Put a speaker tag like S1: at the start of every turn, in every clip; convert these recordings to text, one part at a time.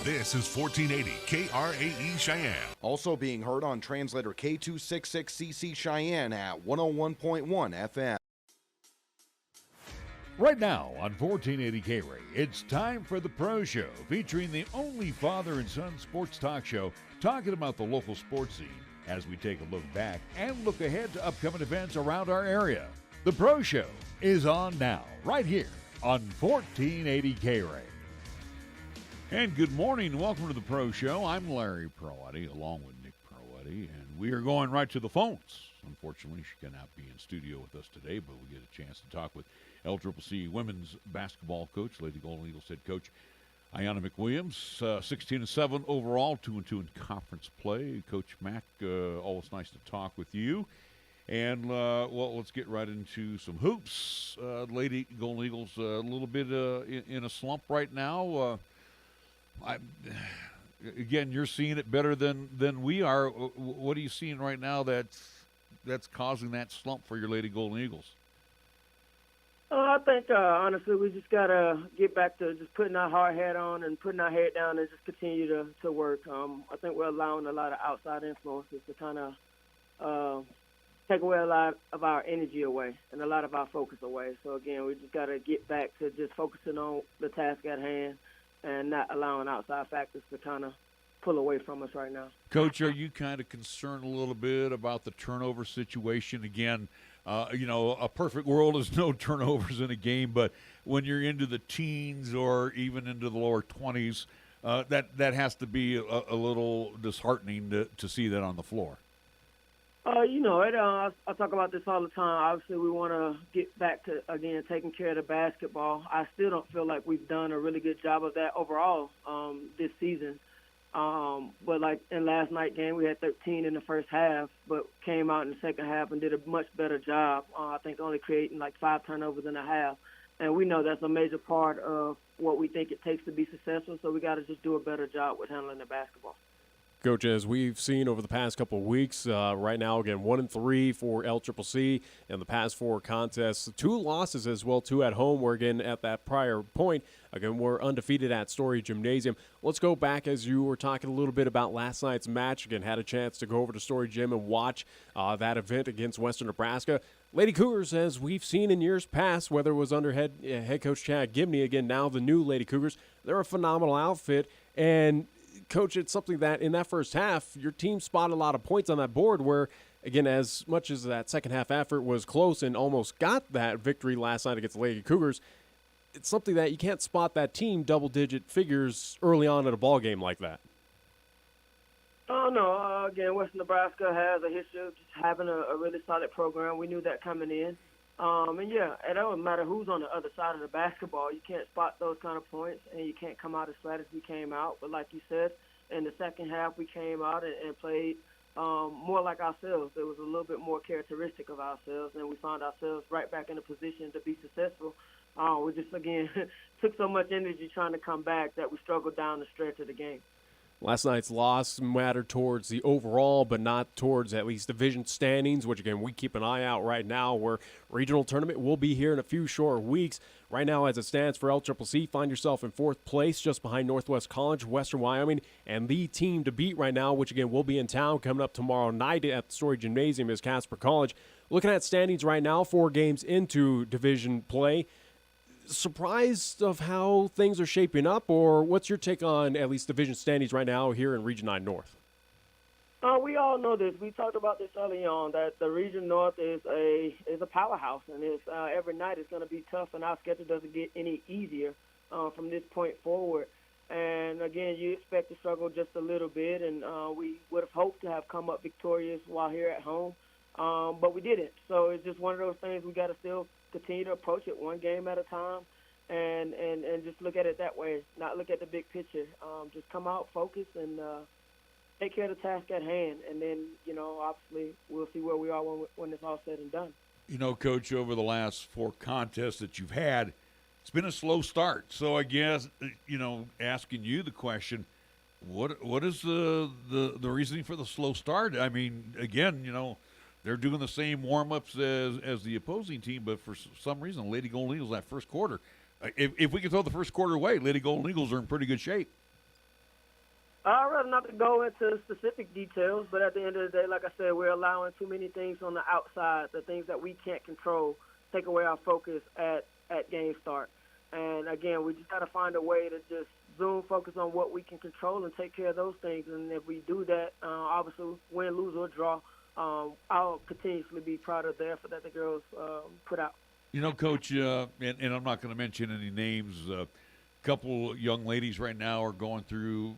S1: This is 1480 KRAE Cheyenne.
S2: Also being heard on translator K266CC Cheyenne at 101.1 FM.
S3: Right now on 1480 KRAE, it's time for the Pro Show, featuring the only father and son sports talk show talking about the local sports scene as we take a look back and look ahead to upcoming events around our area. The Pro Show is on now, right here on 1480 KRAE. And good morning and welcome to the Pro Show. I'm Larry Proietti along with Nick Proietti, and we are going right to the phones. Unfortunately, she cannot be in studio with us today, but we get a chance to talk with LCCC women's basketball coach, Lady Golden Eagles head coach Ayana McWilliams, 16-7 overall, 2-2 in conference play. Coach Mac, always nice to talk with you. And, well, let's get right into some hoops. Lady Golden Eagles a little bit in a slump right now. Again, you're seeing it better than we are. What are you seeing right now that's causing that slump for your Lady Golden Eagles?
S4: I think, honestly, we just got to get back to just putting our hard hat on and putting our head down and just continue to work. I think we're allowing a lot of outside influences to kind of take away a lot of our energy away and a lot of our focus away. So, again, we just got to get back to just focusing on the task at hand and not allowing outside factors to kind of pull away from us right now.
S3: Coach, are you kind of concerned a little bit about the turnover situation? Again, a perfect world is no turnovers in a game, but when you're into the teens or even into the lower 20s, that has to be a little disheartening to see that on the floor.
S4: I talk about this all the time. Obviously, we want to get back to, again, taking care of the basketball. I still don't feel like we've done a really good job of that overall this season. But like in last night's game, we had 13 in the first half, but came out in the second half and did a much better job. I think only creating like 5 turnovers in a half. And we know that's a major part of what we think it takes to be successful, so we got to just do a better job with handling the basketball.
S5: Coach, as we've seen over the past couple of weeks, right now, again, 1-3 for LCCC in the past 4 contests. 2 losses as well, 2 at home, where, again, at that prior point, again, we're undefeated at Story Gymnasium. Let's go back as you were talking a little bit about last night's match. Again, had a chance to go over to Story Gym and watch that event against Western Nebraska. Lady Cougars, as we've seen in years past, whether it was under head coach Chad Gibney, again, now the new Lady Cougars, they're a phenomenal outfit. And Coach, it's something that in that first half, your team spotted a lot of points on that board where, again, as much as that second half effort was close and almost got that victory last night against the Lady Cougars, it's something that you can't spot that team double-digit figures early on in a ball game like that.
S4: Oh, no. Again, Western Nebraska has a history of just having a really solid program. We knew that coming in. It doesn't matter who's on the other side of the basketball. You can't spot those kind of points, and you can't come out as flat as we came out. But like you said, in the second half, we came out and played more like ourselves. It was a little bit more characteristic of ourselves, and we found ourselves right back in a position to be successful. We just, again, took so much energy trying to come back that we struggled down the stretch of the game.
S5: Last night's loss mattered towards the overall, but not towards at least division standings, which, again, we keep an eye out right now, where regional tournament will be here in a few short weeks. Right now, as it stands for LCCC, find yourself in 4th place, just behind Northwest College, Western Wyoming, and the team to beat right now, which, again, will be in town coming up tomorrow night at the Story Gymnasium, is Casper College. Looking at standings right now, 4 games into division play. Surprised of how things are shaping up, or what's your take on at least division standings right now here in Region 9 North?
S4: We all know this. We talked about this early on, that the Region North is a powerhouse, and every night it's going to be tough, and our schedule doesn't get any easier from this point forward. And, again, you expect to struggle just a little bit, and we would have hoped to have come up victorious while here at home, but we didn't. So it's just one of those things we got to still continue to approach it one game at a time and just look at it that way, not look at the big picture. Just come out, focus, and take care of the task at hand. And then, obviously we'll see where we are when it's all said and done.
S3: Coach, over the last 4 contests that you've had, it's been a slow start. So I guess, asking you the question, what is the reasoning for the slow start? I mean, again, they're doing the same warm-ups as the opposing team, but for some reason, Lady Golden Eagles, that first quarter, if we can throw the first quarter away, Lady Golden Eagles are in pretty good shape.
S4: I'd rather not to go into specific details, but at the end of the day, like I said, we're allowing too many things on the outside, the things that we can't control, take away our focus at game start. And, again, we just got to find a way to just focus on what we can control and take care of those things. And if we do that, obviously win, lose, or draw, I'll continuously be proud of the effort that the girls put out.
S3: You know, Coach, and I'm not going to mention any names, couple young ladies right now are going through,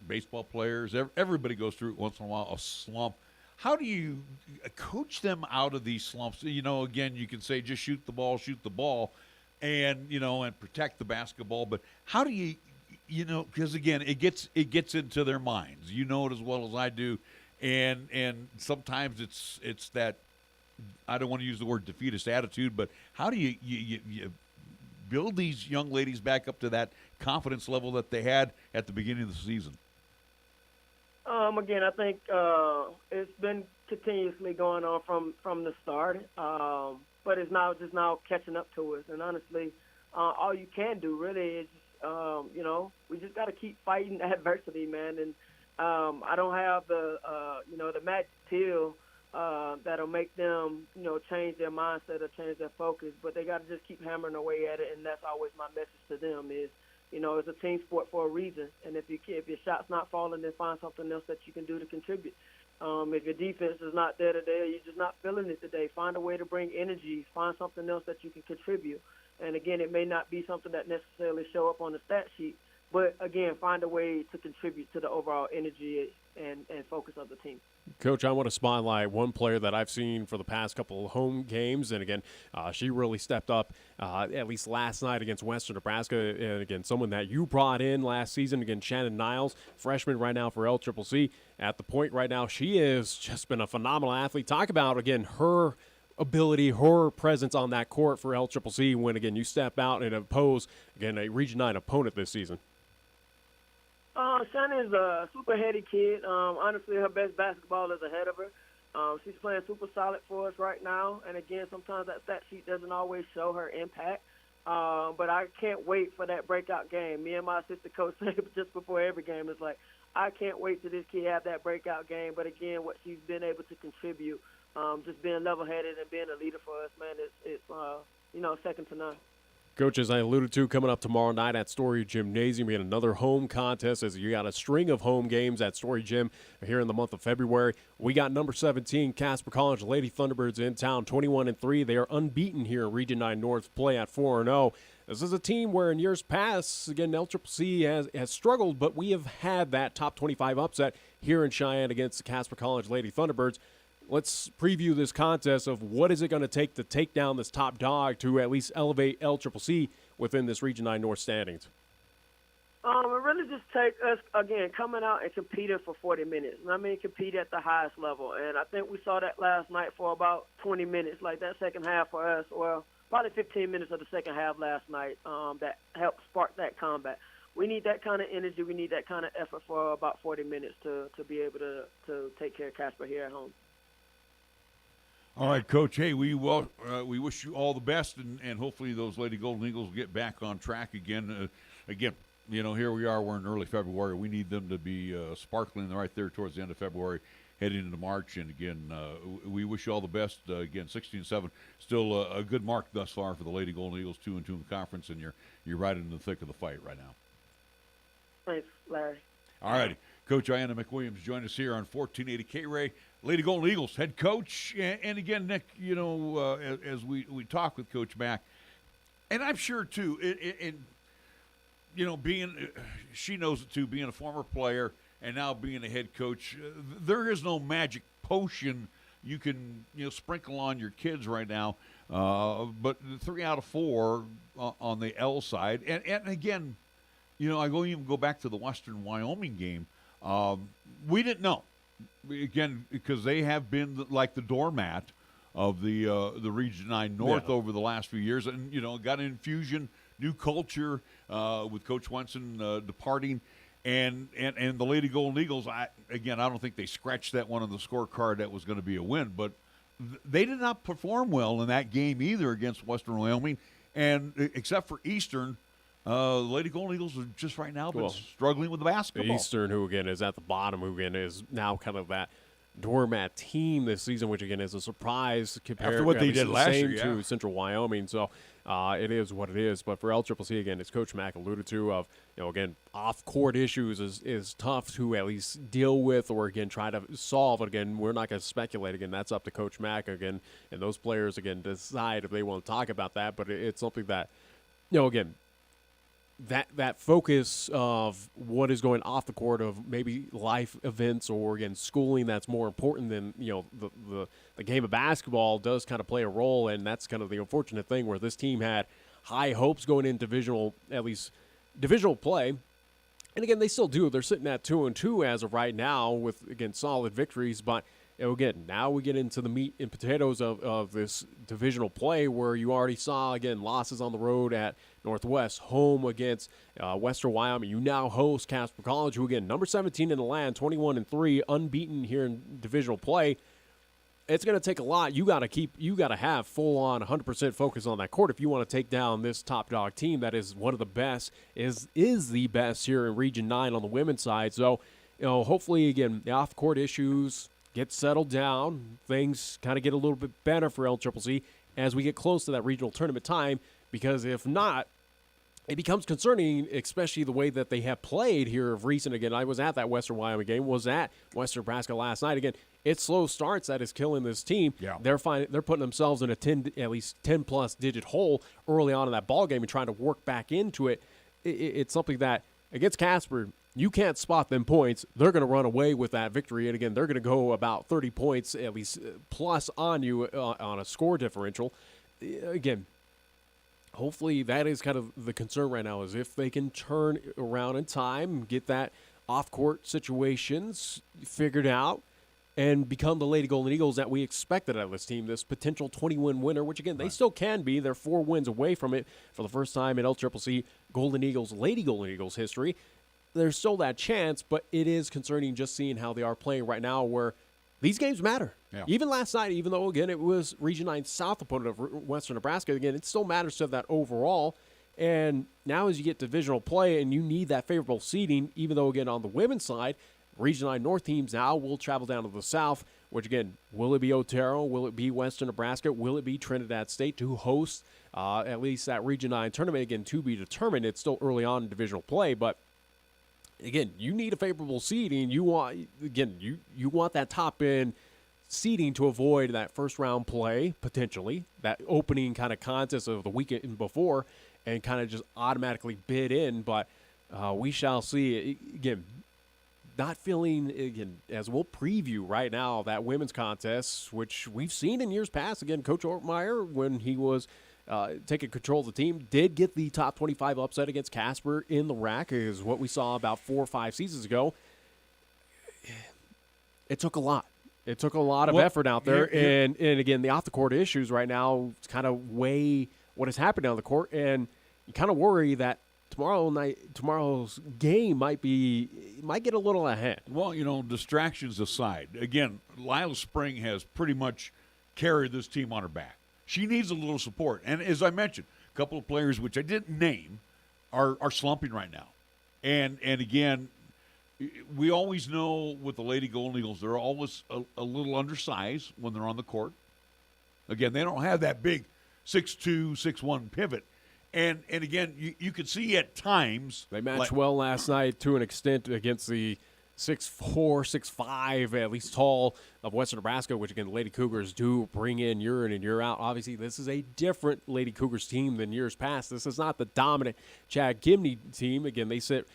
S3: baseball players. Everybody goes through it once in a while, a slump. How do you coach them out of these slumps? Again, you can say just shoot the ball, and and protect the basketball. But how do you, because again, it gets into their minds. You know it as well as I do, and sometimes it's that, I don't want to use the word defeatist attitude, but how do you build these young ladies back up to that confidence level that they had at the beginning of the season?
S4: Again, I think it's been continuously going on from the start, but it's now catching up to us. And honestly, all you can do really is, we just got to keep fighting adversity, man. And I don't have the magic pill that'll make them, change their mindset or change their focus. But they got to just keep hammering away at it, and that's always my message to them is, it's a team sport for a reason. And if your shot's not falling, then find something else that you can do to contribute. If your defense is not there today or you're just not feeling it today, find a way to bring energy. Find something else that you can contribute. And, again, it may not be something that necessarily show up on the stat sheet, but, again, find a way to contribute to the overall energy and focus of the team.
S5: Coach, I want to spotlight one player that I've seen for the past couple of home games, and again, she really stepped up at least last night against Western Nebraska, and again, someone that you brought in last season, again, Shannon Niles, freshman right now for LCCC. At the point right now, she has just been a phenomenal athlete. Talk about, again, her ability, her presence on that court for LCCC when, again, you step out and oppose, again, a Region 9 opponent this season.
S4: Shannon's a super heady kid. Honestly, her best basketball is ahead of her. She's playing super solid for us right now. And, again, sometimes that stat sheet doesn't always show her impact. But I can't wait for that breakout game. Me and my assistant coach say just before every game, it's like, I can't wait till this kid have that breakout game. But, again, what she's been able to contribute, just being level-headed and being a leader for us, man, it's second to none.
S5: Coach, as I alluded to, coming up tomorrow night at Story Gymnasium, we get another home contest as you got a string of home games at Story Gym here in the month of February. We got number 17, Casper College Lady Thunderbirds in town, 21-3. They are unbeaten here in Region 9 North, play at 4-0. This is a team where in years past, again, LCCC has struggled, but we have had that top 25 upset here in Cheyenne against the Casper College Lady Thunderbirds. Let's preview this contest of what is it going to take down this top dog to at least elevate LCCC within this Region 9 North standings.
S4: It really just takes us, again, coming out and competing for 40 minutes. I mean, compete at the highest level. And I think we saw that last night for about 20 minutes, like that second half for us, or probably 15 minutes of the second half last night that helped spark that combat. We need that kind of energy. We need that kind of effort for about 40 minutes to be able to take care of Casper here at home.
S3: All right, Coach. Hey, we wish you all the best, and hopefully those Lady Golden Eagles get back on track again. Here we are. We're in early February. We need them to be sparkling right there towards the end of February, heading into March. And again, we wish you all the best. Again, 16-7, still a good mark thus far for the Lady Golden Eagles, 2-2 in the conference, and you're right in the thick of the fight right now.
S4: Thanks, Larry.
S3: All righty. Coach Ayana McWilliams joined us here on 1480 K-Ray. Lady Golden Eagles head coach. And again, Nick, as we talk with Coach Mack, and I'm sure, too, she knows it, too, being a former player and now being a head coach, there is no magic potion you can, sprinkle on your kids right now. But 3 out of 4 on the L side. And again, I even go back to the Western Wyoming game. We didn't know. Again, because they have been like the doormat of the Region 9 North over the last few years. And, got an infusion, new culture with Coach Wenson departing. And the Lady Golden Eagles, I don't think they scratched that one on the scorecard that was going to be a win. But they did not perform well in that game either against Western Wyoming. And except for Eastern, Lady Golden Eagles are just right now been struggling with the basketball.
S5: Eastern, who again is at the bottom, who again is now kind of that doormat team this season, which again is a surprise compared
S3: after what they did last year
S5: to Central Wyoming. So it is what it is. But for LCCC, again, as Coach Mack alluded to, of again, off-court issues is tough to at least deal with or again try to solve. Again, we're not going to speculate. Again, that's up to Coach Mack again, and those players again decide if they want to talk about that. But it's something that again. That focus of what is going off the court of maybe life events or again schooling that's more important than the game of basketball does kind of play a role, and that's kind of the unfortunate thing where this team had high hopes going into divisional play, and again they still do. They're sitting at 2-2 as of right now with again solid victories, but again now we get into the meat and potatoes of this divisional play where you already saw again losses on the road at Northwest, home against Western Wyoming. You now host Casper College, who again number 17 in the land, 21-3, unbeaten here in divisional play. It's going to take a lot. You got to have full on 100% focus on that court if you want to take down this top dog team that is one of the best, is the best here in Region 9 on the women's side. So hopefully again the off court issues get settled down, things kind of get a little bit better for LCCC as we get close to that regional tournament time, because if not, it becomes concerning, especially the way that they have played here of recent. Again, I was at that Western Wyoming game, was at Western Nebraska last night. Again, it's slow starts that is killing this team.
S3: Yeah.
S5: They're putting themselves in at least 10-plus digit hole early on in that ball game and trying to work back into it. It's something that, against Casper, you can't spot them points. They're going to run away with that victory. And, again, they're going to go about 30 points at least plus on you on a score differential. Again, hopefully that is kind of the concern right now, is if they can turn around in time, get that off-court situations figured out, and become the Lady Golden Eagles that we expected out of this team, this potential 20-win winner, which, again, they still can be. They're 4 wins away from it for the first time in LCCC Lady Golden Eagles history. There's still that chance, but it is concerning just seeing how they are playing right now, where these games matter.
S3: Yeah.
S5: Even last night, even though, again, it was Region 9 South opponent of Western Nebraska, again, it still matters to that overall. And now as you get divisional play and you need that favorable seeding, even though, again, on the women's side, Region 9 North teams now will travel down to the South, which, again, will it be Otero? Will it be Western Nebraska? Will it be Trinidad State to host at least that Region 9 tournament? Again, to be determined. It's still early on in divisional play, but again, you need a favorable seeding. You want that top end seeding to avoid that first round play, potentially, that opening kind of contest of the weekend before, and kind of just automatically bid in. But we shall see. Again, not feeling, again, as we'll preview right now, that women's contest, which we've seen in years past. Again, Coach Ortmeyer, when he was taking control of the team, did get the top 25 upset against Casper in the RAC, is what we saw about 4 or 5 seasons ago. It took a lot. It took a lot of effort out there. And again, the off-the-court issues right now kind of weigh what has happened on the court. And you kind of worry that tomorrow's game might get a little ahead.
S3: Well, distractions aside, again, Lila Spring has pretty much carried this team on her back. She needs a little support. And as I mentioned, a couple of players, which I didn't name, are slumping right now. And again, we always know with the Lady Golden Eagles, they're always a little undersized when they're on the court. Again, they don't have that big 6'2", 6'1" pivot. And again, you could see at times.
S5: They matched well last night to an extent against the 6'4", 6'5", at least tall of Western Nebraska, which, again, the Lady Cougars do bring in year in and year out. Obviously, this is a different Lady Cougars team than years past. This is not the dominant Chad Gibney team. Again, they sit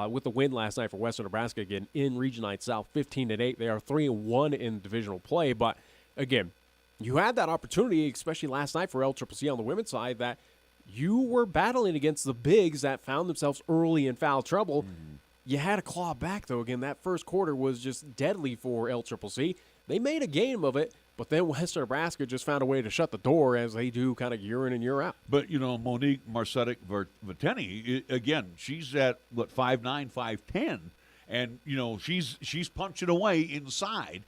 S5: with the win last night for Western Nebraska, again, in Region 9 South, 15-8. They are 3-1 in divisional play. But, again, you had that opportunity, especially last night for LCCC on the women's side, that you were battling against the bigs that found themselves early in foul trouble. Mm-hmm. You had to claw back, though. Again, that first quarter was just deadly for LCCC. They made a game of it, but then Western Nebraska just found a way to shut the door, as they do kind of year in and year out.
S3: But, Monique Marcetic-Viteni, again, she's at, 5'9", 5'10", and, she's punching away inside.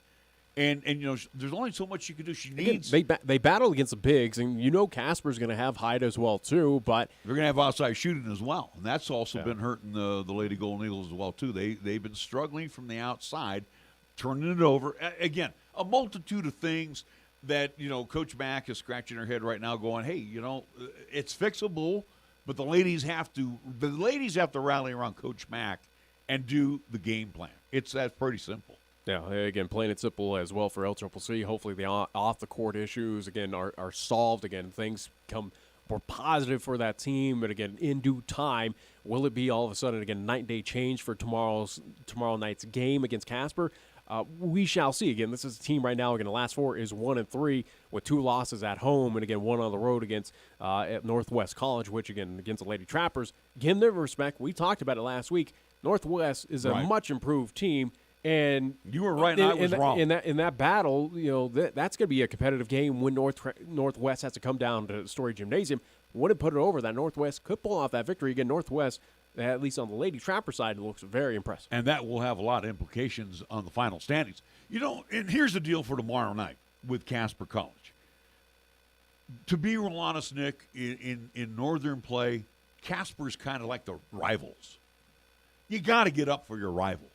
S3: And there's only so much you can do. She
S5: Again,
S3: needs.
S5: they battle against the bigs, and Casper's going to have height as well too. But
S3: they're going to have outside shooting as well, and that's also been hurting the Lady Golden Eagles as well too. They've been struggling from the outside, turning it over. Again, a multitude of things that Coach Mack is scratching her head right now, going, "Hey, it's fixable." But the ladies have to rally around Coach Mack and do the game plan. That's pretty simple.
S5: Yeah, again, plain and simple as well for LCCC. Hopefully the off-the-court issues, again, are solved. Again, things come more positive for that team. But, again, in due time, will it be all of a sudden, again, night-and-day change for tomorrow night's game against Casper? We shall see. Again, this is a team right now, again, the last four is 1-3 with 2 losses at home and, again, 1 on the road against at Northwest College, which, again, against the Lady Trappers. Give them respect. We talked about it last week. Northwest is a much improved team. And
S3: you were right, and I was wrong.
S5: In that battle, that's going to be a competitive game when Northwest has to come down to Story Gymnasium. Wouldn't put it over that Northwest could pull off that victory again. Northwest, at least on the Lady Trapper side, looks very impressive.
S3: And that will have a lot of implications on the final standings. And here's the deal for tomorrow night with Casper College. To be real honest, Nick, in Northern play, Casper's kind of like the rivals. You got to get up for your rivals.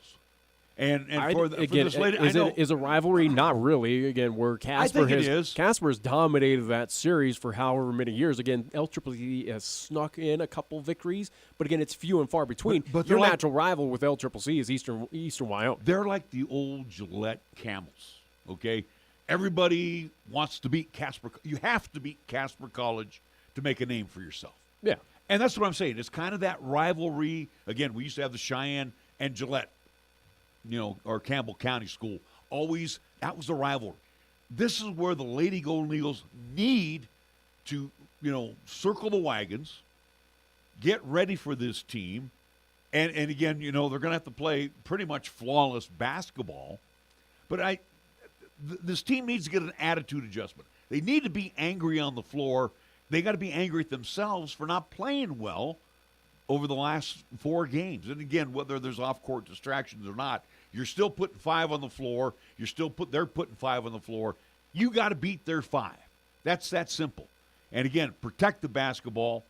S3: And for this lady,
S5: is a rivalry? Not really. Again, where Casper has dominated that series for however many years. Again, LCCC has snuck in a couple victories, but again, it's few and far between. But your natural rival with LCCC is Eastern Wyoming.
S3: They're like the old Gillette Camels. Okay, everybody wants to beat Casper. You have to beat Casper College to make a name for yourself.
S5: Yeah,
S3: and that's what I'm saying. It's kind of that rivalry. Again, we used to have the Cheyenne and Gillette. Or Campbell County School. Always, that was a rivalry. This is where the Lady Golden Eagles need to, circle the wagons, get ready for this team, and again, they're going to have to play pretty much flawless basketball. But this team needs to get an attitude adjustment. They need to be angry on the floor. They got to be angry at themselves for not playing well over the last 4 games. And again, whether there's off-court distractions or not, you're still putting 5 on the floor. They're putting 5 on the floor. You got to beat their 5. That's that simple. And again, protect the basketball,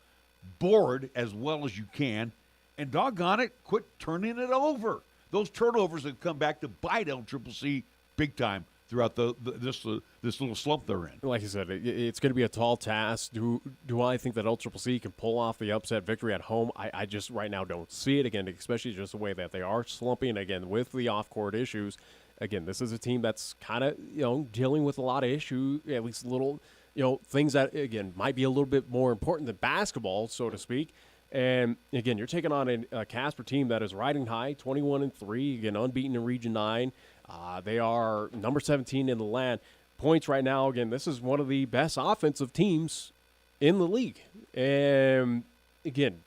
S3: board as well as you can, and doggone it, quit turning it over. Those turnovers have come back to bite LCCC big time throughout this little slump they're in.
S5: Like I said, it's going to be a tall task. Do I think that LCCC can pull off the upset victory at home? I just right now don't see it, again, especially just the way that they are slumping, again, with the off-court issues. Again, this is a team that's kind of, dealing with a lot of issues, at least little, things that, again, might be a little bit more important than basketball, so to speak. And, again, you're taking on a Casper team that is riding high, 21-3, again, unbeaten in Region 9. They are number 17 in the land. Points right now, again, this is one of the best offensive teams in the league. And, again,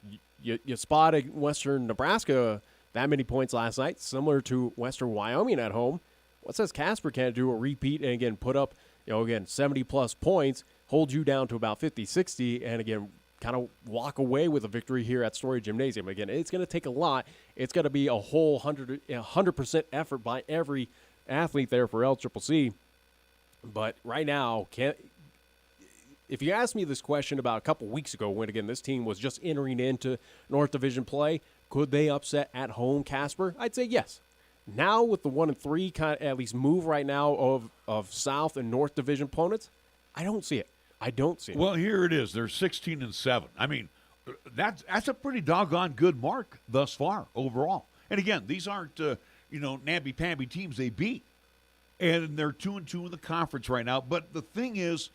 S5: you spotted Western Nebraska that many points last night, similar to Western Wyoming at home. What says Casper can't do a repeat and, again, put up, 70-plus points, hold you down to about 50, 60, and, again, kind of walk away with a victory here at Story Gymnasium. Again, it's going to take a lot. It's going to be a whole 100% effort by every athlete there for LCCC. But right now, if you asked me this question about a couple weeks ago when, again, this team was just entering into North Division play, could they upset at home Casper? I'd say yes. Now with the 1-3 kind of at least move right now of South and North Division opponents, I don't see it. I don't see it.
S3: Well, here it is. They're 16-7. I mean, that's a pretty doggone good mark thus far overall. And again, these aren't namby-pamby teams they beat, and they're 2-2 in the conference right now. But the thing is,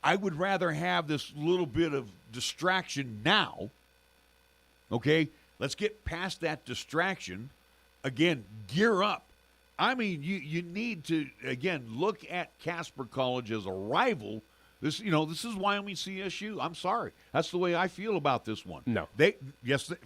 S3: I would rather have this little bit of distraction now. Okay, let's get past that distraction. Again, gear up. I mean, you need to again look at Casper College as a rival. This is Wyoming CSU. I'm sorry. That's the way I feel about this one.
S5: No.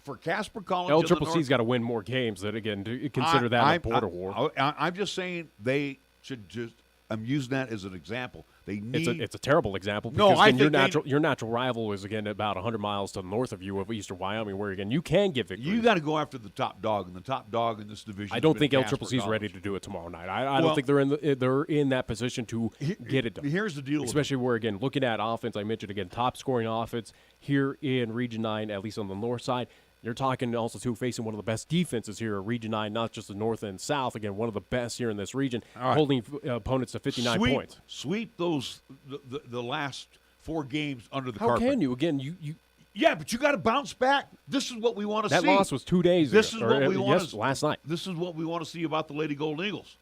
S3: For Casper College.
S5: LCCC's got to win more games that, again, to consider that a border war.
S3: I'm just saying they should just
S6: I'm using that as an example. They need.
S5: It's a terrible example
S6: No,
S5: because
S6: I
S5: again,
S6: think
S5: your natural rival is again about 100 miles to the north of you of Eastern Wyoming, where again you can get victories.
S6: You got to go after the top dog, and the top dog in this division.
S5: I don't think LCCC is ready to do it tomorrow night. I don't think they're in that position to get it done.
S6: Here's the deal,
S5: especially where again looking at offense. I mentioned again top scoring offense here in Region 9, at least on the north side. You're talking also, too, facing one of the best defenses here at Region 9, not just the north and south. Again, one of the best here in this region, holding opponents to 59 points.
S6: Sweep those the last 4 games under the
S5: How
S6: carpet.
S5: How can you? Again, you
S6: Yeah, but you got to bounce back. This is what we want to see.
S5: That loss was 2 days ago.
S6: This is what we want to
S5: last night.
S6: This is what we want to see about the Lady Golden Eagles.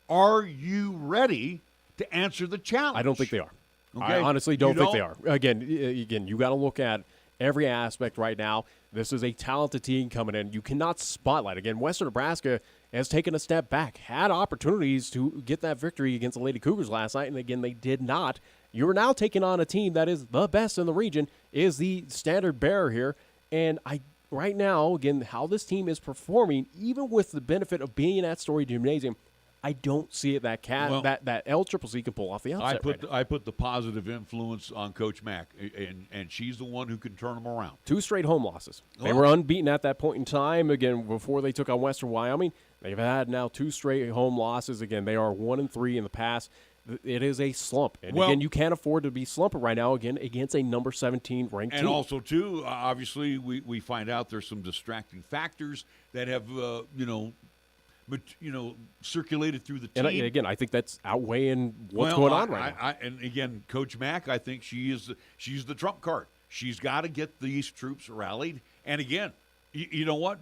S6: Are you ready to answer the challenge?
S5: I don't think they are.
S6: Okay.
S5: I honestly don't think they are. Again, you got to look at every aspect right now. This is a talented team coming in. You cannot spotlight. Again, Western Nebraska has taken a step back, had opportunities to get that victory against the Lady Cougars last night, and again, they did not. You're now taking on a team that is the best in the region, is the standard bearer here, and right now, again, how this team is performing, even with the benefit of being at Story Gymnasium, I don't see it that LCCC can pull off the upset.
S6: I put the positive influence on Coach Mack, and she's the one who can turn them around.
S5: 2 straight home losses. They were unbeaten at that point in time. Again, before they took on Western Wyoming, they've had now 2 straight home losses. Again, they are 1-3 in the past. It is a slump, and again, you can't afford to be slumping right now. Again, against a number 17 ranked team.
S6: And also, too, obviously, we find out there's some distracting factors that have circulated through the team.
S5: And again, I think that's outweighing what's going on right now.
S6: And again, Coach Mack, I think she's the trump card. She's got to get these troops rallied. And again, you know what?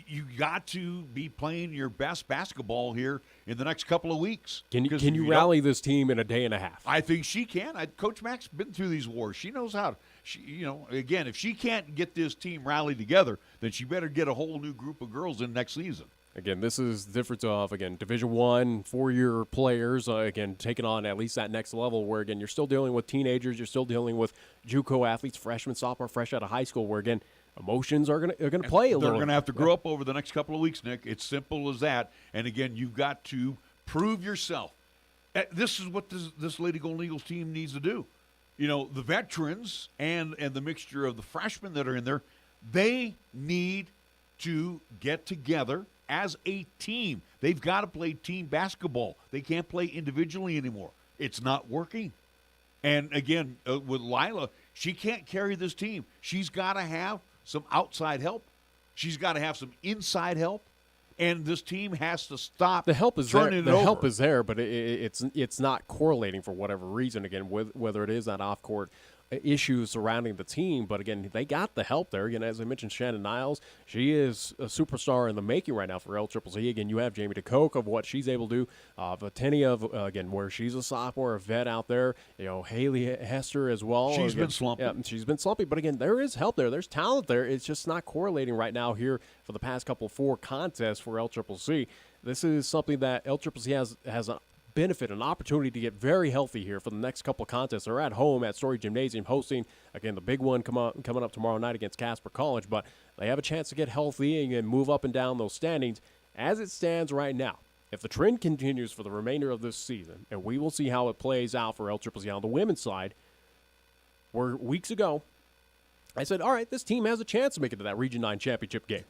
S6: You got to be playing your best basketball here in the next couple of weeks.
S5: Can you rally this team in a day and a half?
S6: I think she can. Coach Mack's been through these wars. She knows how to. Again, if she can't get this team rallied together, then she better get a whole new group of girls in next season.
S5: Again, this is the difference of, again, Division I, 4-year players, again, taking on at least that next level where, again, you're still dealing with teenagers, you're still dealing with JUCO athletes, freshmen, sophomore, fresh out of high school, where, again, emotions are going to play a little.
S6: They're going to have to grow up over the next couple of weeks, Nick. It's simple as that. And, again, you've got to prove yourself. This is what this Lady Golden Eagles team needs to do. The veterans and the mixture of the freshmen that are in there, they need to get together as a team. They've got to play team basketball. They can't play individually anymore. It's not working. And again, with Lila, she can't carry this team. She's got to have some outside help. She's got to have some inside help. And this team has to stop.
S5: The help is there.
S6: The
S5: help is there, but it's not correlating for whatever reason. Again, whether it is that off-court issues surrounding the team, but again, they got the help there. Again, as I mentioned, Shannon Niles, she is a superstar in the making right now for LCCC. Again, you have Jamie DeCoke of what she's able to do, Vatenia again, where she's a sophomore, a vet out there. Haley Hester as well.
S6: She's been slumping.
S5: Yeah, she's been slumping, but again, there is help there. There's talent there. It's just not correlating right now here for the past couple 4 contests for LCCC. This is something that LCCC has a benefit, an opportunity to get very healthy here for the next couple of contests. They're at home at Story Gymnasium hosting, again, the big one coming up tomorrow night against Casper College, but they have a chance to get healthy and move up and down those standings. As it stands right now, if the trend continues for the remainder of this season, and we will see how it plays out for LCCC on the women's side, where weeks ago, I said, all right, this team has a chance to make it to that Region 9 championship game.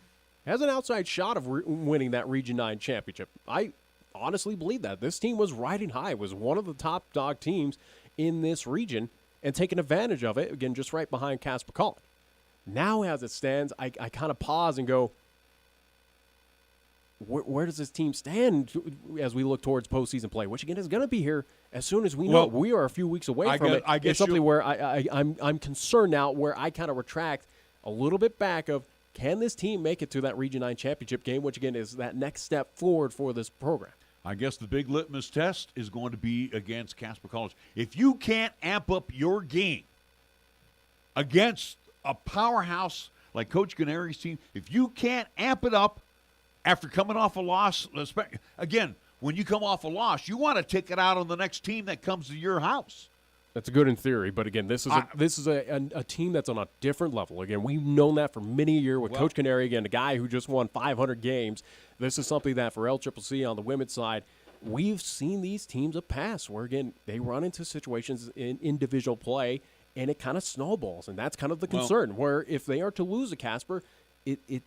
S5: Has an outside shot of winning that Region 9 championship. I honestly believe that. This team was riding high, was one of the top dog teams in this region and taking advantage of it, again, just right behind Casper College. Now, as it stands, I kind of pause and go, where does this team stand as we look towards postseason play, which, again, is going to be here as soon as we know. We are a few weeks away from it. It's something where I'm concerned now, where I kind of retract a little bit back of, can this team make it to that Region 9 championship game, which, again, is that next step forward for this program?
S6: I guess the big litmus test is going to be against Casper College. If you can't amp up your game against a powerhouse like Coach Ganeri's team, if you can't amp it up after coming off a loss, again, when you come off a loss, you want to take it out on the next team that comes to your house.
S5: That's good in theory, but again, this is a team that's on a different level. Again, we've known that for many years with Coach Canary, again, a guy who just won 500 games. This is something that for LCCC on the women's side, we've seen these teams a pass where, again, they run into situations in individual play, and it kind of snowballs, and that's kind of the concern, where if they are to lose a Casper, it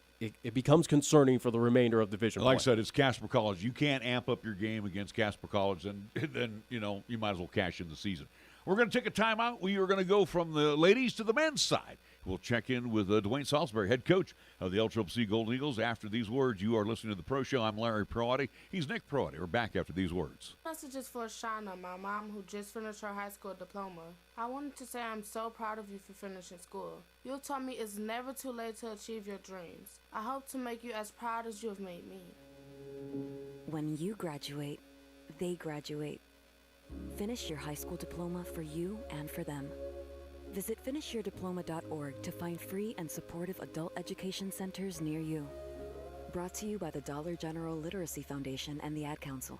S5: becomes concerning for the remainder of division play.
S6: Like I said, it's Casper College. You can't amp up your game against Casper College, and then, you might as well cash in the season. We're going to take a timeout. We are going to go from the ladies to the men's side. We'll check in with DeWayne Saulsberry, head coach of the LCCC Golden Eagles. After these words, you are listening to the Pro Show. I'm Larry Proietti. He's Nick Proietti. We're back after these words.
S7: Message is for Shauna, my mom, who just finished her high school diploma. I wanted to say I'm so proud of you for finishing school. You told me it's never too late to achieve your dreams. I hope to make you as proud as you have made me.
S8: When you graduate, they graduate. Finish your high school diploma for you and for them. Visit finishyourdiploma.org to find free and supportive adult education centers near you. Brought to you by the Dollar General Literacy Foundation and the Ad Council.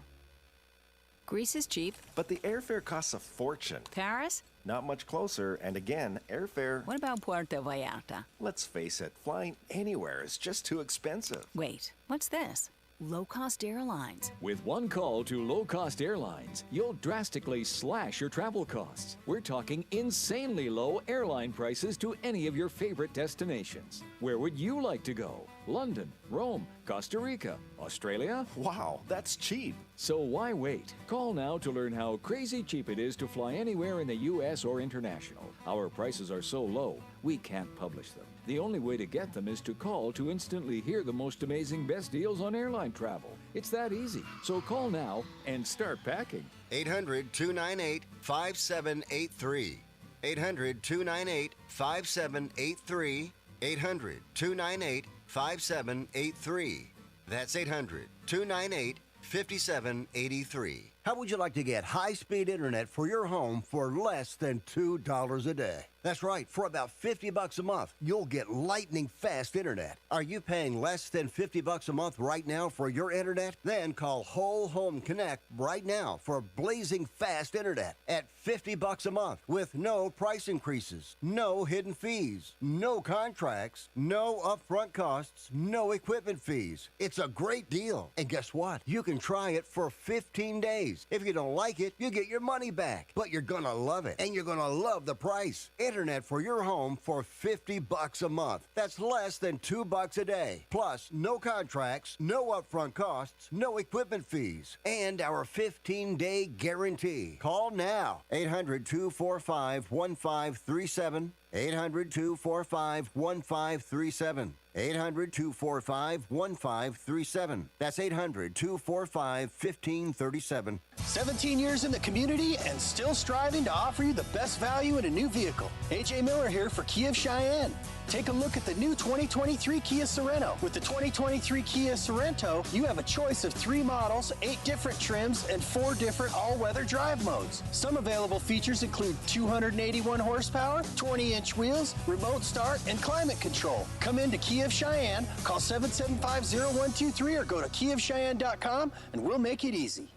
S9: Greece is cheap.
S10: But the airfare costs a fortune.
S9: Paris?
S10: Not much closer, and again, airfare...
S9: What about Puerto Vallarta?
S10: Let's face it, flying anywhere is just too expensive.
S9: Wait, what's this? Low-cost airlines.
S11: With one call to low-cost airlines, you'll drastically slash your travel costs. We're talking insanely low airline prices to any of your favorite destinations. Where would you like to go? London, Rome, Costa Rica, Australia?
S10: Wow, that's cheap.
S11: So why wait? Call now to learn how crazy cheap it is to fly anywhere in the U.S. or international. Our prices are so low, we can't publish them. The only way to get them is to call to instantly hear the most amazing best deals on airline travel. It's that easy. So call now and start packing.
S12: 800-298-5783. 800-298-5783. 800-298-5783. That's 800-298-5783.
S13: How would you like to get high-speed internet for your home for less than $2 a day? That's right. For about $50 a month, you'll get lightning-fast internet. Are you paying less than $50 a month right now for your internet? Then call Whole Home Connect right now for blazing fast internet at $50 a month with no price increases, no hidden fees, no contracts, no upfront costs, no equipment fees. It's a great deal. And guess what? You can try it for 15 days. If you don't like it, you get your money back. But you're going to love it, and you're going to love the price. Internet for your home for $50 a month. That's less than $2 a day. Plus, no contracts, no upfront costs, no equipment fees, and our 15-day guarantee. Call now. 800-245-1537. 800-245-1537. 800-245-1537. That's 800-245-1537.
S14: 17 years in the community and still striving to offer you the best value in a new vehicle. A.J. Miller here for Kia of Cheyenne. Take a look at the new 2023 Kia Sorento. With the 2023 Kia Sorento, you have a choice of 3 models, 8 different trims, and 4 different all-weather drive modes. Some available features include 281 horsepower, 20-inch wheels, remote start, and climate control. Come into Kia of Cheyenne, call 775-0123 or go to KiaofCheyenne.com, and we'll make it easy.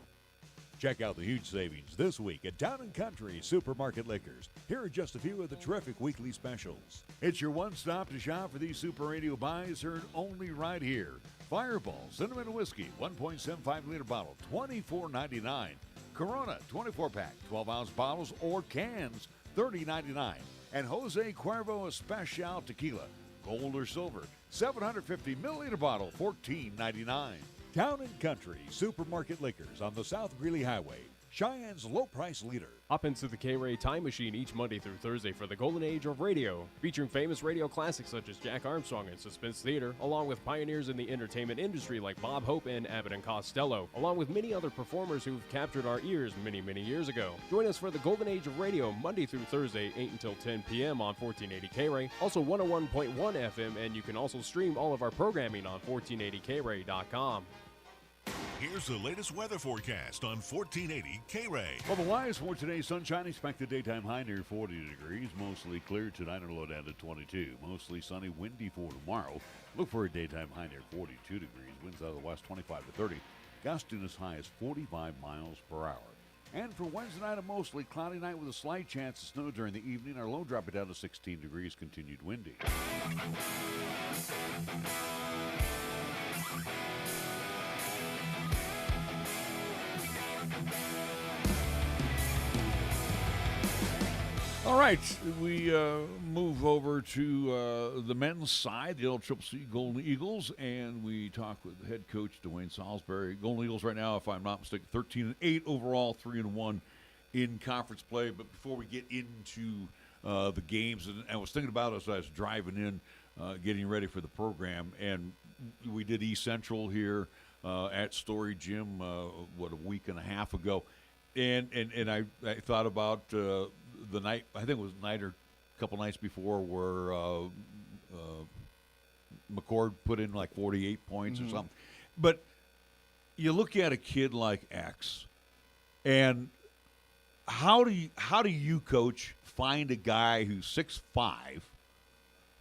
S3: Check out the huge savings this week at Town & Country Supermarket Liquors. Here are just a few of the terrific weekly specials. It's your one-stop to shop for these Super Radio buys heard only right here. Fireball Cinnamon Whiskey, 1.75-liter bottle, $24.99. Corona, 24-pack, 12-ounce bottles or cans, $30.99. And Jose Cuervo Especial Tequila, gold or silver, 750-milliliter bottle, $14.99. Town & Country Supermarket Liquors on the South Greeley Highway, Cheyenne's low-price leader.
S5: Hop into the K-Ray Time Machine each Monday through Thursday for the golden age of radio, featuring famous radio classics such as Jack Armstrong and Suspense Theater, along with pioneers in the entertainment industry like Bob Hope and Abbott and Costello, along with many other performers who've captured our ears many, many years ago. Join us for the golden age of radio Monday through Thursday, 8 until 10 p.m. on 1480 K-Ray, also 101.1 FM, and you can also stream all of our programming on 1480kray.com.
S1: Here's the latest weather forecast on 1480 K-Ray.
S6: Well, the wise for today's sunshine, expected daytime high near 40 degrees. Mostly clear tonight and low down to 22. Mostly sunny, windy for tomorrow. Look for a daytime high near 42 degrees. Winds out of the west 25 to 30. Gusting as high as 45 miles per hour. And for Wednesday night, a mostly cloudy night with a slight chance of snow during the evening. Our low dropping down to 16 degrees, continued windy. All right, we move over to the men's side, the LCCC Golden Eagles, and we talk with head coach DeWayne Saulsberry. Golden Eagles right now, if I'm not mistaken, 13-8 overall, 3-1 in conference play. But before we get into the games, and I was thinking about it as I was driving in, getting ready for the program, and we did East Central here at Story Gym, a week and a half ago, and I thought about the night, I think it was night or a couple nights before, where McCord put in like 48 points or something. But you look at a kid like X, and how do you, coach, find a guy who's 6'5",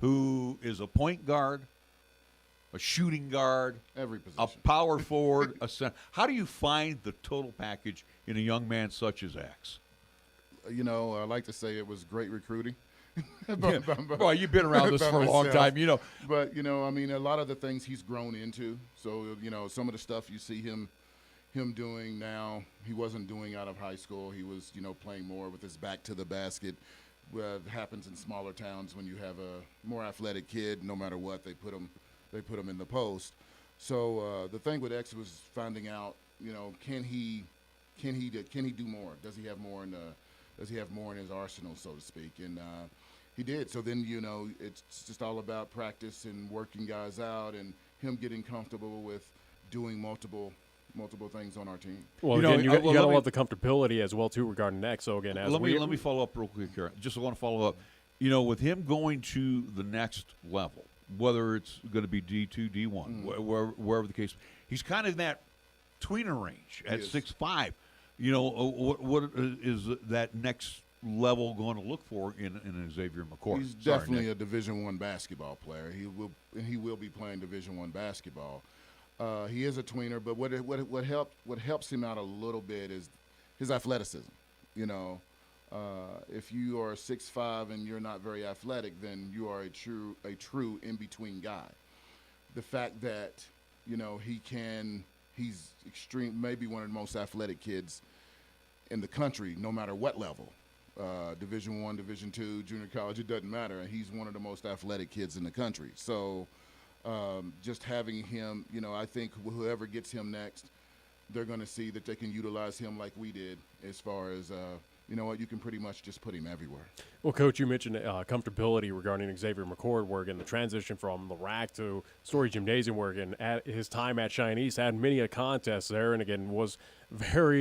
S6: who is a point guard, a shooting guard,
S15: every position,
S6: a power forward, a center? How do you find the total package in a young man such as X?
S15: You know, I like to say it was great recruiting.
S6: Well, you've been around this for a long time, you know.
S15: But, you know, I mean, a lot of the things he's grown into. So, you know, some of the stuff you see him doing now, he wasn't doing out of high school. He was, you know, playing more with his back to the basket. It happens in smaller towns when you have a more athletic kid. No matter what, they put him in the post. So the thing with X was finding out, you know, can he do more? Does he have more in his arsenal, so to speak? And he did. So then, you know, it's just all about practice and working guys out and him getting comfortable with doing multiple things on our team.
S5: Well, again, you got to love the comfortability as well, too, regarding X. So, again,
S6: let me follow up real quick here. Just want to follow up. You know, with him going to the next level, whether it's going to be D2, D1, wherever the case, he's kind of in that tweener range at 6'5". You know, what is that next level going to look for in Xavier McCord?
S15: He's definitely a Division I basketball player. He will be playing Division I basketball. He is a tweener, but what helps him out a little bit is his athleticism. You know, if you are 6'5" and you're not very athletic, then you are a true in between guy. The fact that, you know, he's extreme, maybe one of the most athletic kids in the country, no matter what level, Division I, Division II, junior college, it doesn't matter. And he's one of the most athletic kids in the country. So just having him, you know, I think whoever gets him next, they're going to see that they can utilize him like we did as far as, you know what, you can pretty much just put him everywhere.
S5: Well, Coach, you mentioned comfortability regarding Xavier McCord, where, again, the transition from the RAC to Story Gymnasium, where, again, at his time at Cheyenne East, had many a contest there, and, again,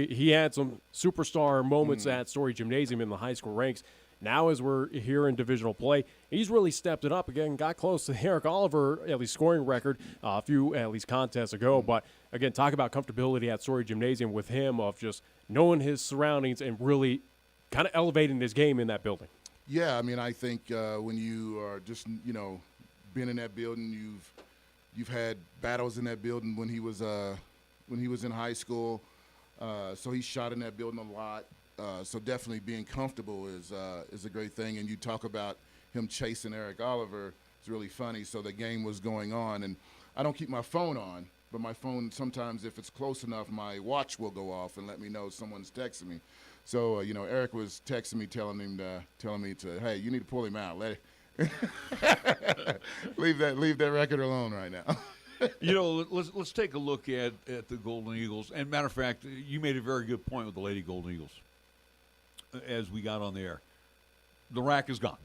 S5: he had some superstar moments at Story Gymnasium in the high school ranks. Now, as we're here in divisional play, he's really stepped it up again, got close to the Eric Oliver, at least scoring record, a few, at least, contests ago. But, again, talk about comfortability at Story Gymnasium with him, of just knowing his surroundings and really kind of elevating his game in that building.
S15: Yeah, I mean, I think when you are just, you know, been in that building, you've had battles in that building when he was in high school. So he shot in that building a lot. So definitely being comfortable is a great thing. And you talk about him chasing Eric Oliver. It's really funny. So the game was going on, and I don't keep my phone on, but my phone sometimes, if it's close enough, my watch will go off and let me know someone's texting me. So you know, Eric was texting me, telling me to, hey, you need to pull him out. Leave that record alone right now.
S6: You know, let's take a look at the Golden Eagles. And matter of fact, you made a very good point with the Lady Golden Eagles as we got on the air. The RAC is gone.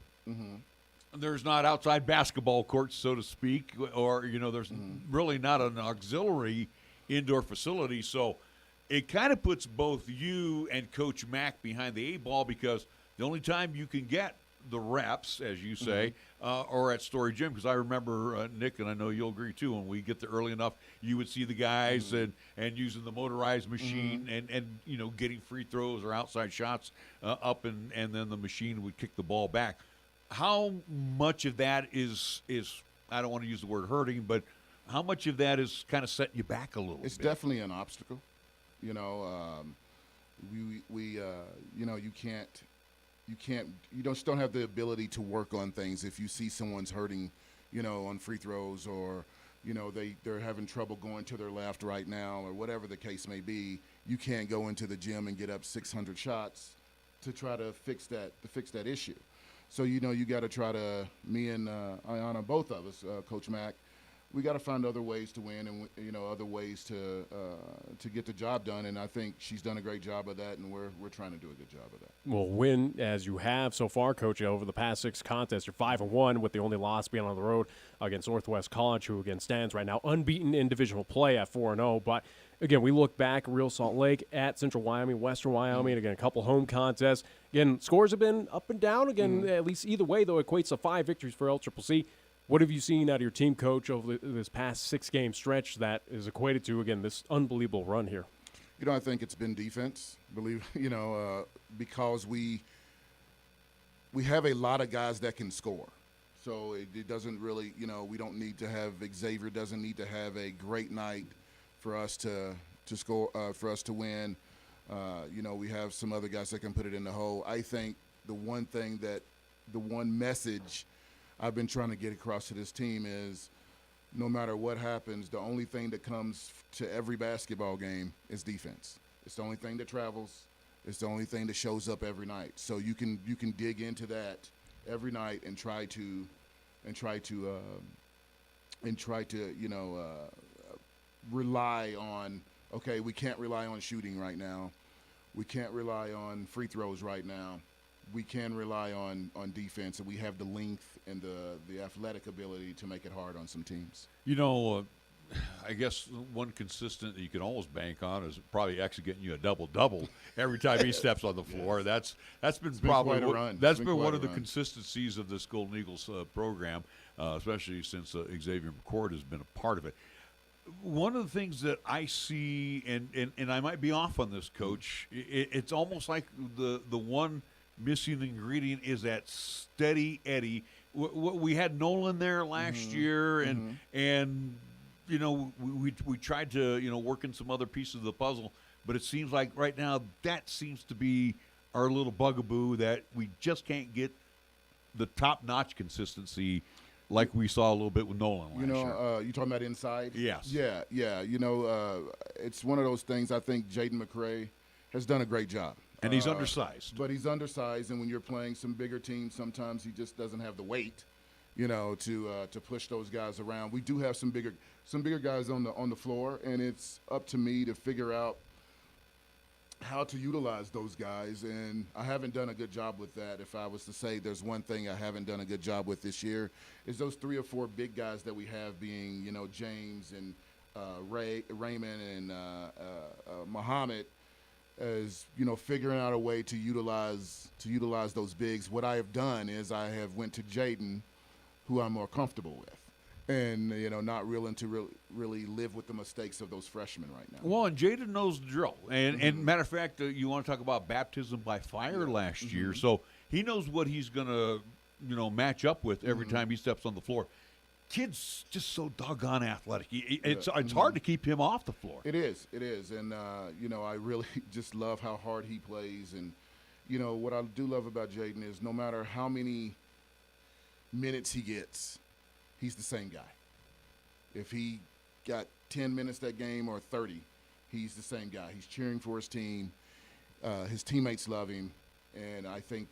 S6: There's not outside basketball courts, so to speak, or, you know, there's really not an auxiliary indoor facility. So it kind of puts both you and Coach Mack behind the eight ball, because the only time you can get the reps, as you say, or at Story Gym, because I remember, Nick, and I know you'll agree too, when we get there early enough, you would see the guys and using the motorized machine and you know, getting free throws or outside shots up, and then the machine would kick the ball back. How much of that is I don't want to use the word hurting, but how much of that is kind of setting you back a little bit?
S15: It's definitely an obstacle. You know, we you know, you just don't have the ability to work on things if you see someone's hurting, you know, on free throws or they're having trouble going to their left right now, or whatever the case may be. You can't go into the gym and get up 600 shots to try to fix that issue. So you got to try to, me and Ayana, both of us, Coach Mack, we got to find other ways to win and other ways to get the job done. And I think she's done a great job of that, and we're trying to do a good job of that.
S5: Well, win as you have so far, Coach, over the past 6 contests, you're 5-1, with the only loss being on the road against Northwest College, who again stands right now unbeaten in divisional play at 4-0. But again, we look back, Real Salt Lake at Central Wyoming, Western Wyoming, again, a couple home contests. Again, scores have been up and down. Again, at least either way, though, it equates to 5 victories for LCCC. What have you seen out of your team, Coach, over this past 6-game stretch that is equated to, again, this unbelievable run here?
S15: I think it's been defense. Because we have a lot of guys that can score. So it doesn't really, we don't need to have Xavier doesn't need to have a great night for us to score, for us to win. We have some other guys that can put it in the hole. I think the one message I've been trying to get across to this team is, no matter what happens, the only thing that comes to every basketball game is defense. It's the only thing that travels. It's the only thing that shows up every night. So you can dig into that every night and try to rely on. Okay, we can't rely on shooting right now. We can't rely on free throws right now. We can rely on defense, and we have the length and the athletic ability to make it hard on some teams.
S6: I guess one consistent that you can always bank on is probably actually getting you a double-double every time he steps on the floor.
S15: Yes.
S6: That's been
S15: probably
S6: one of the consistencies of this Golden Eagles program, especially since Xavier McCord has been a part of it. One of the things that I see, and I might be off on this, Coach, it's almost like the one missing ingredient is that steady Eddie. We had Nolan there last year, and we tried to work in some other pieces of the puzzle, but it seems like right now that seems to be our little bugaboo, that we just can't get the top-notch consistency like we saw a little bit with Nolan last year.
S15: You talking about inside?
S6: Yes.
S15: Yeah. It's one of those things. I think Jaden McCray has done a great job.
S6: And he's undersized.
S15: But he's undersized, and when you're playing some bigger teams, sometimes he just doesn't have the weight, to push those guys around. We do have some bigger guys on the floor, and it's up to me to figure out how to utilize those guys, and I haven't done a good job with that. If I was to say there's one thing I haven't done a good job with this year, is those 3 or 4 big guys that we have, being James and Raymond and Muhammad, as figuring out a way to utilize those bigs. What I have done is I have went to Jaden, who I'm more comfortable with, and not willing to really live with the mistakes of those freshmen right now.
S6: Well, and Jaden knows the drill, and matter of fact, you want to talk about baptism by fire last year, so he knows what he's gonna match up with every time he steps on the floor. Kid's just so doggone athletic. It's hard to keep him off the floor.
S15: It is, and I really just love how hard he plays, and what I do love about Jaden is no matter how many minutes he gets, he's the same guy. If he got 10 minutes that game or 30, he's the same guy. He's cheering for his team. His teammates love him, and I think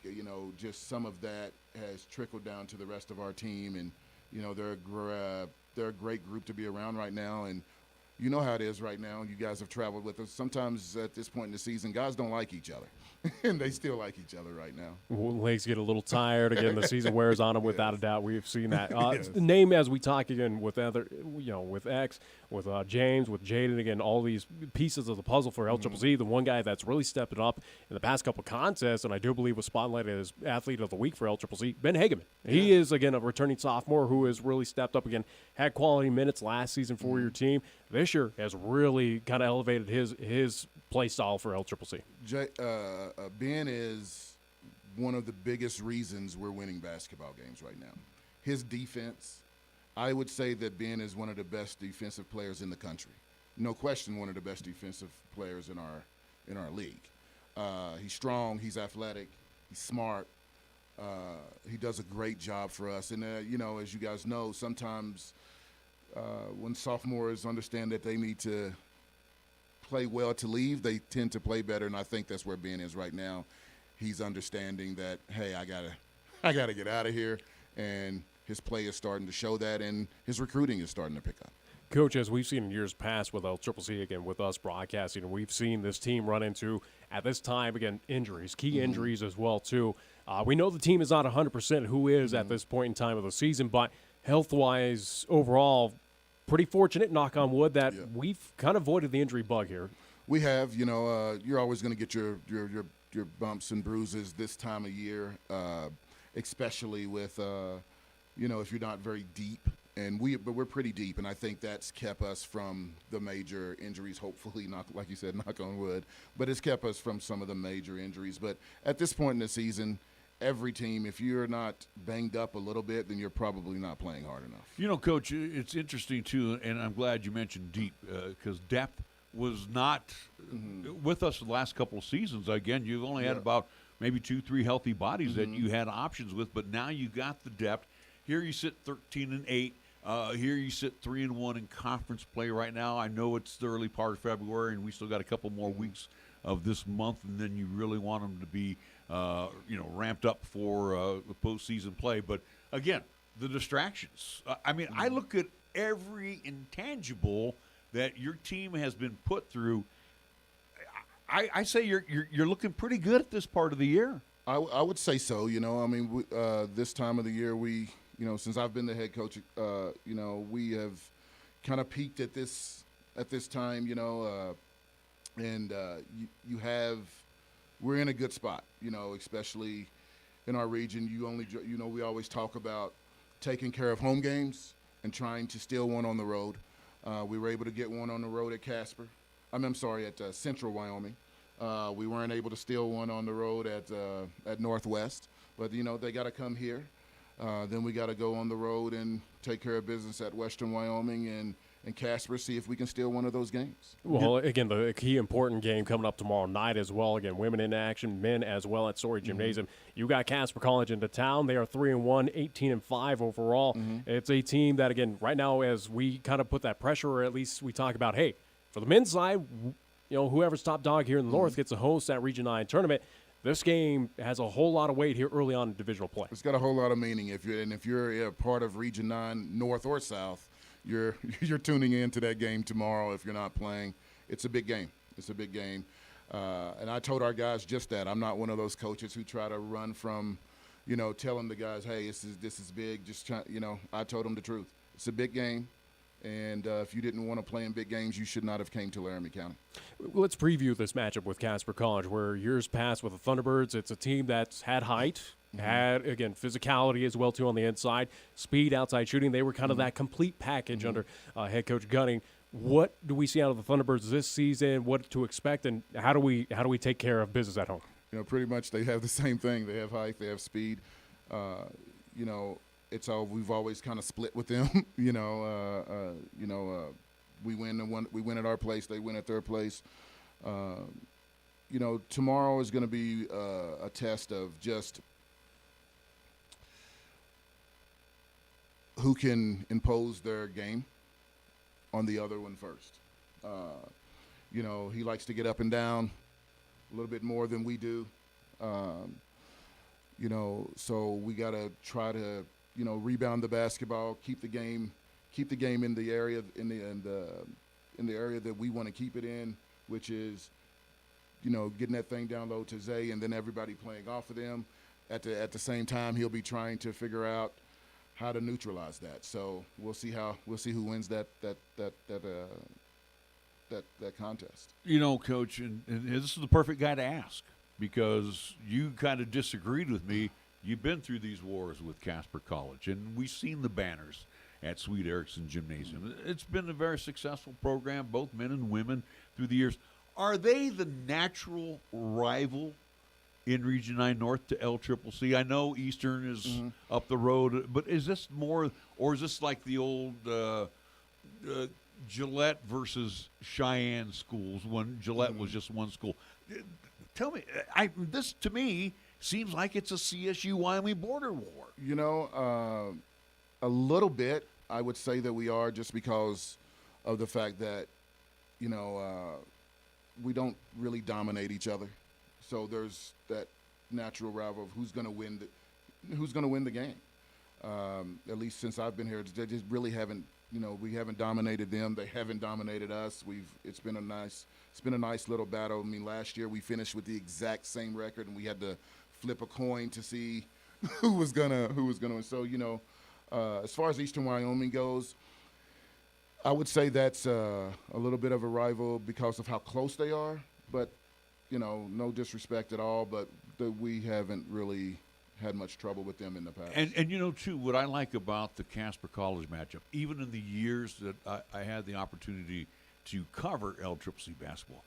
S15: just some of that has trickled down to the rest of our team, and they're a great group to be around right now, and you know how it is right now. You guys have traveled with us. Sometimes at this point in the season, guys don't like each other, and they still like each other right now.
S5: Legs get a little tired. Again, the season wears on them without a doubt. We've seen that. Name as we talk again with other, with X, with James, with Jaden, again, all these pieces of the puzzle for LCCC. The one guy that's really stepped it up in the past couple contests, and I do believe was spotlighted as Athlete of the Week for LCCC, Ben Hageman. He is, again, a returning sophomore who has really stepped up again, had quality minutes last season for your team. This year has really kind of elevated his play style for LCCC.
S15: Ben is one of the biggest reasons we're winning basketball games right now. His defense, I would say that Ben is one of the best defensive players in the country. No question, one of the best defensive players in our league. He's strong, he's athletic, he's smart. He does a great job for us. And, as you guys know, sometimes when sophomores understand that they need to play well to leave, they tend to play better, and I think that's where Ben is right now. He's understanding that, hey, I gotta get out of here, and his play is starting to show that, and his recruiting is starting to pick up.
S5: Coach, as we've seen in years past with LCCC, again, with us broadcasting, we've seen this team run into, at this time, again, injuries, key injuries as well, too. We know the team is not 100% who is at this point in time of the season, but health-wise, overall, pretty fortunate, knock on wood, that we've kind of avoided the injury bug here.
S15: We have. You're always going to get your bumps and bruises this time of year, especially with, if you're not very deep. But we're pretty deep, and I think that's kept us from the major injuries, hopefully, not like you said, knock on wood, but it's kept us from some of the major injuries. But at this point in the season, every team, if you're not banged up a little bit, then you're probably not playing hard enough.
S6: Coach, it's interesting, too, and I'm glad you mentioned deep, because depth was not with us the last couple of seasons. Again, you've only had about maybe 2-3 healthy bodies that you had options with, but now you got the depth. Here you sit 13-8. Here you sit 3-1 in conference play right now. I know it's the early part of February, and we still got a couple more weeks of this month, and then you really want them to be, ramped up for the postseason play. But again, the distractions. I look at every intangible that your team has been put through. I say you're looking pretty good at this part of the year.
S15: I would say so. This time of the year, since I've been the head coach, we have kind of peaked at this time, we're in a good spot, especially in our region. We always talk about taking care of home games and trying to steal one on the road. We were able to get one on the road at at Central Wyoming. We weren't able to steal one on the road at Northwest, but they got to come here. Then we got to go on the road and take care of business at Western Wyoming and Casper, see if we can steal one of those games.
S5: Well, again, the key important game coming up tomorrow night as well. Again, women in action, men as well at Story Gymnasium. You got Casper College into town. They are 3-1, 18-5 overall. It's a team that, again, right now as we kind of put that pressure, or at least we talk about, hey, for the men's side, whoever's top dog here in the North gets to host that Region 9 tournament. This game has a whole lot of weight here early on in divisional play.
S15: It's got a whole lot of meaning. If you're a part of Region 9, North or South, you're tuning into that game tomorrow. If you're not playing, it's a big game. It's a big game. And I told our guys just that. I'm not one of those coaches who try to run from, telling the guys, hey, this is big. I told them the truth. It's a big game. And if you didn't want to play in big games, you should not have came to Laramie County.
S5: Let's preview this matchup with Casper College, where years past with the Thunderbirds, it's a team that's had height, had, again, physicality as well, too, on the inside, speed, outside shooting. They were kind of that complete package under head coach Gunning. What do we see out of the Thunderbirds this season? What to expect, and how do we take care of business at home?
S15: Pretty much they have the same thing. They have height, they have speed. We've always kind of split with them. We win at our place, they win at their place. Tomorrow is going to be a test of just who can impose their game on the other one first. He likes to get up and down a little bit more than we do. So we got to try to rebound the basketball, keep the game in the area in the area that we want to keep it in, which is getting that thing down low to Zay, and then everybody playing off of them. At the same time, he'll be trying to figure out how to neutralize that. So we'll see who wins that contest.
S6: Coach, and this is the perfect guy to ask, because you kind of disagreed with me. You've been through these wars with Casper College, and we've seen the banners at Sweet Erickson Gymnasium. It's been a very successful program, both men and women, through the years. Are they the natural rival in Region 9 North to LCCC? I know Eastern is up the road, but is this more, or is this like the old Gillette versus Cheyenne schools when Gillette was just one school? Tell me, this to me seems like it's a CSU-Wyoming border war.
S15: A little bit. I would say that we are, just because of the fact that, we don't really dominate each other. So there's that natural rival of who's going to win the game. At least since I've been here, they just really haven't. We haven't dominated them. They haven't dominated us. It's been a nice little battle. I mean, last year we finished with the exact same record, and we had to flip a coin to see who was gonna. So as far as Eastern Wyoming goes, I would say that's a little bit of a rival because of how close they are. But no disrespect at all, but we haven't really had much trouble with them in the past.
S6: And too, what I like about the Casper College matchup, even in the years that I had the opportunity to cover LCCC basketball,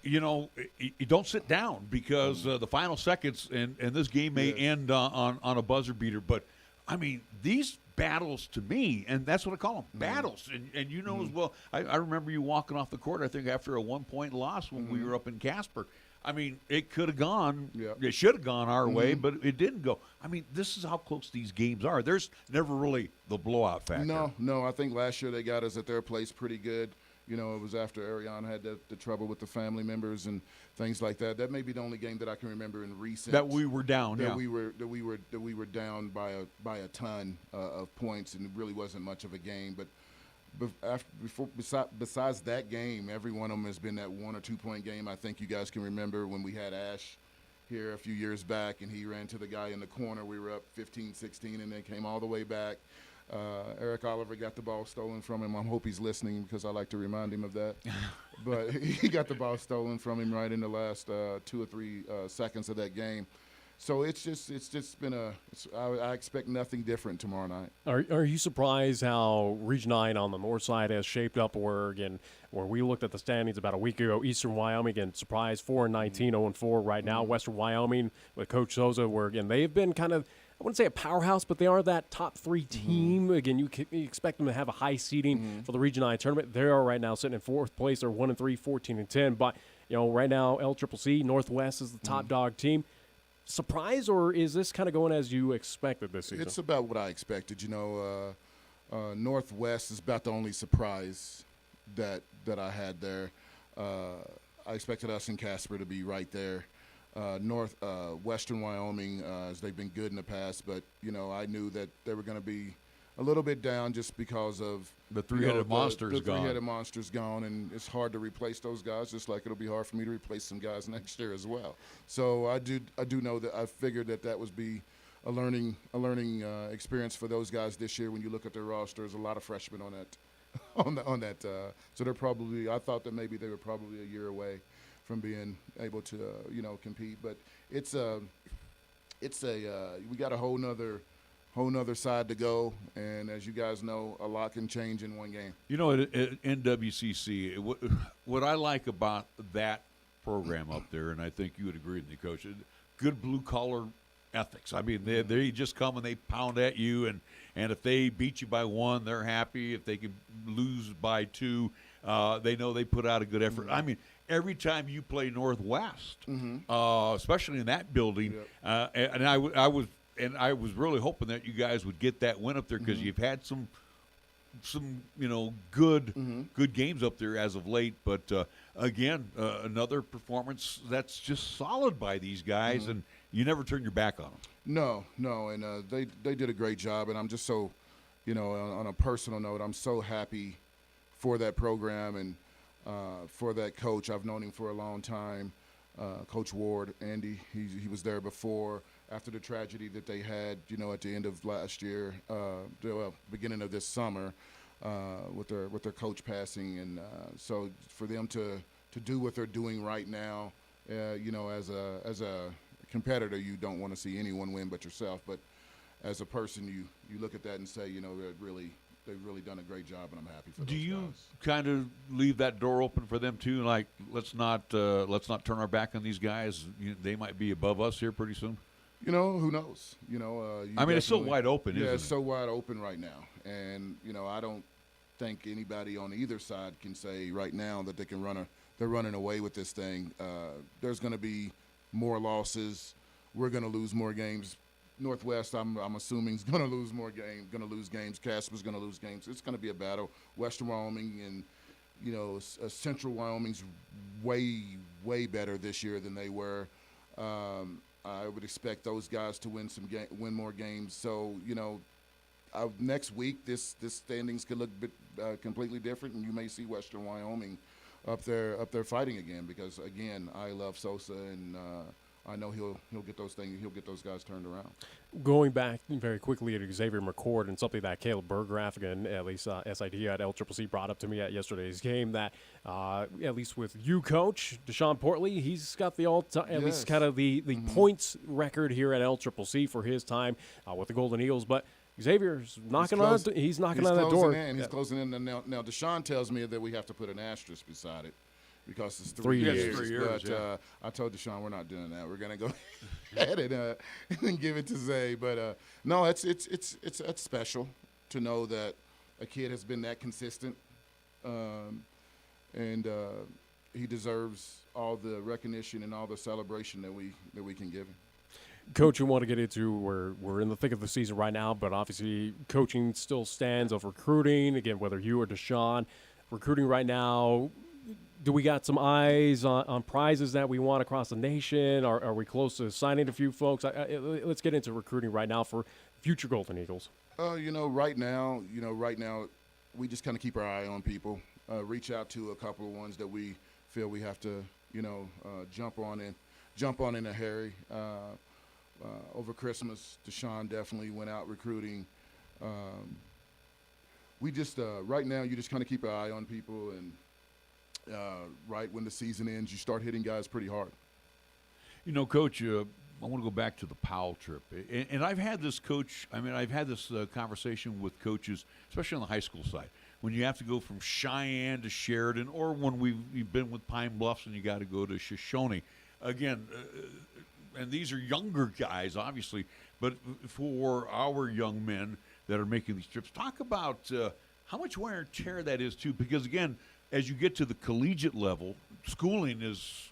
S6: you don't sit down because the final seconds, and this game may end on a buzzer beater. But, I mean, these battles to me, and that's what I call them, battles. And as well, I remember you walking off the court, I think, after a 1-point loss when we were up in Casper. I mean, it could have gone, it should have gone our way, but it didn't go. I mean, this is how close these games are. There's never really the blowout factor.
S15: No, I think last year they got us at their place pretty good. It was after Ayana had the trouble with the family members and things like that. That may be the only game that I can remember in recent
S6: that we were down.
S15: We were down by a ton of points, and it really wasn't much of a game. But besides that game, every one of them has been that 1 or 2 point game. I think you guys can remember when we had Ash here a few years back, and he ran to the guy in the corner. We were up 15-16, and then came all the way back. Eric Oliver got the ball stolen from him. I hope he's listening because I like to remind him of that. But he got the ball stolen from him right in the last 2 or 3 seconds of that game. So it's just been I expect nothing different tomorrow night.
S5: Are you surprised how Region 9 on the north side has shaped up? Where we looked at the standings about a week ago, Eastern Wyoming, again, surprise 4-19, 0-4 right now. Western Wyoming with Coach Souza, where, again, they've been kind of, I wouldn't say a powerhouse, but they are that top 3 team. Again, you expect them to have a high seeding for the Region 9 tournament. They are right now sitting in 4th place. They're 1-3, 14-10. But, right now, LCCC, Northwest is the top dog team. Surprise, or is this kind of going as you expected this season?
S15: It's about what I expected. Northwest is about the only surprise that I had there. I expected us in Casper to be right there. Western Wyoming, as they've been good in the past, but I knew that they were going to be a little bit down just because of
S6: the three-headed monster's gone.
S15: The three-headed monster's gone, and it's hard to replace those guys, just like it'll be hard for me to replace some guys next year as well. So I do know that I figured that would be a learning experience for those guys this year. When you look at their roster, there's a lot of freshmen on that. So they're probably. I thought that maybe they were probably a year away from being able to compete, but it's we got a whole nother side to go, and as you guys know, a lot can change in one game.
S6: At NWCC, what I like about that program up there, and I think you would agree with me, Coach, good blue-collar ethics. I mean, they just come and they pound at you, and if they beat you by 1, they're happy. If they can lose by 2, they know they put out a good effort. I mean, every time you play Northwest, especially in that building, and I was really hoping that you guys would get that win up there because you've had some good games up there as of late. But again, another performance that's just solid by these guys, and you never turn your back on them.
S15: No, and they did a great job, and I'm just so, on a personal note, I'm so happy for that program and for that coach. I've known him for a long time, Coach Ward, Andy. He was there before. After the tragedy that they had, at the end of last year, beginning of this summer, with their coach passing, and so for them to do what they're doing right now, as a competitor, you don't want to see anyone win but yourself. But as a person, you look at that and say, they've really done a great job, and I'm happy for those guys.
S6: Do you kind of leave that door open for them too? Like, let's not turn our back on these guys. They might be above us here pretty soon.
S15: Who knows?
S6: I mean, it's so wide open, isn't it?
S15: It's so wide open right now. And, I don't think anybody on either side can say right now that they're running away with this thing. There's going to be more losses. We're going to lose more games Northwest, I'm assuming, is going to lose games. Casper's going to lose games. It's going to be a battle. Western Wyoming and, Central Wyoming's way better this year than they were. I would expect those guys to win more games. So, next week, this standings could look completely different, and you may see Western Wyoming up there fighting again because, again, I love Sosa, and I know he'll get those guys turned around.
S5: Going back very quickly to Xavier McCord and something that Caleb Berggraf, again, at least SID at LCCC, brought up to me at yesterday's game, that at least with you, Coach Deshaun Portley, he's got the all-time, at least kind of the points record here at LCCC for his time with the Golden Eagles. But Xavier's knocking on that door.
S15: He's closing in. Now, Deshaun tells me that we have to put an asterisk beside it because it's 3
S6: years.
S15: But
S6: yeah.
S15: I told Deshaun we're not doing that. We're going to go ahead and give it to Zay. But, no, it's special to know that a kid has been that consistent, and he deserves all the recognition and all the celebration that we can give him.
S5: Coach, we want to get into, we're in the thick of the season right now, but obviously coaching still stands of recruiting. Again, whether you or Deshaun, recruiting right now, do we got some eyes on prizes that we want across the nation? Are we close to signing a few folks? Let's get into recruiting right now for future Golden Eagles.
S15: Right now, we just kind of keep our eye on people, reach out to a couple of ones that we feel we have to, jump on in a hurry. Over Christmas, Deshaun definitely went out recruiting. We just right now, you just kind of keep an eye on people, and right when the season ends, you start hitting guys pretty hard.
S6: Coach, I want to go back to the Powell trip, and I've had this, Coach. I've had this conversation with coaches, especially on the high school side, when you have to go from Cheyenne to Sheridan, or when we've been with Pine Bluffs and you got to go to Shoshone. Again. And these are younger guys, obviously, but for our young men that are making these trips, talk about how much wear and tear that is, too. Because, again, as you get to the collegiate level, schooling is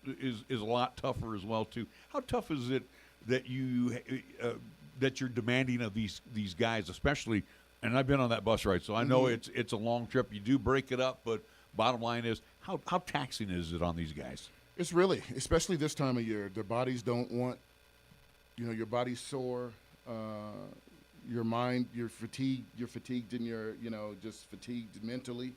S6: a lot tougher as well, too. How tough is it that you're demanding of these guys, especially, and I've been on that bus ride, so I know it's a long trip. You do break it up, but bottom line is, how taxing is it on these guys?
S15: It's really, especially this time of year, their bodies don't want, your body's sore, your mind, you're fatigued and you're, just fatigued mentally.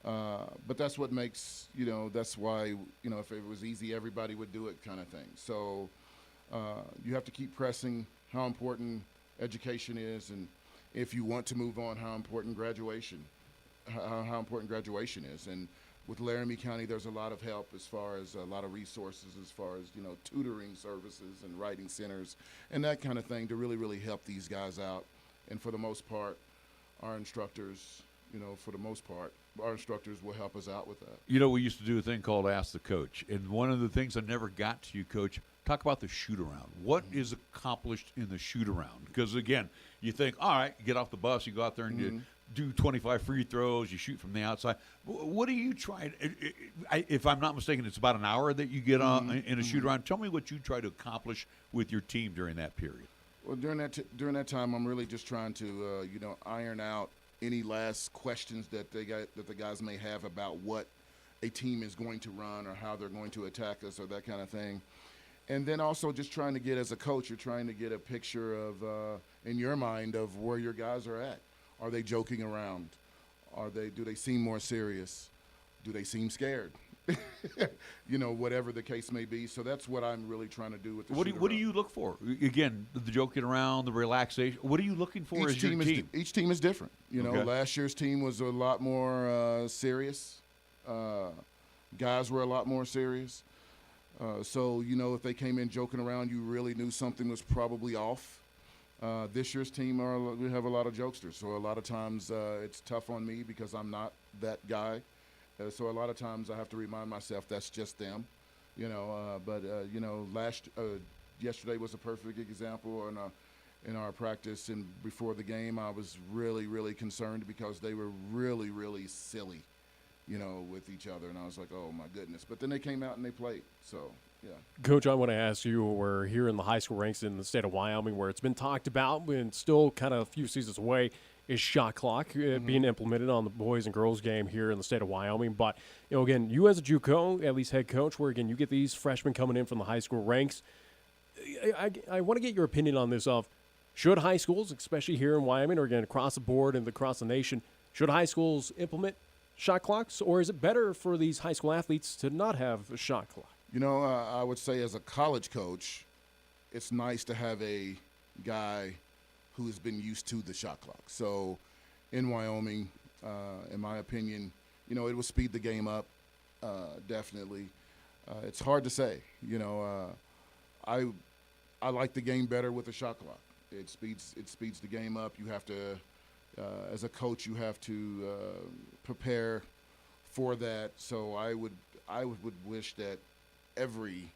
S15: But that's what makes, that's why, if it was easy, everybody would do it kind of thing. So you have to keep pressing how important education is, and if you want to move on, how important graduation is. And with Laramie County, there's a lot of help as far as a lot of resources as far as, tutoring services and writing centers and that kind of thing to really, really help these guys out. And for the most part, our instructors, our instructors will help us out with that.
S6: We used to do a thing called Ask the Coach. And one of the things I never got to you, Coach, talk about the shoot-around. What is accomplished in the shoot-around? Because, again, you think, all right, you get off the bus, you go out there and you do 25 free throws, you shoot from the outside. What do you try? If I'm not mistaken, it's about an hour that you get on in a shoot-around. Tell me what you try to accomplish with your team during that period.
S15: Well, during that time, I'm really just trying to, iron out any last questions that the guys may have about what a team is going to run or how they're going to attack us or that kind of thing. And then also just trying to get, as a coach, you're trying to get a picture of, in your mind, of where your guys are at. Are they joking around? Do they seem more serious? Do they seem scared? Whatever the case may be. So that's what I'm really trying to do with the
S6: What do you look for? Again, the joking around, the relaxation. What are you looking for as your team?
S15: Each team is different.
S6: Okay.
S15: Last year's team was a lot more serious. Guys were a lot more serious. So, if they came in joking around, you really knew something was probably off. This year's team, we have a lot of jokesters. So a lot of times it's tough on me because I'm not that guy. So a lot of times I have to remind myself that's just them, But yesterday was a perfect example in our practice, and before the game, I was really, really concerned because they were really, really silly, with each other, and I was like, oh my goodness. But then they came out and they played. So Yeah.
S5: Coach, I want to ask you, we're here in the high school ranks in the state of Wyoming where it's been talked about and still kind of a few seasons away is shot clock being implemented on the boys and girls game here in the state of Wyoming. But, again, you as a JUCO, at least head coach, where, again, you get these freshmen coming in from the high school ranks. I want to get your opinion on this of should high schools, especially here in Wyoming or, again, across the board and across the nation, should high schools implement shot clocks, or is it better for these high school athletes to not have a shot clock?
S15: I would say as a college coach, it's nice to have a guy who's been used to the shot clock. So in Wyoming, in my opinion, it will speed the game up, definitely. It's hard to say. I like the game better with a shot clock. It speeds the game up. You have to, as a coach, you have to prepare for that. So I would wish that every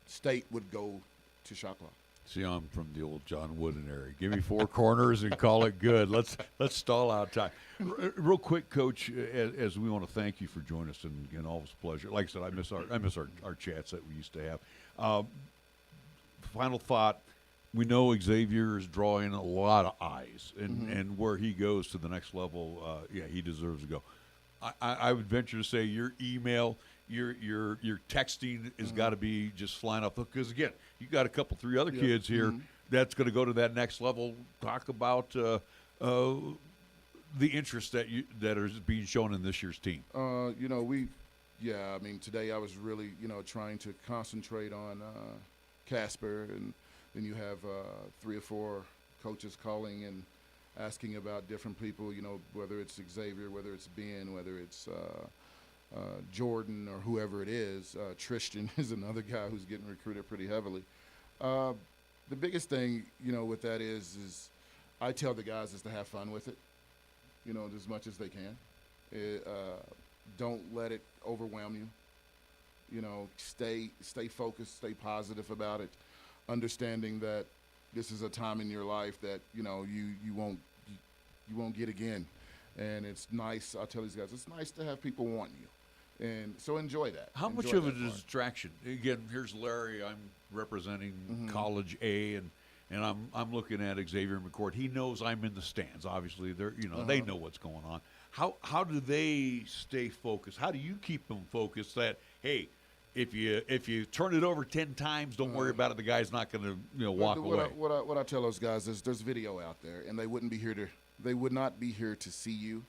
S15: state would go to shot clock.
S6: See, I'm from the old John Wooden area. Give me four corners and call it good. Let's stall out time. Real quick, Coach, as we want to thank you for joining us, and always a pleasure. Like I said, I miss our chats that we used to have. Final thought: we know Xavier is drawing a lot of eyes, and where he goes to the next level, he deserves to go. I would venture to say your email, your texting has got to be just flying up, because again, you got a couple, three other kids here that's going to go to that next level. Talk about the interest that is being shown in this year's team. Today I was really trying to concentrate on Casper, and then you have 3 or 4 coaches calling and asking about different people, whether it's Xavier, whether it's Ben, whether it's Jordan, or whoever it is. Tristan is another guy who's getting recruited pretty heavily. The biggest thing, with that is I tell the guys is to have fun with it, as much as they can. Don't let it overwhelm you. Stay focused, stay positive about it, understanding that this is a time in your life that you won't get again, and it's nice. I'll tell these guys, it's nice to have people want you, and so enjoy that. How much of it is distraction? Again, here's Larry. I'm representing College A, and I'm looking at Xavier McCord. He knows I'm in the stands. Obviously, they know what's going on. How do they stay focused? How do you keep them focused? That hey, if you turn it over 10 times, don't worry about it. The guy's not going to walk away.
S15: What I tell those guys is there's video out there, and they would not be here to see you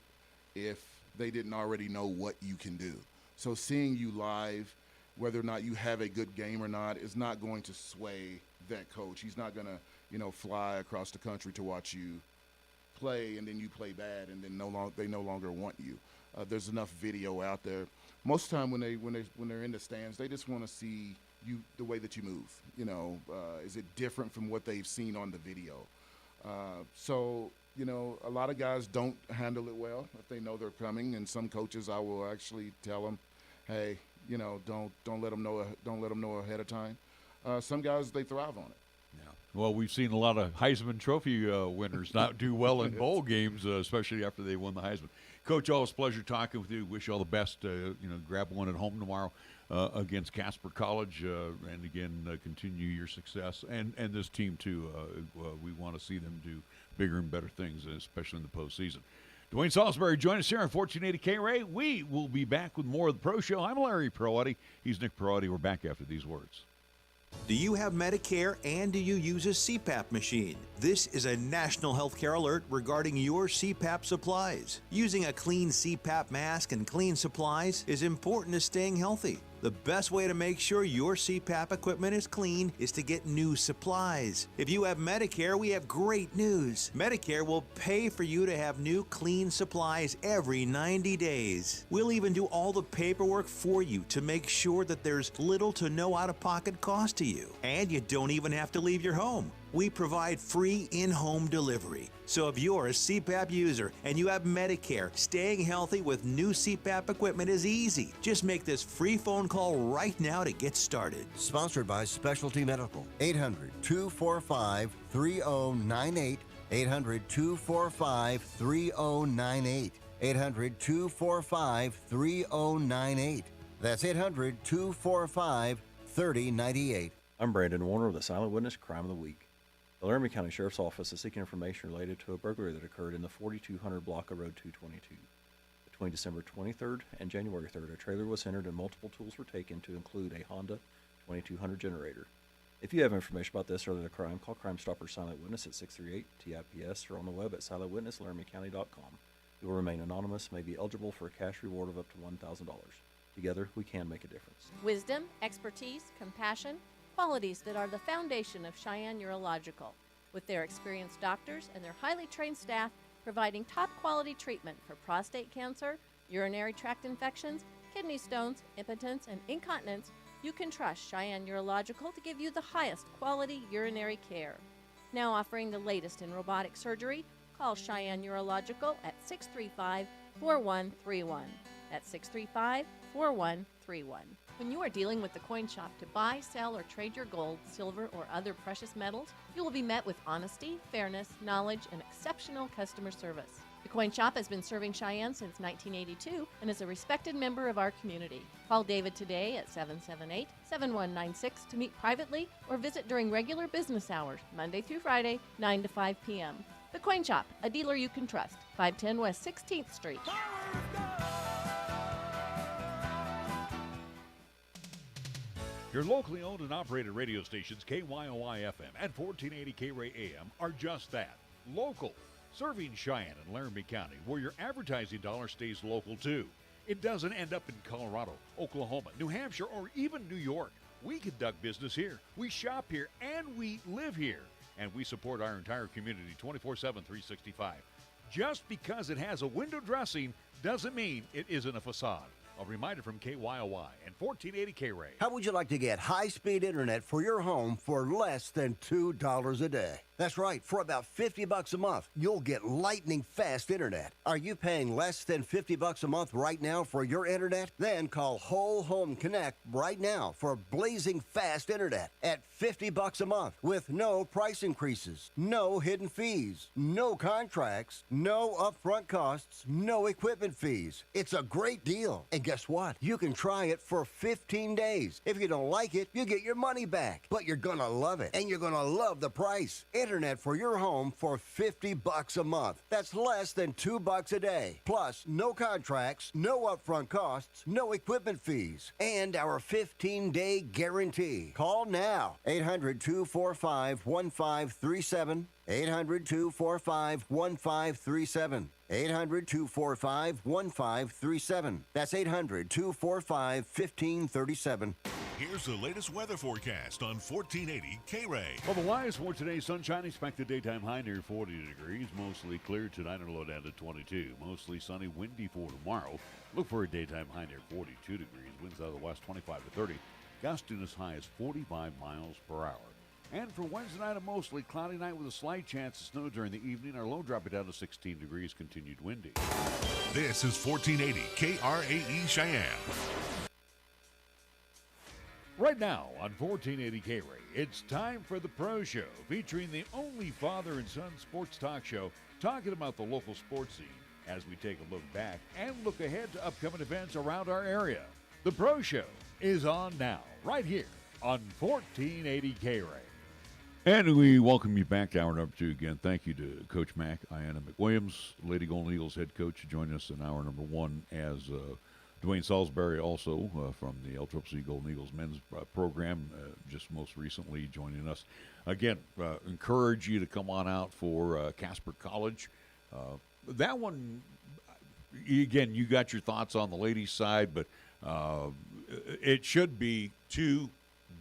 S15: if they didn't already know what you can do. So seeing you live, whether or not you have a good game or not, is not going to sway that coach. He's not going to fly across the country to watch you play, and then you play bad, and then they no longer want you. There's enough video out there. Most of the time when they're in the stands, they just want to see you, the way that you move. Is it different from what they've seen on the video? So a lot of guys don't handle it well if they know they're coming, and some coaches I will actually tell them, hey, don't let them know ahead of time. Some guys, they thrive on it.
S6: Yeah. Well, we've seen a lot of Heisman Trophy winners not do well in bowl games, especially after they won the Heisman. Coach, always a pleasure talking with you. Wish you all the best. Grab one at home tomorrow against Casper College, and again, continue your success. And this team, too. We want to see them do bigger and better things, especially in the postseason. DeWayne Saulsberry, join us here on 1480 K-Ray. We will be back with more of the Pro Show. I'm Larry Proietti. He's Nick Proietti. We're back after these words.
S16: Do you have Medicare and do you use a CPAP machine? This is a national healthcare alert regarding your CPAP supplies. Using a clean CPAP mask and clean supplies is important to staying healthy. The best way to make sure your CPAP equipment is clean is to get new supplies. If you have Medicare, we have great news. Medicare will pay for you to have new clean supplies every 90 days. We'll even do all the paperwork for you to make sure that there's little to no out-of-pocket cost to you. And you don't even have to leave your home. We provide free in-home delivery. So if you're a CPAP user and you have Medicare, staying healthy with new CPAP equipment is easy. Just make this free phone call right now to get started.
S13: Sponsored by Specialty Medical. 800-245-3098. 800-245-3098. 800-245-3098. That's 800-245-3098.
S17: I'm Brandon Warner with the Silent Witness Crime of the Week. The Laramie County Sheriff's Office is seeking information related to a burglary that occurred in the 4200 block of Road 222. Between December 23rd and January 3rd, a trailer was entered and multiple tools were taken to include a Honda 2200 generator. If you have information about this or other crime, call Crime Stopper Silent Witness at 638-TIPS or on the web at silentwitnesslaramiecounty.com. You will remain anonymous, may be eligible for a cash reward of up to $1,000. Together, we can make a difference.
S18: Wisdom, expertise, compassion, qualities that are the foundation of Cheyenne Urological, with their experienced doctors and their highly trained staff providing top quality treatment for prostate cancer, urinary tract infections, kidney stones, impotence, and incontinence. You can trust Cheyenne Urological to give you the highest quality urinary care. Now offering the latest in robotic surgery, call Cheyenne Urological at 635-4131. That's 635-4131. When you are dealing with the Coin Shop to buy, sell, or trade your gold, silver, or other precious metals, you will be met with honesty, fairness, knowledge, and exceptional customer service. The Coin Shop has been serving Cheyenne since 1982 and is a respected member of our community. Call David today at 778-7196 to meet privately or visit during regular business hours, Monday through Friday, 9 to 5 p.m. The Coin Shop, a dealer you can trust, 510 West 16th Street.
S3: Your locally owned and operated radio stations, KYOI FM and 1480 K-Ray AM, are just that, local. Serving Cheyenne and Laramie County, where your advertising dollar stays local too. It doesn't end up in Colorado, Oklahoma, New Hampshire, or even New York. We conduct business here, we shop here, and we live here. And we support our entire community 24/7, 365. Just because it has a window dressing doesn't mean it isn't a facade. A reminder from KYOI and 1480 K-Ray.
S13: How would you like to get high-speed internet for your home for less than $2 a day? That's right. For about $50 a month, you'll get lightning-fast internet. Are you paying less than $50 a month right now for your internet? Then call Whole Home Connect right now for blazing fast internet at $50 a month with no price increases, no hidden fees, no contracts, no upfront costs, no equipment fees. It's a great deal. And guess what? You can try it for 15 days. If you don't like it, you get your money back. But you're going to love it, and you're going to love the price. Internet for your home for $50 a month. That's less than $2 a day. Plus, no contracts, no upfront costs, no equipment fees, and our 15-day guarantee. Call now. 800-245-1537. 800-245-1537. 800-245-1537. That's 800-245-1537.
S1: Here's the latest weather forecast on 1480 K-Ray.
S3: Well, the wise for today, sunshine, expected daytime high near 40 degrees. Mostly clear tonight and low down to 22. Mostly sunny, windy for tomorrow. Look for a daytime high near 42 degrees. Winds out of the west 25 to 30. Gusting as high as 45 miles per hour. And for Wednesday night, a mostly cloudy night with a slight chance of snow during the evening. Our low dropping down to 16 degrees, continued windy.
S1: This is 1480 KRAE Cheyenne.
S3: Right now on 1480 K-Ray, it's time for the Pro Show, featuring the only father and son sports talk show talking about the local sports scene as we take a look back and look ahead to upcoming events around our area. The Pro Show is on now, right here on 1480 K-Ray. And we welcome you back to hour number 2 again. Thank you to Coach Mac, Ayana McWilliams, Lady Golden Eagles head coach, joining us in hour number 1 as DeWayne Saulsberry also from the LCCC Golden Eagles men's program, just most recently joining us. Again, encourage you to come on out for Casper College. That one, again, you got your thoughts on the ladies' side, but it should be 2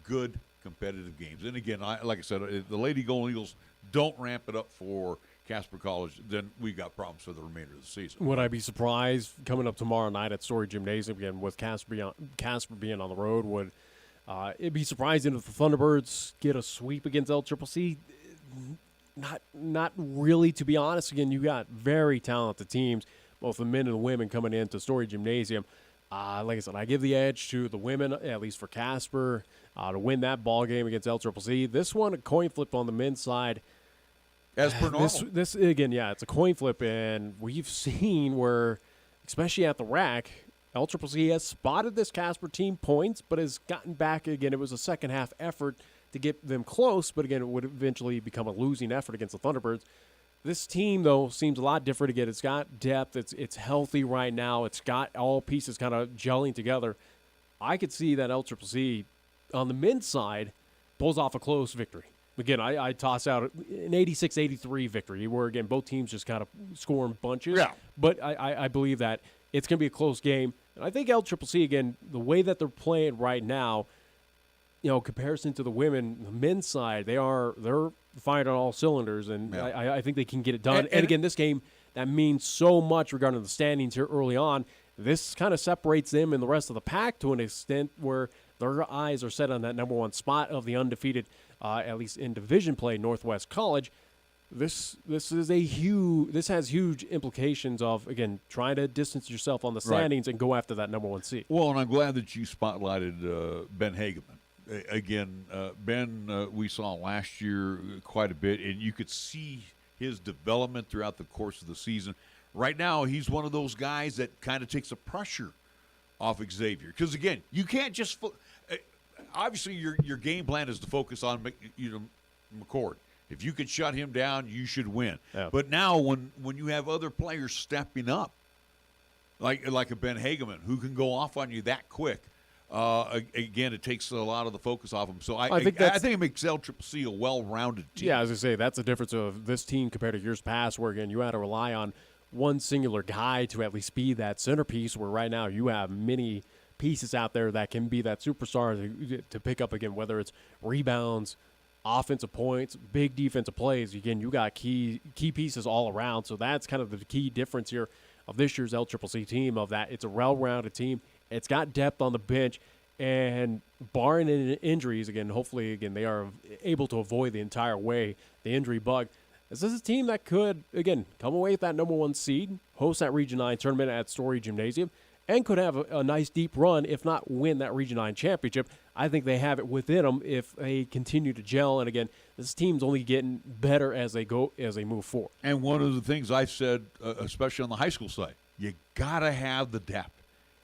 S3: good competitive games. And again, like I said, if the Lady Golden Eagles don't ramp it up for Casper College, then we got problems for the remainder of the season.
S5: Would I be surprised coming up tomorrow night at Story Gymnasium again with Casper being on the road? Would it be surprising if the Thunderbirds get a sweep against LCCC? Not really, to be honest. Again, you got very talented teams, both the men and the women, coming into Story Gymnasium. Like I said, I give the edge to the women, at least for Casper, to win that ball game against LCCC. This one, a coin flip on the men's side.
S6: As per normal.
S5: This again, yeah, it's a coin flip, and we've seen where, especially at the rack, LCCC has spotted this Casper team points, but has gotten back again. It was a second-half effort to get them close, but again, it would eventually become a losing effort against the Thunderbirds. This team, though, seems a lot different again. It's got depth. It's healthy right now. It's got all pieces kind of gelling together. I could see that LCCC on the men's side pulls off a close victory. Again, I toss out an 86-83 victory where, again, both teams just kind of scoring bunches.
S6: Yeah.
S5: But I believe that it's going to be a close game. And I think LCCC, again, the way that they're playing right now, comparison to the women, the men's side, they're firing on all cylinders, and
S6: Yeah.
S5: I think they can get it done. And again, this game, that means so much regarding the standings here early on. This kind of separates them and the rest of the pack to an extent where their eyes are set on that number one spot of the undefeated, at least in division play, Northwest College. This has huge implications of, again, trying to distance yourself on the standings and go after that number one seed.
S6: Well, and I'm glad that you spotlighted Ben Hageman. Again, Ben, we saw last year quite a bit, and you could see his development throughout the course of the season. Right now, he's one of those guys that kind of takes the pressure off Xavier. Because, again, you can't just obviously, your game plan is to focus on McCord. If you could shut him down, you should win.
S5: Yeah.
S6: But now when you have other players stepping up, like a Ben Hageman, who can go off on you that quick, again, it takes a lot of the focus off him. So I think it makes LCCC a well-rounded team.
S5: Yeah, as I say, that's the difference of this team compared to years past where, again, you had to rely on one singular guy to at least be that centerpiece, where right now you have many pieces out there that can be that superstar to pick up, again, whether it's rebounds, offensive points, big defensive plays. Again, you got key pieces all around. So that's kind of the key difference here of this year's LCCC team, of that it's a well-rounded team. It's got depth on the bench, and barring any injuries, again, hopefully, again, they are able to avoid the entire way the injury bug. This is a team that could, again, come away with that number one seed, host that Region 9 tournament at Story Gymnasium, and could have a nice deep run, if not win that Region 9 championship. I think they have it within them if they continue to gel. And again, this team's only getting better as they move forward.
S6: And one of the things I've said, especially on the high school side, you got to have the depth.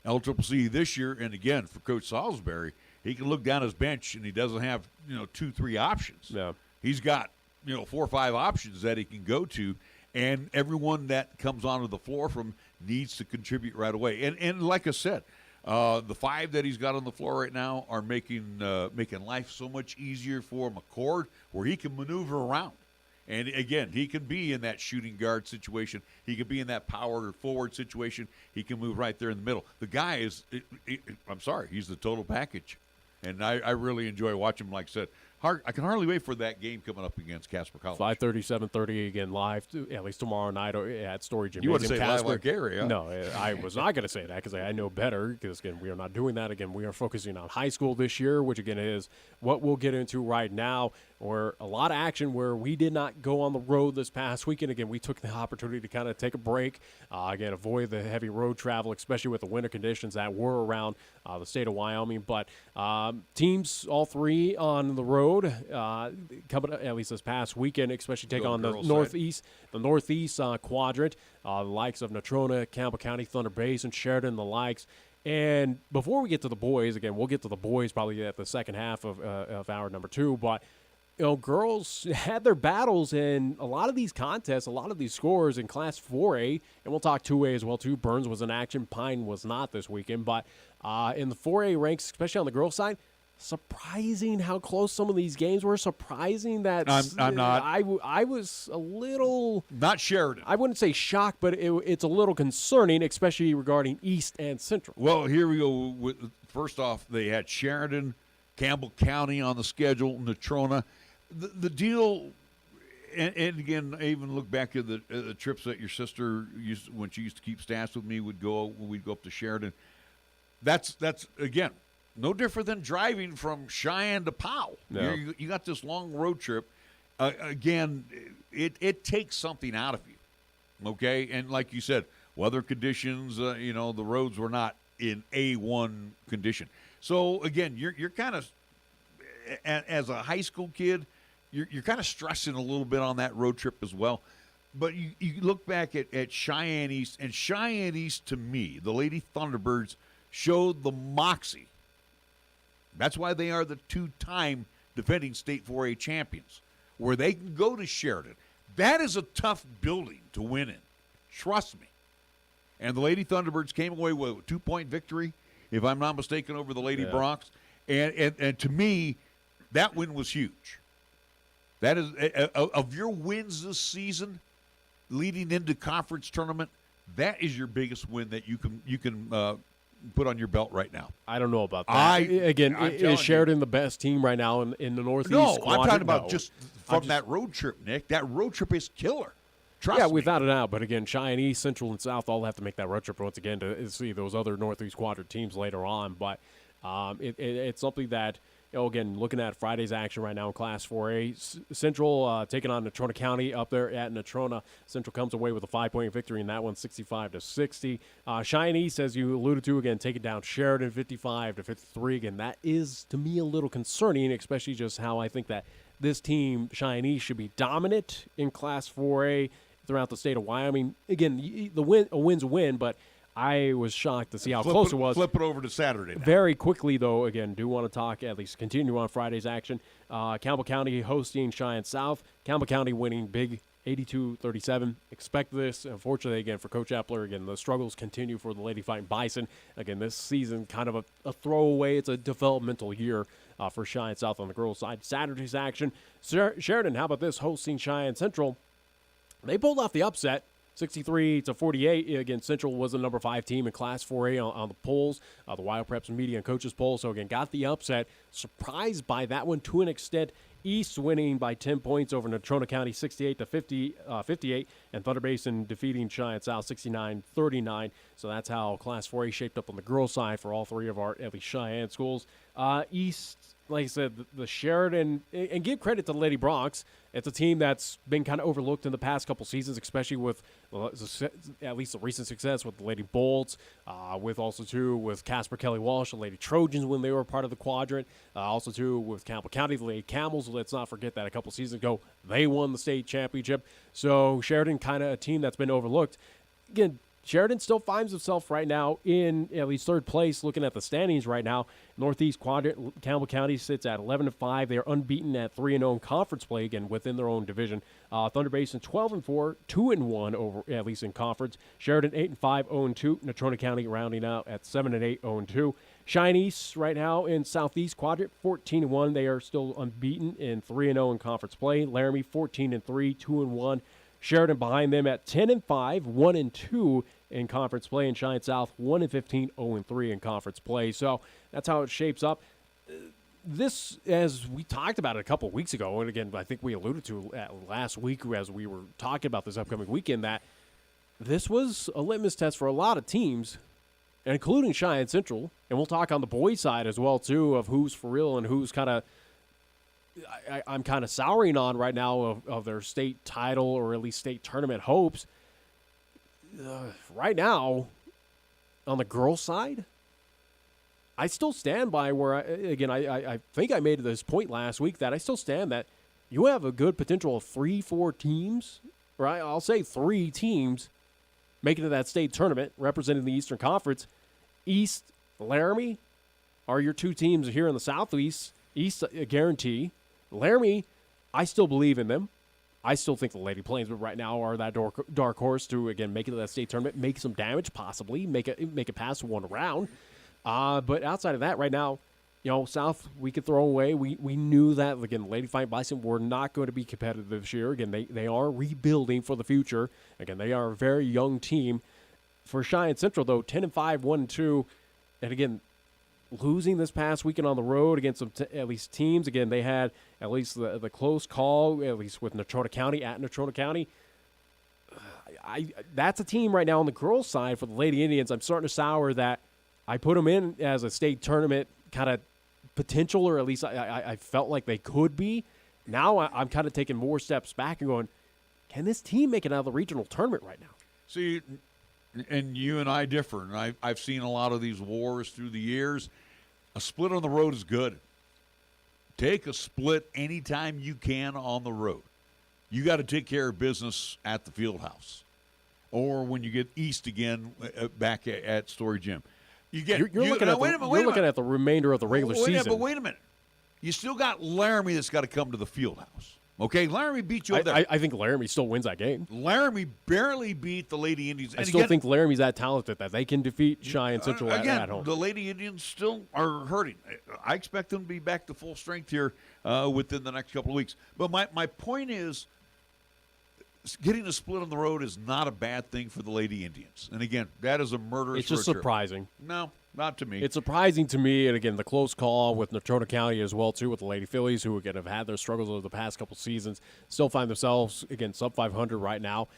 S6: LCCC this year, and again, for Coach Saulsberry, he can look down his bench and he doesn't have 2-3 options.
S5: Yeah.
S6: He's got 4 or 5 options that he can go to, and everyone that comes onto the floor from needs to contribute right away. And like I said, the 5 that he's got on the floor right now are making life so much easier for McCord, where he can maneuver around. And again, he can be in that shooting guard situation. He can be in that power forward situation. He can move right there in the middle. The guy is, he's the total package. And I really enjoy watching him, like I said. I can hardly wait for that game coming up against Casper College.
S5: 5:30, 7:30 again live, at least tomorrow night at Story Gymnasium.
S6: You want to say
S5: Casper.
S6: live like Gary, huh?
S5: No, I was not going to say that because I know better. Because, again, we are not doing that. Again, we are focusing on high school this year, which, again, is what we'll get into right now, or a lot of action where we did not go on the road this past weekend. Again, we took the opportunity to kind of take a break, again, avoid the heavy road travel, especially with the winter conditions that were around the state of Wyoming. But teams, all 3 on the road, coming at least this past weekend, especially take on the northeast quadrant, the likes of Natrona, Campbell County, Thunder Basin, Sheridan, the likes. And before we get to the boys, again, we'll get to the boys probably at the second half of hour number 2, but girls had their battles in a lot of these contests, a lot of these scores in Class 4A, and we'll talk 2A as well too. Burns was in action, Pine was not this weekend, but in the 4A ranks, especially on the girls' side, surprising how close some of these games were. Surprising that
S6: I'm not.
S5: I was a little
S6: not Sheridan.
S5: I wouldn't say shocked, but it's a little concerning, especially regarding East and Central.
S6: Well, here we go. First off, they had Sheridan, Campbell County on the schedule, Natrona. The deal, and again, I even look back at the trips that your sister used when she used to keep stats with me. We'd go up to Sheridan. That's again. No different than driving from Cheyenne to Powell.
S5: No.
S6: You got this long road trip. Again, it takes something out of you, okay? And like you said, weather conditions, the roads were not in A1 condition. So, again, you're kind of, as a high school kid, you're kind of stressing a little bit on that road trip as well. But you look back at Cheyenne East, and Cheyenne East, to me, the Lady Thunderbirds showed the moxie. That's why they are the two-time defending state 4A champions, where they can go to Sheridan. That is a tough building to win in. Trust me. And the Lady Thunderbirds came away with a 2-point victory, if I'm not mistaken, over the Lady Bronx. And to me, that win was huge. That is, of your wins this season, leading into conference tournament, that is your biggest win that you can put on your belt right now.
S5: I don't know about that. Is Sheridan the best team right now in the Northeast?
S6: No,
S5: quadrant?
S6: I'm talking about just from that road trip, Nick. That road trip is killer. Trust me.
S5: Without a doubt. But again, Cheyenne East, Central, and South all have to make that road trip once again to see those other Northeast quadrant teams later on. But it's something that, again, looking at Friday's action right now in Class 4A, Central taking on Natrona County up there at Natrona. Central comes away with a 5-point victory in that one, 65-60. Cheyenne East, as you alluded to, again, taking down Sheridan 55-53. Again, that is, to me, a little concerning, especially just how I think that this team, Cheyenne East, should be dominant in Class 4A throughout the state of Wyoming. Again, a win's a win, but I was shocked to see how close it was.
S6: Flip it over to Saturday now.
S5: Very quickly, though, again, do want to talk, at least continue on Friday's action. Campbell County hosting Cheyenne South. Campbell County winning big 82-37. Expect this. Unfortunately, again, for Coach Epler, again, the struggles continue for the Lady Fighting Bison. Again, this season kind of a throwaway. It's a developmental year for Cheyenne South on the girls' side. Saturday's action. Sheridan, how about this, hosting Cheyenne Central. They pulled off the upset, 63-48. Again, Central was the number 5 team in Class 4A on the polls, the Wild Preps Media and Coaches poll. So, again, got the upset. Surprised by that one to an extent. East winning by 10 points over Natrona County, 68-58, and Thunder Basin defeating Cheyenne South, 69-39. So that's how Class 4A shaped up on the girls' side for all three of our, at least Cheyenne schools. East, like I said, the Sheridan, and give credit to the Lady Bronx. It's a team that's been kind of overlooked in the past couple seasons, especially with at least the recent success with the Lady Bolts, with Casper Kelly Walsh, the Lady Trojans when they were part of the quadrant. Also, too, with Campbell County, the Lady Camels. Let's not forget that a couple seasons ago, they won the state championship. So Sheridan, kind of a team that's been overlooked. Again, Sheridan still finds itself right now in at least third place, looking at the standings right now. Northeast quadrant, Campbell County sits at 11-5. They are unbeaten at 3-0 in conference play, again, within their own division. Thunder Basin 12-4, 2-1 over, at least in conference. Sheridan 8-5, 0-2. Natrona County rounding out at 7-8, 0-2. Cheyenne East right now in Southeast quadrant, 14-1. They are still unbeaten in 3-0 in conference play. Laramie 14-3, 2-1. Sheridan behind them at 10-5, 1-2 in conference play, and Cheyenne South 1-15, 0-3 in conference play. So that's how it shapes up. This, as we talked about it a couple of weeks ago, and again, I think we alluded to last week as we were talking about this upcoming weekend, that this was a litmus test for a lot of teams, including Cheyenne Central. And we'll talk on the boys' side as well, too, of who's for real and who's kind of I'm kind of souring on right now of their state title or at least state tournament hopes. Right now, on the girls' side, I still stand by where, I think I made this point last week that I still stand that you have a good potential of 3-4 teams, or I'll say 3 teams making it to that state tournament representing the Eastern Conference. East, Laramie are your 2 teams here in the Southeast. East, a guarantee. Laramie, I still believe in them. I still think the Lady Plains, but right now are that dark horse to, again, make it to that state tournament, make some damage, possibly, make it past one round. But outside of that, right now, South, we could throw away. We knew that, again, Lady Fighting Bison were not going to be competitive this year. Again, they are rebuilding for the future. Again, they are a very young team. For Cheyenne Central, though, 10-5, 1-2, and again, losing this past weekend on the road against some at least teams. Again, they had at least the close call, at least with Natrona County, at Natrona County. That's a team right now on the girls' side for the Lady Indians. I'm starting to sour that I put them in as a state tournament kind of potential, or at least I felt like they could be. Now I'm kind of taking more steps back and going, can this team make it out of the regional tournament right now?
S6: See, and you and I differ, and I've seen a lot of these wars through the years. A split on the road is good. Take a split anytime you can on the road. you got to take care of business at the field house. Or when you get east again, back at Story Gym. You're looking
S5: at the remainder of the regular season.
S6: But wait a minute. You still got Laramie that's got to come to the field house. Okay, Laramie beat you over there.
S5: I think Laramie still wins that game.
S6: Laramie barely beat the Lady Indians.
S5: I still think Laramie's that talented that they can defeat Cheyenne Central at home.
S6: The Lady Indians still are hurting. I expect them to be back to full strength here within the next couple of weeks. But my point is, getting a split on the road is not a bad thing for the Lady Indians. And again, that is a murderous.
S5: It's just surprising.
S6: No, not to me.
S5: It's surprising to me, and again, the close call with Natrona County as well too, with the Lady Phillies, who again have had their struggles over the past couple seasons, still find themselves again sub 500 right now.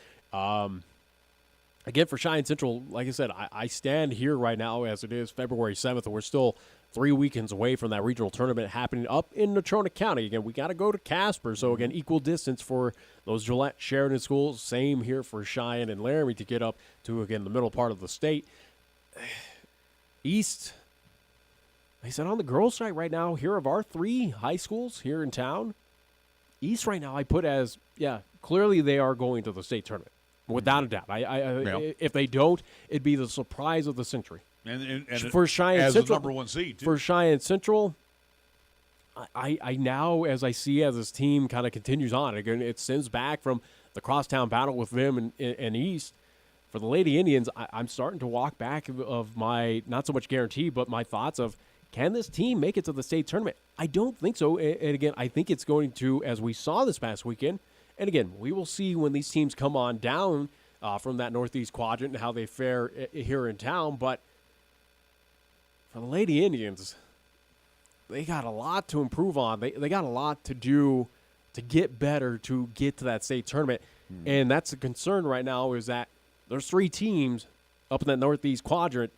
S5: Again, for Cheyenne Central, like I said, I stand here right now as it is February 7th, and we're still 3 weekends away from that regional tournament happening up in Natrona County. Again, we got to go to Casper, so again, equal distance for those Gillette Sheridan schools. Same here for Cheyenne and Laramie to get up to, again, the middle part of the state. East, like I said, on the girls' side right now, here of our 3 high schools here in town, East right now I put as, clearly they are going to the state tournament, without a doubt. If they don't, it'd be the surprise of the century.
S6: And
S5: for Cheyenne
S6: as
S5: Central,
S6: the number 1 seed, too.
S5: For Cheyenne Central, I now, as I see as this team kind of continues on, again, it stems back from the crosstown battle with them and East. For the Lady Indians, I'm starting to walk back of my, not so much guarantee, but my thoughts of, can this team make it to the state tournament? I don't think so. And again, I think it's going to, as we saw this past weekend, and again, we will see when these teams come on down from that northeast quadrant and how they fare here in town. But for the Lady Indians, they got a lot to improve on. They got a lot to do to get better to get to that state tournament. And that's a concern right now, is that there's 3 teams up in that northeast quadrant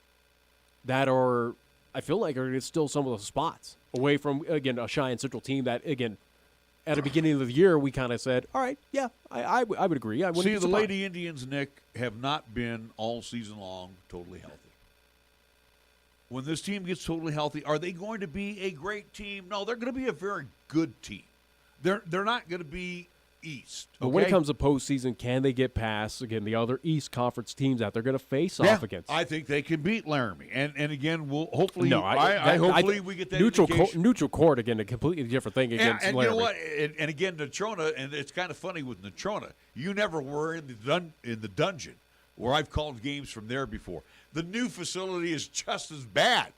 S5: that are, I feel like, are still some of those spots away from, again, a Cheyenne Central team that, again, at the beginning of the year, we kind of said, all right, I would agree. I wouldn't
S6: See,
S5: be
S6: the
S5: surprised.
S6: Lady Indians, Nick, have not been all season long totally healthy. When this team gets totally healthy, are they going to be a great team? No, they're going to be a very good team. They're not going to be East.
S5: But when it comes to postseason, can they get past, again, the other East Conference teams that they're going to face off against?
S6: I think they can beat Laramie. And again, we'll hopefully,
S5: hopefully
S6: we get that
S5: neutral court, again, a completely different thing against
S6: and
S5: Laramie.
S6: You know what? And again, Natrona, and it's kind of funny with Natrona, you never were in the dungeon where I've called games from there before. The new facility is just as bad.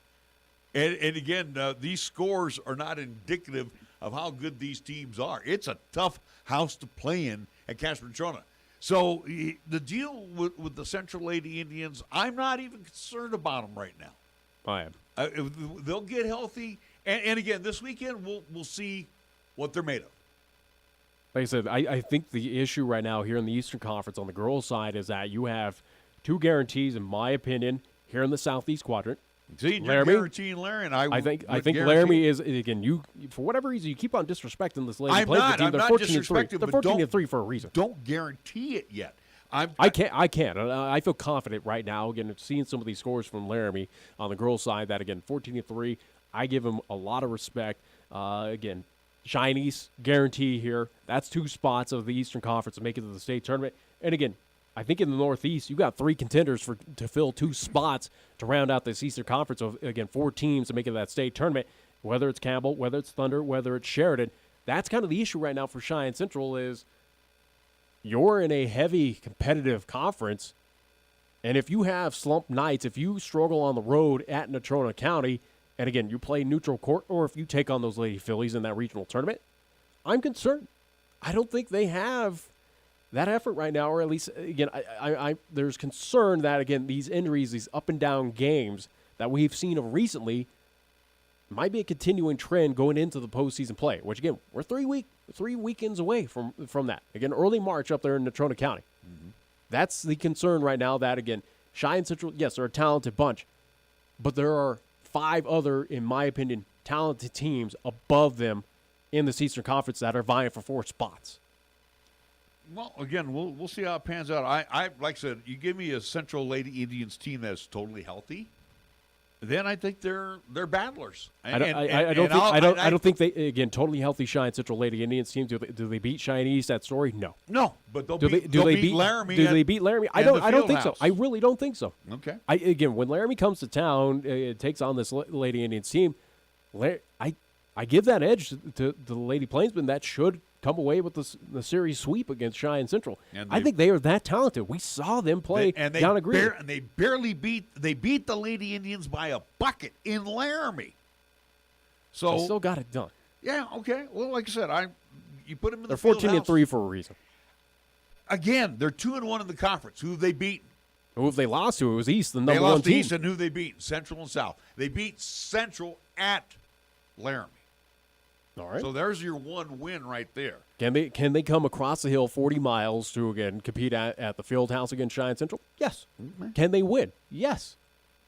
S6: And again, these scores are not indicative of how good these teams are. It's a tough house to play in at Casper Natrona. So the deal with the Central Lady Indians, I'm not even concerned about them right now.
S5: I am.
S6: They'll get healthy. And again, this weekend, we'll see what they're made of.
S5: Like I said, I think the issue right now here in the Eastern Conference on the girls' side is that you have 2 guarantees, in my opinion, here in the Southeast Quadrant.
S6: See, you're guaranteeing Laramie.
S5: I think Laramie is, again, you for whatever reason, you keep on disrespecting this Lady Plains team. They're 14-3. They're 14-3 for a reason.
S6: Don't guarantee it yet.
S5: I can't. I feel confident right now, again, seeing some of these scores from Laramie on the girls' side, that, again, 14-3, I give them a lot of respect. Again, Cheyenne East guarantee here. That's 2 spots of the Eastern Conference to make it to the state tournament. And, again, I think in the Northeast, you got 3 contenders to fill 2 spots to round out this Eastern Conference of, again, 4 teams to make it to that state tournament, whether it's Campbell, whether it's Thunder, whether it's Sheridan. That's kind of the issue right now for Cheyenne Central is you're in a heavy competitive conference, and if you have slump nights, if you struggle on the road at Natrona County, and, again, you play neutral court, or if you take on those Lady Phillies in that regional tournament, I'm concerned. I don't think they have that effort right now, or at least, again, I there's concern that, again, these injuries, these up and down games that we've seen of recently might be a continuing trend going into the postseason play, which, again, we're 3 weekends away from that. Again, early March up there in Natrona County. Mm-hmm. That's the concern right now that, again, Cheyenne Central, yes, they're a talented bunch, but there are 5 other, in my opinion, talented teams above them in this Eastern Conference that are vying for 4 spots.
S6: Well, again, we'll see how it pans out. I like I said, you give me a Central Lady Indians team that's totally healthy, then I think they're battlers.
S5: I don't think they, again, totally healthy Cheyenne Central Lady Indians team. Do they beat Cheyenne East? That story? No,
S6: but they'll beat Laramie.
S5: Do they beat Laramie? I don't think so. I really don't think so.
S6: Okay.
S5: Again, when Laramie comes to town, it takes on this Lady Indians team. I give that edge to the Lady Plainsmen. That should come away with the series sweep against Cheyenne Central. I think they are that talented. We saw them play down at Greeley.
S6: And they barely beat the Lady Indians by a bucket in Laramie. So
S5: they still got it done.
S6: Yeah, okay. Well, like I said, you put them in
S5: They're
S6: the field
S5: 14-3 for a reason.
S6: Again, they're 2-1 in the conference. Who have they beaten?
S5: Who have they lost to? It was East, the number
S6: they
S5: one
S6: lost
S5: team.
S6: to East, and who they beat? Central and South. They beat Central at Laramie.
S5: All right.
S6: So there's your one win right there.
S5: Can they come across the hill 40 miles to, again, compete at the field house against Cheyenne Central? Yes. Mm-hmm. Can they win? Yes.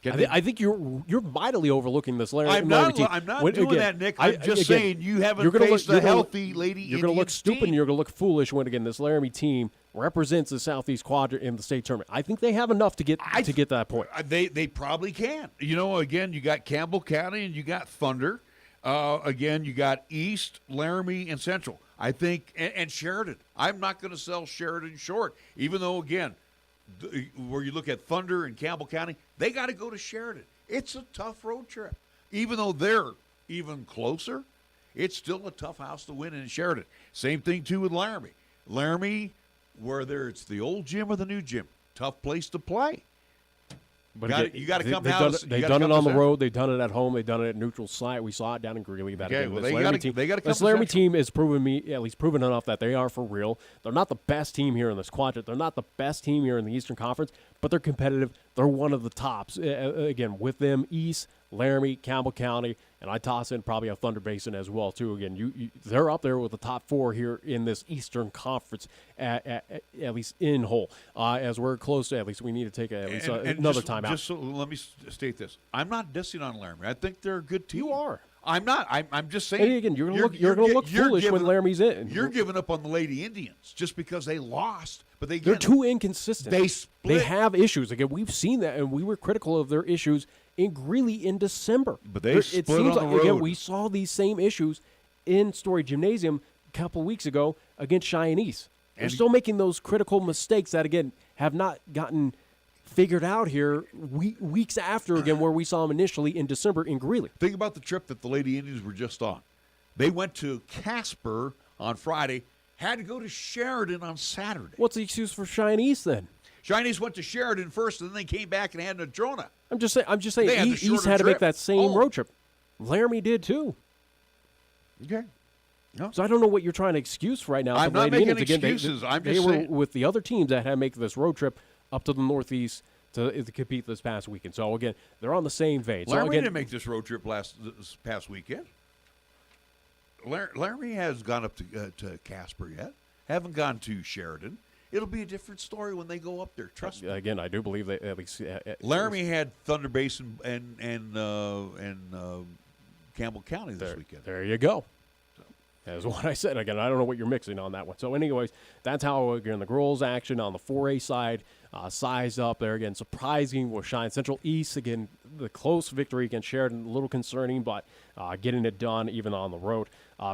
S5: I think you're vitally overlooking this Laramie team.
S6: I'm not doing that, Nick. I'm just saying you haven't faced a healthy Lady Indians.
S5: You're going to look stupid and you're going to look foolish when, again, this Laramie team represents the Southeast Quadrant in the state tournament. I think they have enough to get to that point.
S6: They probably can. Again, you got Campbell County and you got Thunder. Again, you got East, Laramie, and Central. I think, and Sheridan. I'm not going to sell Sheridan short, even though, again, where you look at Thunder and Campbell County, they got to go to Sheridan. It's a tough road trip. Even though they're even closer, it's still a tough house to win in Sheridan. Same thing, too, with Laramie. Laramie, whether it's the old gym or the new gym, tough place to play. But you got to come house.
S5: They've done it on the road. They've done it at home. They've done it at neutral site. We saw it down in Greeley. They got this Laramie team has proven enough that they are for real. They're not the best team here in this quadrant. They're not the best team here in the Eastern Conference, but they're competitive. They're one of the tops. Again, with them, East, Laramie, Campbell County, and I toss in probably a Thunder Basin as well too. Again, they're up there with the top four here in this Eastern Conference, at least in whole. As we're close to, at least we need to take another time out.
S6: Just so let me state this: I'm not dissing on Laramie. I think they're a good team.
S5: You are.
S6: I'm not. I'm just saying.
S5: And again, you're going to look foolish when Laramie's in.
S6: You're giving up on the Lady Indians just because they lost. But
S5: they're too inconsistent.
S6: They split.
S5: They have issues. Again, we've seen that, and we were critical of their issues in Greeley in December.
S6: But they split on the road.
S5: Again, we saw these same issues in Story Gymnasium a couple weeks ago against Cheyenne East. They're still making those critical mistakes that, again, have not gotten figured out here weeks after, again, where we saw them initially in December in Greeley.
S6: Think about the trip that the Lady Indians were just on. They went to Casper on Friday, had to go to Sheridan on Saturday.
S5: What's the excuse for Cheyenne East then?
S6: Cheyenne East went to Sheridan first, and then they came back and had Nadrona.
S5: I'm just saying East had to make that same road trip. Laramie did too.
S6: Okay. No.
S5: So I don't know what you're trying to excuse right now.
S6: I'm not making excuses.
S5: They were with the other teams that had to make this road trip up to the Northeast to compete this past weekend. So, again, they're on the same vein.
S6: Laramie didn't make this road trip this past weekend. Laramie has gone up to Casper yet. Haven't gone to Sheridan. It'll be a different story when they go up there. Trust me.
S5: Again, I do believe that at least
S6: Laramie had Thunder Basin and Campbell County this weekend.
S5: There you go. That's what I said. Again, I don't know what you're mixing on that one. So, anyways, that's how, again, the girls' action on the 4A side sized up there. Again, surprising with Cheyenne Central. East, again, the close victory against Sheridan, a little concerning, but getting it done even on the road.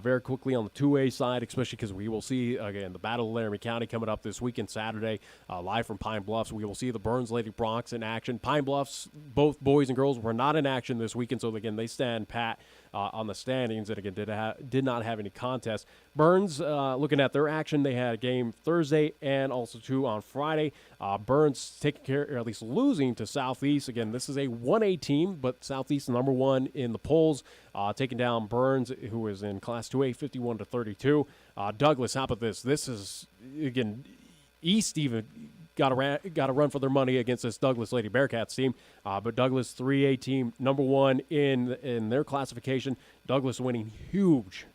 S5: Very quickly on the 2A side, especially because we will see, again, the Battle of Laramie County coming up this weekend, Saturday, live from Pine Bluffs. We will see the Burns Lady Broncs in action. Pine Bluffs, both boys and girls, were not in action this weekend, so, again, they stand pat on the standings, and, again, did not have any contest. Burns, looking at their action, they had a game Thursday and also two on Friday. Burns taking care, or at least losing to Southeast. Again, this is a 1A team, but Southeast number one in the polls, taking down Burns, who is in Class 2A, 51-32. Douglas, how about this? This is, again, East even got to run for their money against this Douglas Lady Bearcats team. But Douglas 3A team, number one in their classification. Douglas winning huge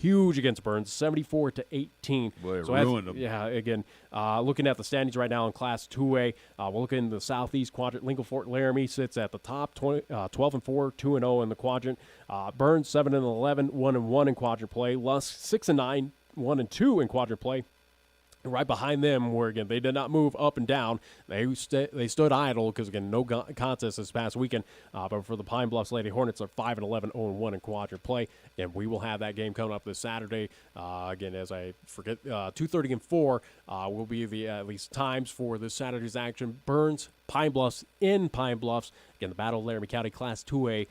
S5: against Burns, 74-18.
S6: Boy, so ruined them.
S5: Yeah, again, looking at the standings right now in Class 2A, we're looking in the Southeast Quadrant. Lincoln Fort Laramie sits at the top, 12-4, 2-0 in the quadrant. Burns 7-11, 1-1 in quadrant play. Lusk 6-9, 1-2 in quadrant play. Right behind them, where again they did not move up and down. They stood idle because again no contest this past weekend. But for the Pine Bluffs Lady Hornets, are 5-11, 0-1 in quadrant play, and we will have that game coming up this Saturday. Again, as I forget, 2:30 and 4 will be the at least times for this Saturday's action. Burns, Pine Bluffs in Pine Bluffs. Again, the Battle of Laramie County Class 2A,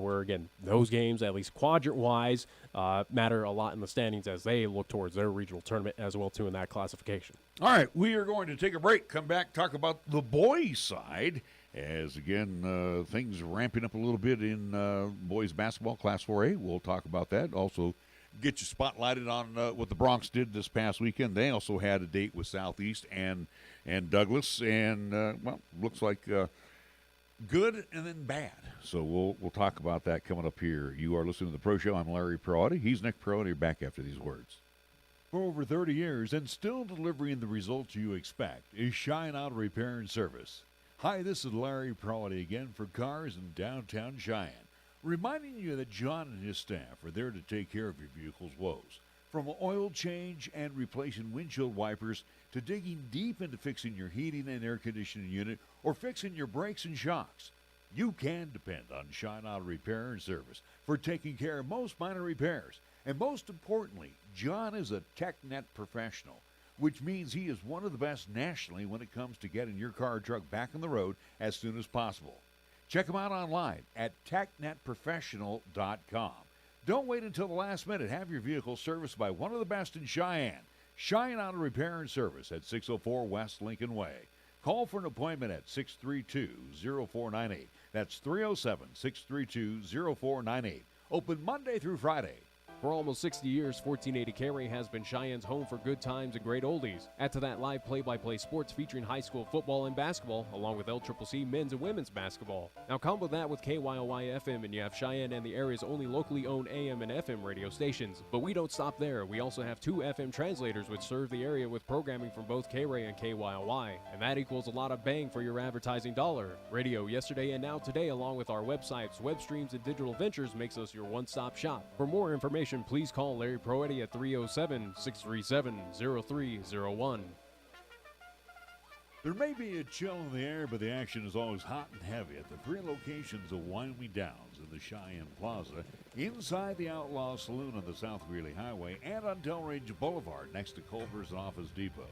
S5: where again those games, at least quadrant-wise, matter a lot in the standings as they look towards their regional tournament as well too in that classification.
S6: All right, we are going to take a break, come back, talk about the boys' side, as again, things ramping up a little bit in boys basketball, Class 4A. We'll talk about that. Also, get you spotlighted on what the Bronx did this past weekend. They also had a date with Southeast and Douglas, and, well, looks like good and then bad. So we'll talk about that coming up here. You are listening to the Pro Show. I'm Larry Proietti. He's Nick Proietti. Back after these words.
S3: For over 30 years and still delivering the results you expect is Shine Auto Repair and Service. Hi, this is Larry Proietti again for Cars in downtown Cheyenne, reminding you that John and his staff are there to take care of your vehicle's woes. From oil change and replacing windshield wipers to digging deep into fixing your heating and air conditioning unit or fixing your brakes and shocks, you can depend on Shine Auto Repair and Service for taking care of most minor repairs. And most importantly, John is a TechNet professional, which means he is one of the best nationally when it comes to getting your car or truck back on the road as soon as possible. Check him out online at technetprofessional.com. Don't wait until the last minute. Have your vehicle serviced by one of the best in Cheyenne. Shine Auto Repair and Service at 604 West Lincoln Way. Call for an appointment at 632-0498. That's 307-632-0498. Open Monday through Friday.
S5: For almost 60 years, 1480 K-Ray has been Cheyenne's home for good times and great oldies. Add to that live play-by-play sports featuring high school football and basketball, along with LCCC men's and women's basketball. Now combo that with KYOY-FM, and you have Cheyenne and the area's only locally owned AM and FM radio stations. But we don't stop there. We also have 2 FM translators which serve the area with programming from both K-Ray and KYOY. And that equals a lot of bang for your advertising dollar. Radio yesterday and now today, along with our websites, web streams, and digital ventures, makes us your one-stop shop. For more information, please call Larry Proietti at 307-637-0301.
S3: There may be a chill in the air, but the action is always hot and heavy at the 3 locations of Wyoming Downs in the Cheyenne Plaza, inside the Outlaw Saloon on the South Greeley Highway, and on Delrange Boulevard next to Culver's Office Depot.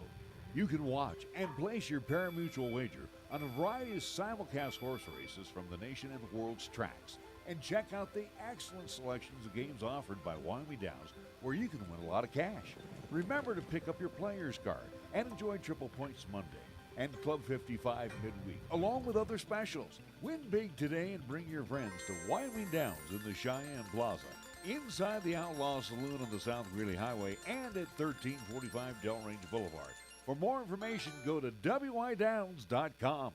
S3: You can watch and place your pari-mutuel wager on a variety of simulcast horse races from the nation and the world's tracks. And check out the excellent selections of games offered by Wyoming Downs, where you can win a lot of cash. Remember to pick up your player's card and enjoy Triple Points Monday and Club 55 midweek, along with other specials. Win big today and bring your friends to Wyoming Downs in the Cheyenne Plaza, inside the Outlaw Saloon on the South Greeley Highway and at 1345 Delrange Boulevard. For more information, go to wydowns.com.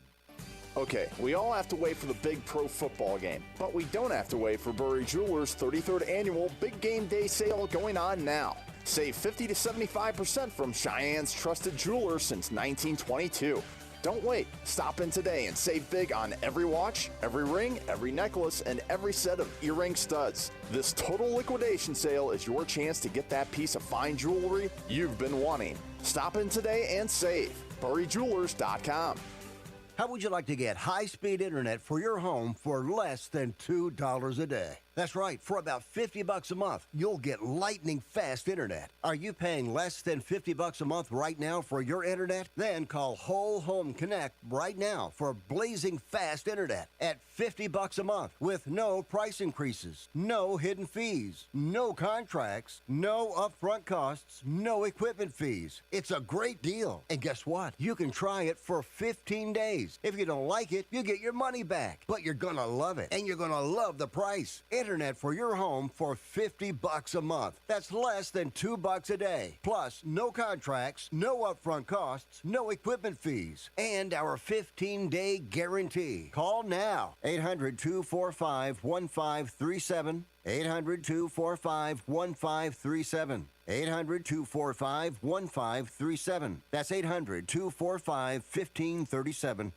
S19: Okay, we all have to wait for the big pro football game, but we don't have to wait for Burry Jewelers' 33rd annual Big Game Day sale going on now. Save 50 to 75% from Cheyenne's trusted jeweler since 1922. Don't wait. Stop in today and save big on every watch, every ring, every necklace, and every set of earring studs. This total liquidation sale is your chance to get that piece of fine jewelry you've been wanting. Stop in today and save. BurryJewelers.com.
S13: How would you like to get high-speed internet for your home for less than $2 a day? That's right, for about $50 a month, you'll get lightning-fast internet. Are you paying less than $50 a month right now for your internet? Then call Whole Home Connect right now for blazing fast internet at $50 a month with no price increases, no hidden fees, no contracts, no upfront costs, no equipment fees. It's a great deal. And guess what? You can try it for 15 days. If you don't like it, you get your money back. But you're gonna love it, and you're gonna love the price. Internet for your home for $50 a month. That's less than $2 a day. Plus, no contracts, no upfront costs, no equipment fees, and our 15-day guarantee. Call now. 800-245-1537. 800-245-1537. 800-245-1537. That's 800-245-1537.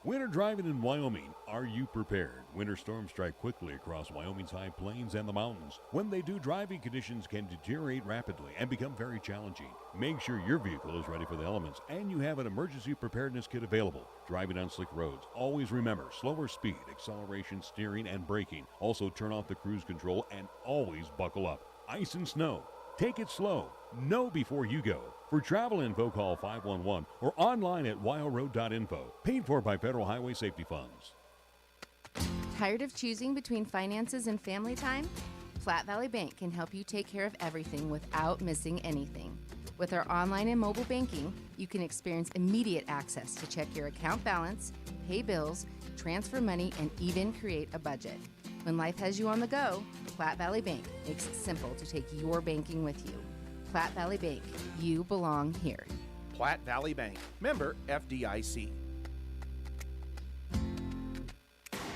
S3: Winter driving in Wyoming. Are you prepared? Winter storms strike quickly across Wyoming's high plains and the mountains. When they do, driving conditions can deteriorate rapidly and become very challenging. Make sure your vehicle is ready for the elements and you have an emergency preparedness kit available. Driving on slick roads, always remember slower speed, acceleration, steering, and braking. Also turn off the cruise control and always buckle up. Ice and snow. Take it slow. Know before you go. For travel info, call 511 or online at wyoroad.info. Paid for by Federal Highway Safety Funds.
S20: Tired of choosing between finances and family time? Flat Valley Bank can help you take care of everything without missing anything. With our online and mobile banking, you can experience immediate access to check your account balance, pay bills, transfer money, and even create a budget. When life has you on the go, Flat Valley Bank makes it simple to take your banking with you. Platte Valley Bank, you belong here.
S21: Platte Valley Bank, member FDIC.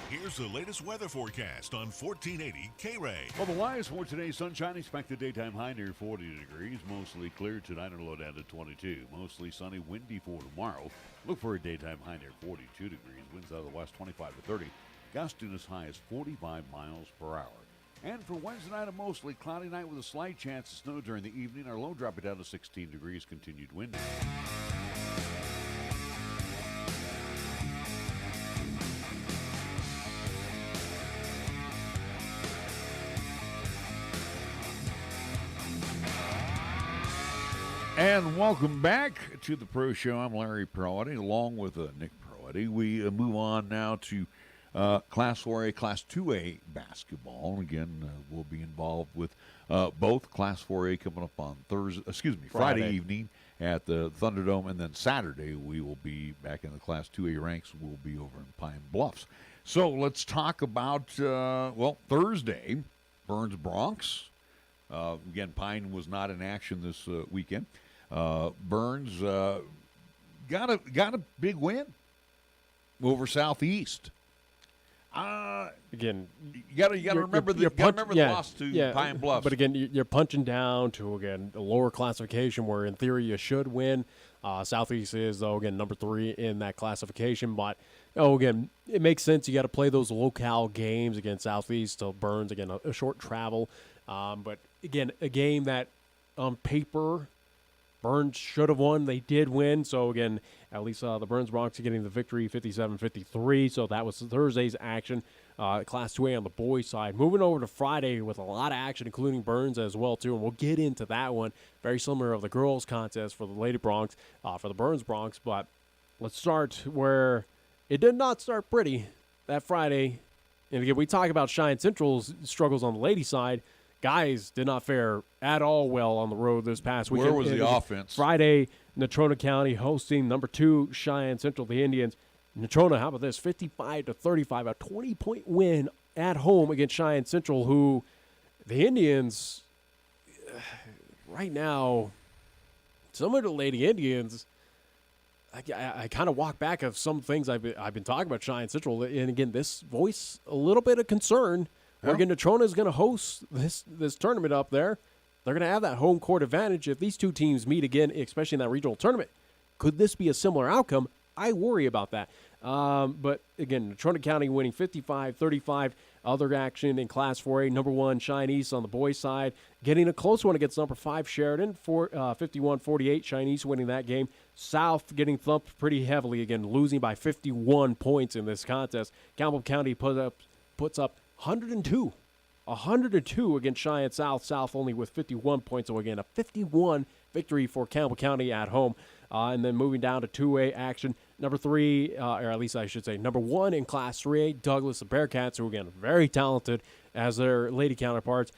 S1: Here's the latest weather forecast on 1480 K-Ray.
S3: Well, the wise for today's sunshine, expected daytime high near 40 degrees. Mostly clear tonight and low down to 22. Mostly sunny, windy for tomorrow. Look for a daytime high near 42 degrees. Winds out of the west 25 to 30. Gusting as high as 45 miles per hour. And for Wednesday night, a mostly cloudy night with a slight chance of snow during the evening. Our low dropping down to 16 degrees, continued wind. And welcome back to the Pro Show. I'm Larry Proietti, along with Nick Proietti. We move on now to Class 4A, Class 2A basketball. Again, we'll be involved with both. Class 4A coming up on Friday evening at the Thunderdome, and then Saturday we will be back in the Class 2A ranks. We'll be over in Pine Bluffs. So let's talk about, Thursday, Burns Bronx. Again, Pine was not in action this weekend. Burns got a big win over Southeast.
S5: Again,
S3: you got to remember the loss to Pine Bluffs.
S5: But again, you're punching down to a lower classification where in theory you should win. Southeast is though again number 3 in that classification, but again it makes sense. You got to play those locale games against Southeast. So Burns again a short travel, but again a game that on paper Burns should have won. They did win. So, again, at least the Burns Bronx are getting the victory 57-53. So, that was Thursday's action. Class 2A on the boys' side. Moving over to Friday with a lot of action, including Burns as well, too. And we'll get into that one. Very similar of the girls' contest for the Lady Bronx, for the Burns Bronx. But let's start where it did not start pretty that Friday. And, again, we talk about Cheyenne Central's struggles on the ladies' side. Guys did not fare at all well on the road this past weekend.
S3: Where was the offense?
S5: Friday, Natrona County hosting number 2 Cheyenne Central, the Indians. Natrona, how about this? 55-35, a 20-point win at home against Cheyenne Central, who the Indians right now, some of the Lady Indians, I kind of walk back of some things I've been talking about Cheyenne Central, and again, this voice a little bit of concern. Yeah. Again, Natrona is going to host this tournament up there. They're going to have that home court advantage. If these two teams meet again, especially in that regional tournament, could this be a similar outcome? I worry about that. But, again, Natrona County winning 55-35. Other action in Class 4A, number 1 Cheyenne East on the boys' side. Getting a close one against number 5 Sheridan, 51-48. Cheyenne East winning that game. South getting thumped pretty heavily, again, losing by 51 points in this contest. Campbell County puts up 102 against Cheyenne South. South only with 51 points. So, again, a 51 victory for Campbell County at home. And then moving down to 2A action, number 3, or at least I should say number 1 in Class 3A, Douglas the Bearcats, who, again, very talented as their lady counterparts.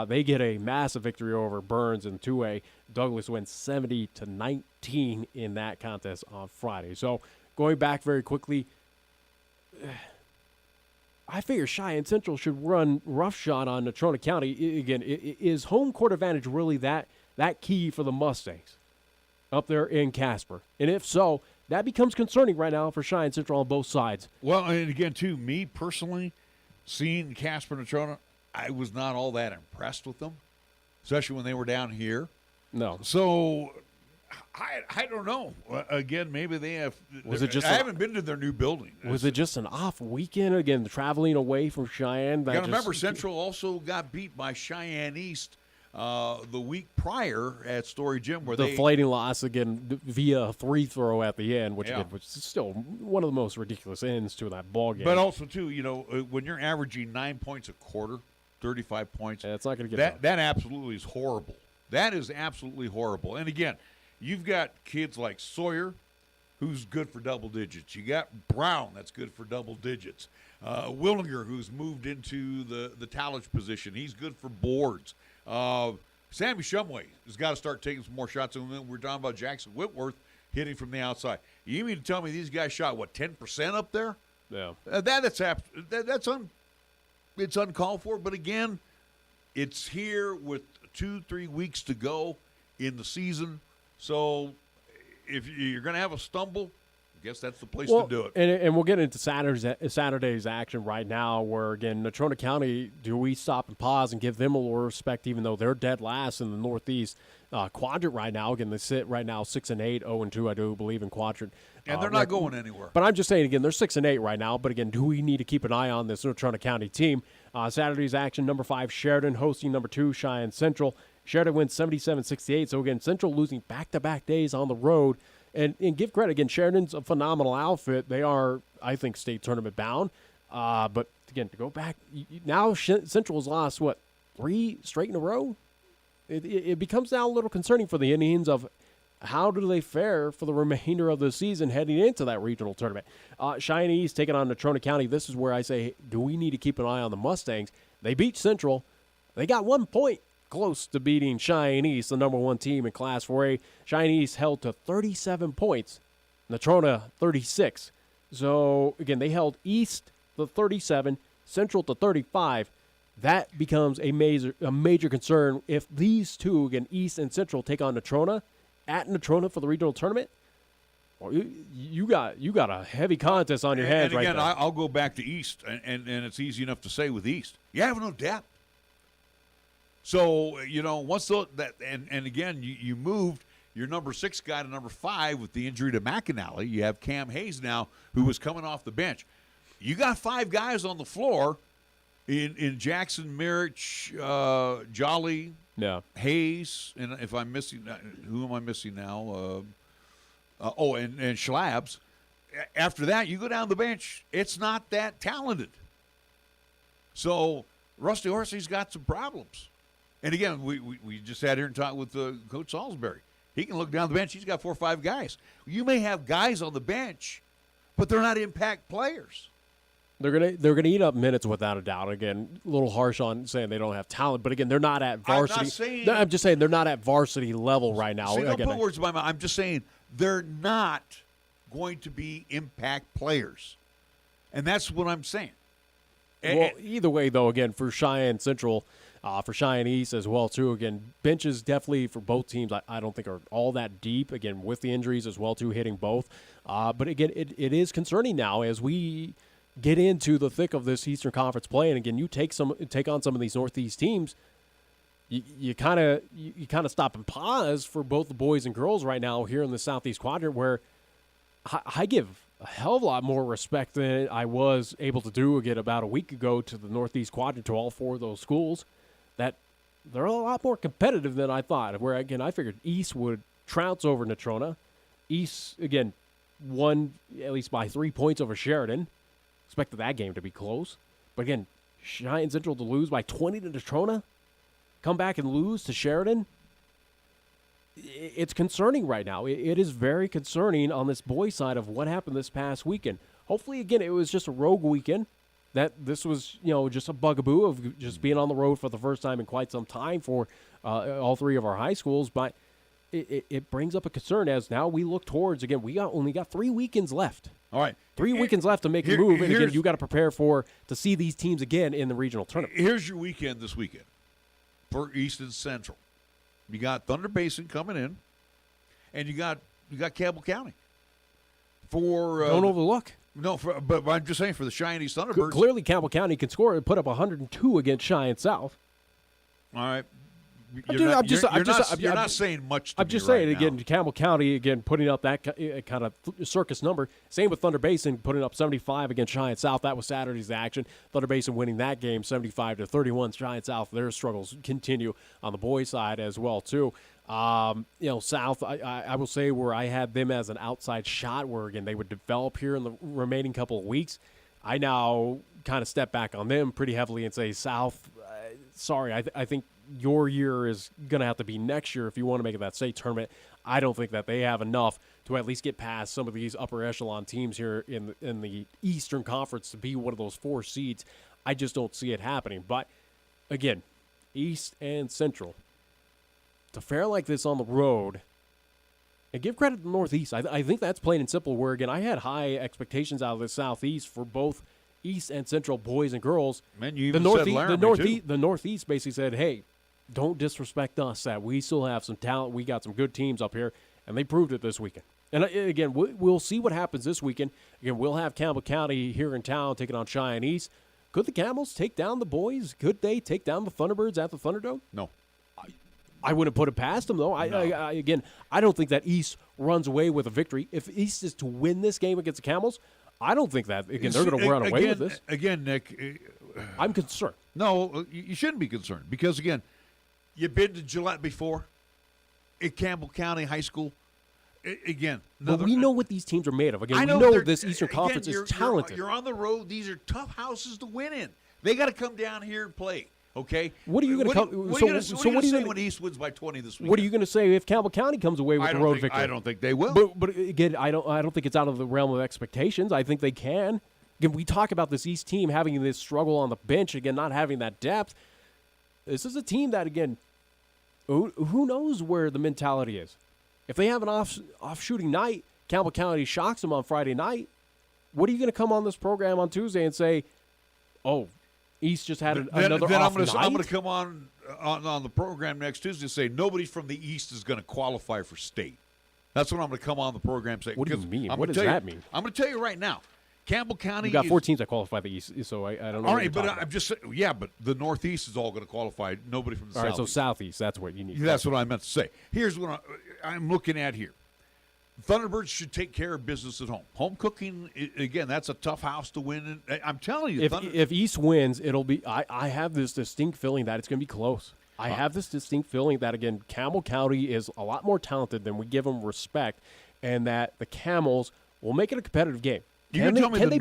S5: They get a massive victory over Burns in 2A. Douglas wins 70-19 in that contest on Friday. So, going back very quickly, I figure Cheyenne Central should run roughshod on Natrona County. Again, is home court advantage really that key for the Mustangs up there in Casper? And if so, that becomes concerning right now for Cheyenne Central on both sides.
S3: Well, and again, too, me personally, seeing Casper Natrona, I was not all that impressed with them, especially when they were down here.
S5: No.
S3: So
S6: I don't know. Again, maybe they have.
S5: Was it just?
S6: I haven't been to their new building.
S5: Was it just an off weekend again? Traveling away from Cheyenne.
S6: You got to remember, Central also got beat by Cheyenne East the week prior at Story Gym, where
S5: the flighting loss again via a free throw at the end, which is still one of the most ridiculous ends to that ball game.
S6: But also too, when you're averaging 9 points a quarter, 35 points,
S5: it's not going to get
S6: that. That absolutely is horrible. That is absolutely horrible. And again, you've got kids like Sawyer, who's good for double digits. You got Brown, that's good for double digits. Willinger, who's moved into the Talmadge position. He's good for boards. Sammy Shumway has got to start taking some more shots. And we're talking about Jackson Whitworth hitting from the outside. You mean to tell me these guys shot, 10% up there?
S5: Yeah.
S6: It's uncalled for. But again, it's here with 2-3 weeks to go in the season. So if you're going to have a stumble, I guess that's the place to do it.
S5: And we'll get into Saturday's action right now where, again, Natrona County, do we stop and pause and give them a little respect even though they're dead last in the Northeast quadrant right now? Again, they sit right now 6-8, 0-2, I do believe, in quadrant.
S6: And they're not going anywhere.
S5: But I'm just saying, again, they're 6-8 right now. But, again, do we need to keep an eye on this Natrona County team? Saturday's action, number 5, Sheridan, hosting number 2, Cheyenne Central. Sheridan wins 77-68. So, again, Central losing back-to-back days on the road. And give credit, again, Sheridan's a phenomenal outfit. They are, I think, state tournament bound. But, again, to go back, now Central's lost, 3 straight in a row? It becomes now a little concerning for the Indians of how do they fare for the remainder of the season heading into that regional tournament. Cheyenne East taking on Natrona County. This is where I say, do we need to keep an eye on the Mustangs? They beat Central. They got 1 point close to beating Cheyenne East, the number 1 team in Class 4A. Cheyenne East held to 37 points, Natrona 36. So, again, they held East to 37, Central to 35. That becomes a major concern if these two, again, East and Central, take on Natrona at Natrona for the regional tournament. Well, you got a heavy contest on your hands right now.
S6: And again, I'll go back to East, and it's easy enough to say with East, you have no depth. So, once and again, you moved your number 6 guy to number 5 with the injury to McAnally. You have Cam Hayes now, who was coming off the bench. You got 5 guys on the floor in Jackson, Mirich, Jolly, Hayes, and if I'm missing, who am I missing now? And Schlabs. After that, you go down the bench. It's not that talented. So Rusty Horsey's got some problems. And again, we just sat here and talked with Coach Saulsberry. He can look down the bench. He's got 4 or 5 guys. You may have guys on the bench, but they're not impact players.
S5: They're gonna eat up minutes without a doubt. Again, a little harsh on saying they don't have talent, but again, they're not at varsity. I'm just saying they're not at varsity level right now.
S6: See, don't put words in my mouth. I'm just saying they're not going to be impact players, and that's what I'm saying.
S5: Well, either way, though, again, for Cheyenne Central, for Cheyenne East as well, too, again, benches definitely for both teams I don't think are all that deep, again, with the injuries as well, too, hitting both. But, again, it is concerning now as we get into the thick of this Eastern Conference play. And, again, you take on some of these Northeast teams, you kind of stop and pause for both the boys and girls right now here in the Southeast Quadrant where I give a hell of a lot more respect than I was able to do again about a week ago to the Northeast Quadrant, to all 4 of those schools, that they're a lot more competitive than I thought. Where, again, I figured East would trounce over Natrona. East, again, won at least by 3 points over Sheridan. Expected that game to be close. But, again, Cheyenne Central to lose by 20 to Natrona, come back and lose to Sheridan. It's concerning right now. It is very concerning on this boys' side of what happened this past weekend. Hopefully, again, it was just a rogue weekend, that this was, just a bugaboo of just being on the road for the first time in quite some time for all 3 of our high schools. But it brings up a concern as now we look towards, again, we only got 3 weekends left.
S6: All right.
S5: 3 weekends left to make a move, and again, you got to prepare to see these teams again in the regional tournament.
S6: Here's your weekend this weekend for East and Central. You got Thunder Basin coming in, and you got Campbell County.
S5: Don't overlook.
S6: No, but I'm just saying for the Cheyenne East Thunderbirds.
S5: Clearly, Campbell County can score and put up 102 against Cheyenne South.
S6: All right. you're not saying much to
S5: I'm
S6: me
S5: just
S6: right
S5: saying,
S6: now.
S5: again, Campbell County, again, putting up that kind of circus number. Same with Thunder Basin, putting up 75 against Cheyenne South. That was Saturday's action. Thunder Basin winning that game 75-31. Cheyenne South, their struggles continue on the boys' side as well, too. South, I will say where I had them as an outside shot where, again, they would develop here in the remaining couple of weeks. I now kind of step back on them pretty heavily and say, South, sorry, I think your year is going to have to be next year if you want to make it that state tournament. I don't think that they have enough to at least get past some of these upper echelon teams here in the Eastern Conference to be one of those 4 seeds. I just don't see it happening. But, again, East and Central, to fare like this on the road, and give credit to the Northeast. I think that's plain and simple where, again, I had high expectations out of the Southeast for both East and Central boys and girls.
S6: Man, you even said Laramie, too.
S5: The Northeast basically said, hey, don't disrespect us, that we still have some talent. We got some good teams up here, and they proved it this weekend. And, again, we'll see what happens this weekend. Again, we'll have Campbell County here in town taking on Cheyenne East. Could the Camels take down the boys? Could they take down the Thunderbirds at the Thunderdome?
S6: No.
S5: I wouldn't put it past them, though. I don't think that East runs away with a victory. If East is to win this game against the Camels, I don't think that, again, they're going to run away with this.
S6: Again, Nick.
S5: I'm concerned.
S6: No, you shouldn't be concerned because, again, you've been to Gillette before at Campbell County High School. Again,
S5: but we know what these teams are made of. Again, we know this Eastern Conference is talented.
S6: You're on the road. These are tough houses to win in. They got to come down here and play. Okay.
S5: What are you going to come?
S6: What are you going to say when East wins by 20 this week?
S5: What are you going to say if Campbell County comes away with the road victory?
S6: I don't think they will.
S5: But again, I don't think it's out of the realm of expectations. I think they can. Again, we talk about this East team having this struggle on the bench. Again, not having that depth. This is a team that, again, who knows where the mentality is. If they have an off shooting night, Campbell County shocks them on Friday night. What are you going to come on this program on Tuesday and say, oh, East just had another
S6: then
S5: off night?
S6: I'm going to come on the program next Tuesday and say nobody from the East is going to qualify for state. That's what I'm going to come on the program and say.
S5: What do you mean? What does that mean?
S6: I'm going to tell you right now. Campbell County.
S5: You've got 4 teams that qualify the East, so I don't know.
S6: All right, but I'm just saying, but the Northeast is all going to qualify. Nobody from the Southeast.
S5: All right, so Southeast, that's what you need.
S6: That's what I meant to say. Here's what I'm looking at here. Thunderbirds should take care of business at home. Home cooking, again, that's a tough house to win. And I'm telling you,
S5: if East wins, it'll be. I have this distinct feeling that it's going to be close. I have this distinct feeling that, again, Campbell County is a lot more talented than we give them respect, and that the Camels will make it a competitive game.
S6: You're telling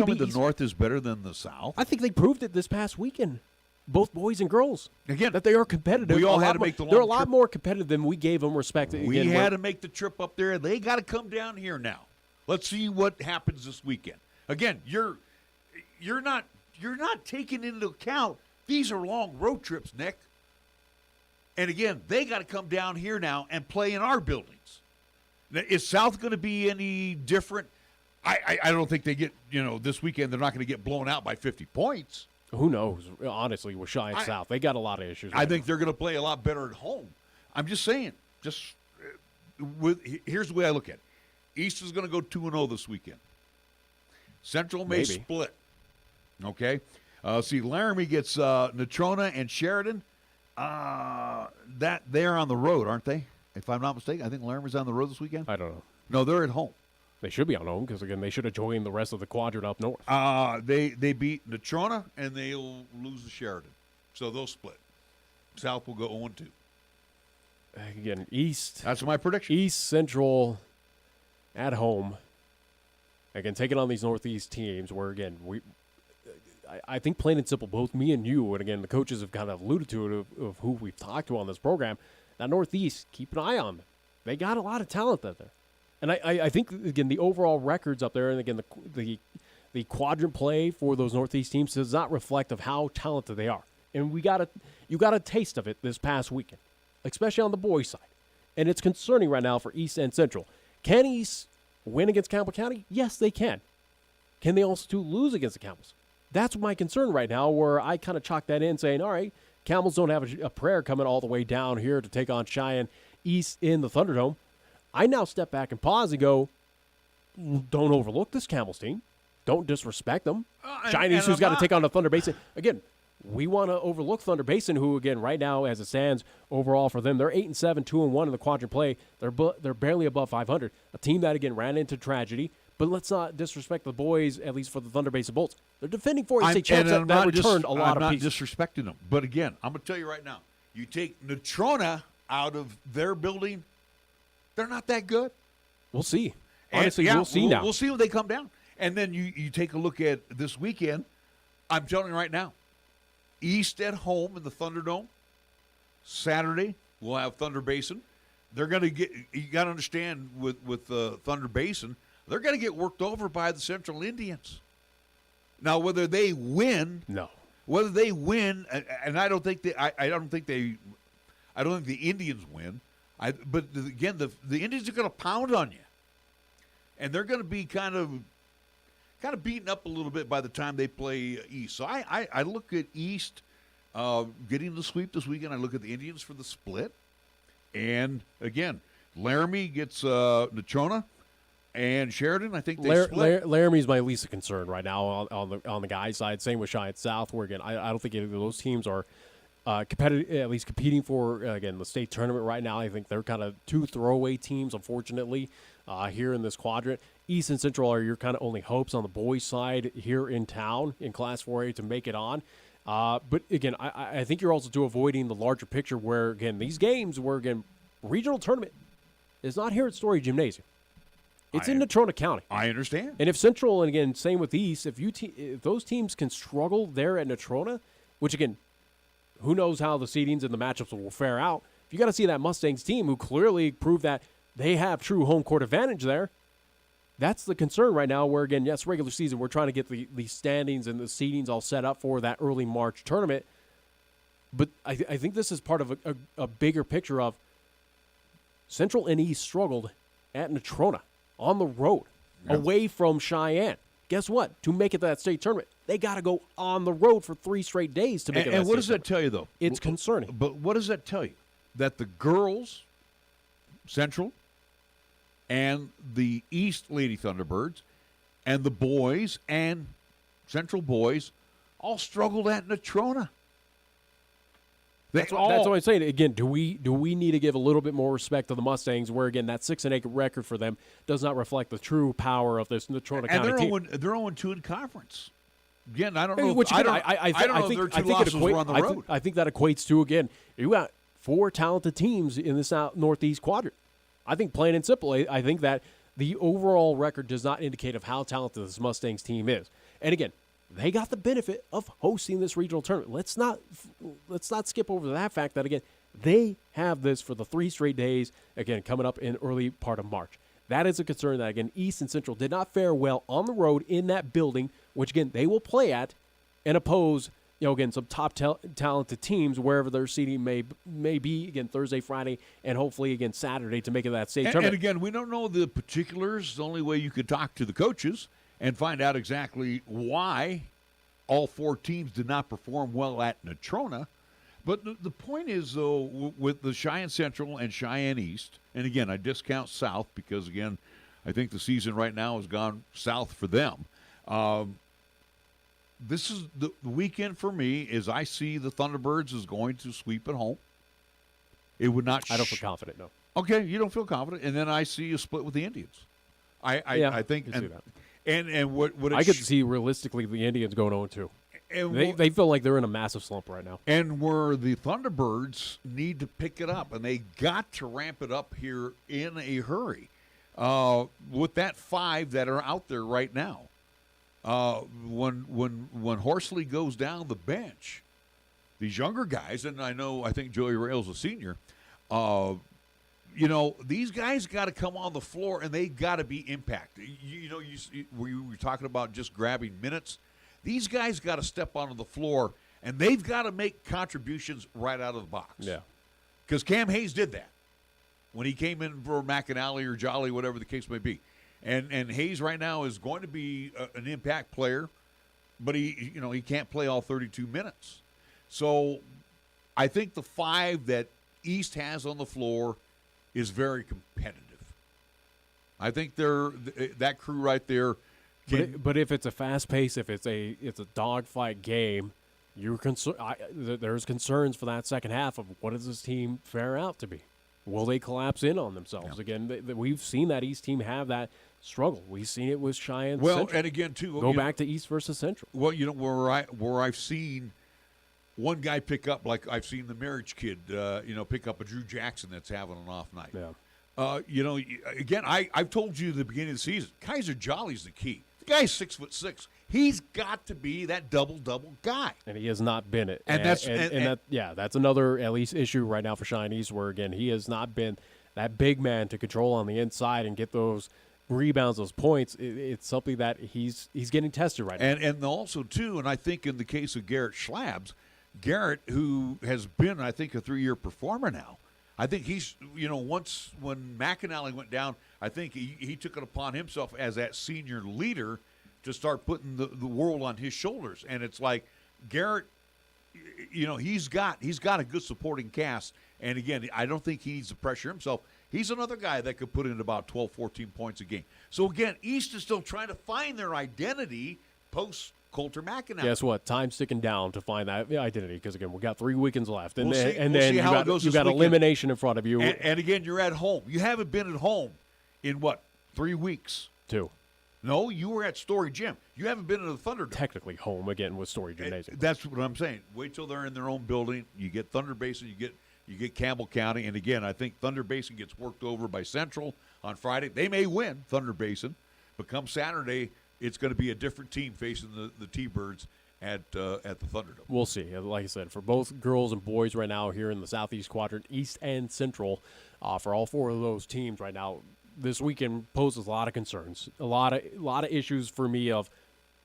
S6: me the North is better than the South?
S5: I think they proved it this past weekend. Both boys and girls.
S6: Again,
S5: that they are competitive.
S6: We all had to make the long
S5: They're a lot more competitive than we gave them respect.
S6: We had to make the trip up there. They got to come down here now. Let's see what happens this weekend. Again, you're not taking into account these are long road trips, Nick. And again, they got to come down here now and play in our buildings. Now, is South going to be any different? I don't think they get, this weekend they're not going to get blown out by 50 points.
S5: Who knows, honestly, with Cheyenne South. They got a lot of issues.
S6: I think they're going to play a lot better at home. I'm just saying. Here's the way I look at it. East is going to go 2-0 this weekend. Central may split. Okay? See, Laramie gets Natrona and Sheridan. They're on the road, aren't they? If I'm not mistaken. I think Laramie's on the road this weekend.
S5: I don't know.
S6: No, they're at home.
S5: They should be on home because, again, they should have joined the rest of the quadrant up north.
S6: They beat Natrona, and they'll lose to Sheridan. So they'll split. South will go 0-2.
S5: Again, East.
S6: That's my prediction.
S5: East Central at home. Again, taking on these Northeast teams where, again, I think plain and simple, both me and you, and, again, the coaches have kind of alluded to it of who we've talked to on this program, that Northeast, keep an eye on them. They got a lot of talent out there. And I think, again, the overall records up there, and, again, the quadrant play for those Northeast teams does not reflect of how talented they are. And you got a taste of it this past weekend, especially on the boys' side. And it's concerning right now for East and Central. Can East win against Campbell County? Yes, they can. Can they also lose against the Camels? That's my concern right now, where I kind of chalk that in, saying, all right, Camels don't have a prayer coming all the way down here to take on Cheyenne East in the Thunderdome. I now step back and pause and go, don't overlook this Camels team. Don't disrespect them. Cheyenne East, who's got to take on the Thunder Basin. Again, we want to overlook Thunder Basin, who, again, right now, as it stands, overall for them, they're 8-7, 2-1 in the quadrant play. They're barely above 500. A team that, again, ran into tragedy. But let's not disrespect the boys, at least for the Thunder Basin Bolts. They're defending 4A champs that returned a lot of pieces.
S6: I'm not disrespecting them. But, again, I'm going to tell you right now, you take Natrona out of their building, they're not that good.
S5: We'll see. Honestly, we'll see now.
S6: We'll see when they come down. And then you take a look at this weekend. I'm telling you right now, East at home in the Thunderdome. Saturday, we'll have Thunder Basin. They're going to get – you got to understand with Thunder Basin, they're going to get worked over by the Central Indians. Now, whether they win –
S5: no.
S6: Whether they win, and I don't think the Indians win. But again, the Indians are going to pound on you, and they're going to be kind of beaten up a little bit by the time they play East. So I look at East getting the sweep this weekend. I look at the Indians for the split, and again, Laramie gets Natrona. And Sheridan, I think they split.
S5: Laramie's my least concern right now on the guys' side. Same with Cheyenne South, where, again, I don't think either of those teams are competitive, at least competing for, again, the state tournament right now. I think they're kind of two throwaway teams, unfortunately, here in this quadrant. East and Central are your kind of only hopes on the boys' side here in town in Class 4A to make it on. But, again, I think you're also avoiding the larger picture where, again, these games where, again, regional tournament is not here at Story Gymnasium. It's in Natrona County.
S6: I understand.
S5: And if Central, and again, same with East, if those teams can struggle there at Natrona, which, again, who knows how the seedings and the matchups will fare out, if you got to see that Mustangs team who clearly proved that they have true home court advantage there, that's the concern right now where, again, yes, regular season, we're trying to get the standings and the seedings all set up for that early March tournament. But I think this is part of a bigger picture of Central and East struggled at Natrona. On the road, away from Cheyenne. Guess what? To make it to that state tournament, they got to go on the road for 3 straight days to make it to that state tournament.
S6: And what does that tell you, though?
S5: It's concerning.
S6: But what does that tell you? That the girls, Central, and the East Lady Thunderbirds, and the boys and Central boys all struggled at Natrona.
S5: That's what I'm saying. Again, do we need to give a little bit more respect to the Mustangs, where, again, that 6-8 record for them does not reflect the true power of this Natrona County team.
S6: And they're 0-2 in conference. Again, I don't know. I don't know if their two losses were on the road.
S5: I think that equates to, again, you got 4 talented teams in this northeast quadrant. I think, plain and simple, I think that the overall record does not indicate of how talented this Mustangs team is. And again, they got the benefit of hosting this regional tournament. Let's not skip over that fact that, again, they have this for the 3 straight days, again, coming up in early part of March. That is a concern that, again, East and Central did not fare well on the road in that building, which, again, they will play at and oppose, again, some top talented teams wherever their seeding may be, again, Thursday, Friday, and hopefully, again, Saturday to make it that state tournament.
S6: And, again, we don't know the particulars. The only way you could talk to the coaches and find out exactly why all 4 teams did not perform well at Natrona. But the point is, though, with the Cheyenne Central and Cheyenne East, and again, I discount South because, again, I think the season right now has gone south for them. This is the weekend for me is I see the Thunderbirds is going to sweep at home. It would not.
S5: I don't feel confident, no.
S6: Okay, you don't feel confident, and then I see a split with the Indians. I think.
S5: I can see that.
S6: And what
S5: I could see realistically the Indians going 0-2. They feel like they're in a massive slump right now.
S6: And where the Thunderbirds need to pick it up, and they got to ramp it up here in a hurry. With that 5 that are out there right now, when Horsley goes down the bench, these younger guys, and I think Joey Rails a senior, these guys got to come on the floor, and they got to be impact. We were talking about just grabbing minutes. These guys got to step onto the floor, and they've got to make contributions right out of the box.
S5: Yeah.
S6: Because Cam Hayes did that when he came in for McAnally or Jolly, whatever the case may be. And Hayes right now is going to be an impact player, but he can't play all 32 minutes. So I think the 5 that East has on the floor is very competitive. I think that crew right there.
S5: But if it's a fast pace, if it's a dogfight game, there's concerns for that second half of what does this team fare out to be? Will they collapse in on themselves again? We've seen that East team have that struggle. We've seen it with Cheyenne.
S6: Well,
S5: Central.
S6: and again too,
S5: go back to East versus Central.
S6: Well, where I've seen one guy pick up, like I've seen the marriage kid, pick up a Drew Jackson that's having an off night.
S5: Yeah.
S6: Again, I've told you at the beginning of the season, Kaiser Jolly's the key. The guy's 6'6". He's got to be that double guy,
S5: and he has not been it.
S6: And
S5: that's another at least issue right now for Cheyenne East, where again he has not been that big man to control on the inside and get those rebounds, those points. It's something that he's getting tested right now.
S6: And also too, and I think in the case of Garrett Schlabs, Garrett, who has been I think a 3-year performer now. I think he's, once when McAnally went down, I think he took it upon himself as that senior leader to start putting the world on his shoulders. And it's like Garrett, he's got a good supporting cast. And again, I don't think he needs to pressure himself. He's another guy that could put in about 12, 14 points a game. So again, East is still trying to find their identity post Coulter McAnally.
S5: Guess what? Time's ticking down to find that identity because, again, we've got 3 weekends left. And
S6: we'll
S5: then
S6: see how it goes
S5: you've got elimination in front of you.
S6: And again, you're at home. You haven't been at home in, 3 weeks?
S5: 2.
S6: No, you were at Story Gym. You haven't been in the Thunderdome.
S5: Technically home again with Story Gymnasium.
S6: That's what I'm saying. Wait till they're in their own building. You get Thunder Basin. You get Campbell County. And again, I think Thunder Basin gets worked over by Central on Friday. They may win Thunder Basin, but come Saturday, it's going to be a different team facing the T-Birds at the Thunderdome.
S5: We'll see. Like I said, for both girls and boys right now here in the Southeast Quadrant, East and Central, for all 4 of those teams right now, this weekend poses a lot of concerns, a lot of issues for me of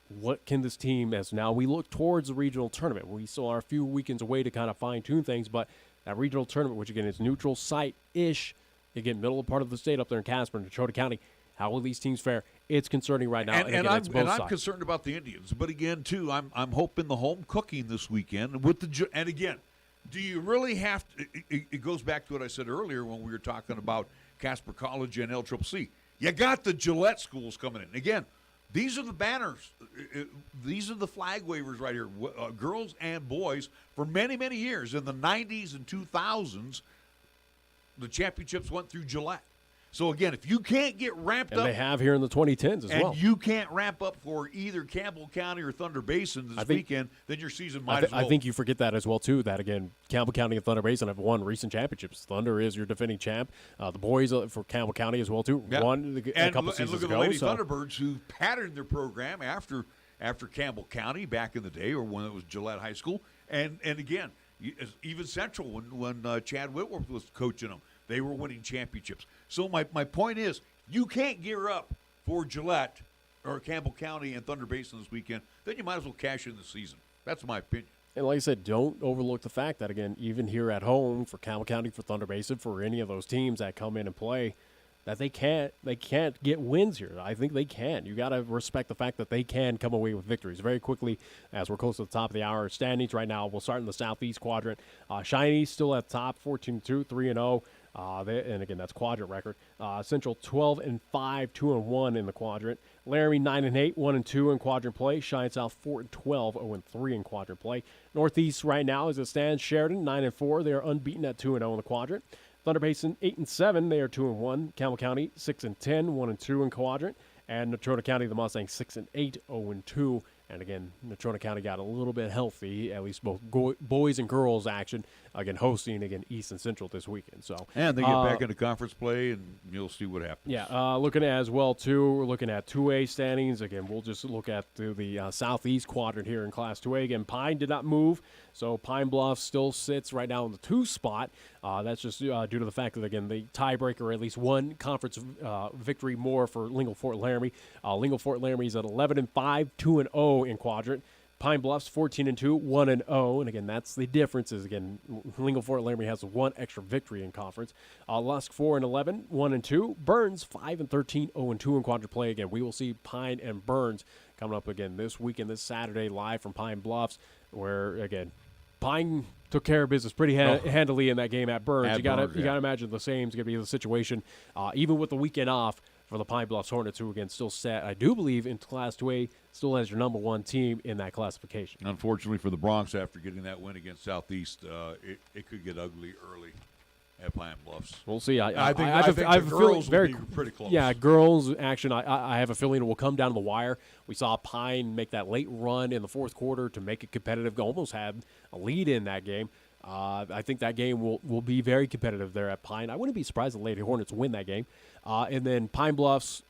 S5: what can this team, as now we look towards the regional tournament. We still are a few weekends away to kind of fine-tune things, but that regional tournament, which again is neutral site-ish, again, middle part of the state up there in Casper and Detroit County, how will these teams fare? It's concerning right now.
S6: And I'm concerned about the Indians. But again, too, I'm hoping the home cooking this weekend. And again, do you really have to – it goes back to what I said earlier when we were talking about Casper College and LCCC. You got the Gillette schools coming in. Again, these are the banners. These are the flag wavers right here, girls and boys. For many, many years, in the 90s and 2000s, the championships went through Gillette. So, again, if you can't get ramped up.
S5: And they have here in the 2010s as well.
S6: And you can't ramp up for either Campbell County or Thunder Basin this weekend, then your season might as well.
S5: I think you forget that as well, too, that, again, Campbell County and Thunder Basin have won recent championships. Thunder is your defending champ. The boys for Campbell County as well, too, won a couple seasons ago.
S6: And look at the Lady Thunderbirds who patterned their program after Campbell County back in the day or when it was Gillette High School. And again, even Central when Chad Whitworth was coaching them. They were winning championships. So my point is, you can't gear up for Gillette or Campbell County and Thunder Basin this weekend, then you might as well cash in the season. That's my opinion.
S5: And like I said, don't overlook the fact that, again, even here at home for Campbell County, for Thunder Basin, for any of those teams that come in and play, that they can't get wins here. I think they can. You got to respect the fact that they can come away with victories. Very quickly, as we're close to the top of the hour standings right now, we'll start in the Southeast Quadrant. Cheyenne still at top, 14-2, 3-0. And again, that's quadrant record. Central 12-5, 2-1 in the quadrant. Laramie 9-8, 1-2 in quadrant play. Cheyenne South 4-12, 0-3 in quadrant play. Northeast right now, as it stands, Sheridan 9-4. They are unbeaten at 2-0 in the quadrant. Thunder Basin 8-7. They are 2-1. Campbell County 6-10, 1-2 in quadrant. And Natrona County, the Mustangs 6-8, 0-2. And again, Natrona County got a little bit healthy, at least both boys and girls action, again, hosting, again, East and Central this weekend. So,
S6: and they get back into conference play, and you'll see what happens.
S5: Yeah, looking at as well, too, we're looking at 2A standings. Again, we'll just look at the Southeast Quadrant here in Class 2A. Again, Pine did not move, so Pine Bluff still sits right now in the 2 spot. That's just due to the fact that, again, the tiebreaker, at least one conference victory more for Lingle Fort Laramie. Lingle Fort Laramie is at 11-5, 2-0 in quadrant. Pine Bluff's 14-2, 1-0, and again, that's the difference. Is again, Lingle Fort Laramie has one extra victory in conference. Lusk 4-11, 1-2. Burns 5-13, 0-2 in quadrant play. Again, we will see Pine and Burns coming up again this weekend, this Saturday, live from Pine Bluffs, where again, Pine took care of business pretty handily in that game at Burns. You got to imagine the same is going to be the situation, even with the weekend off for the Pine Bluffs Hornets, who again still sat, I do believe, in Class 2A, still has your number one team in that classification.
S6: Unfortunately for the Bronx, after getting that win against Southeast, it could get ugly early at Pine Bluffs.
S5: We'll see.
S6: I think
S5: I have
S6: the
S5: a
S6: girls
S5: feeling
S6: will be pretty close.
S5: Yeah, girls action. I have a feeling it will come down to the wire. We saw Pine make that late run in the fourth quarter to make it competitive. Almost had a lead in that game. I think that game will be very competitive there at Pine. I wouldn't be surprised if the Lady Hornets win that game. And then Pine Bluffs,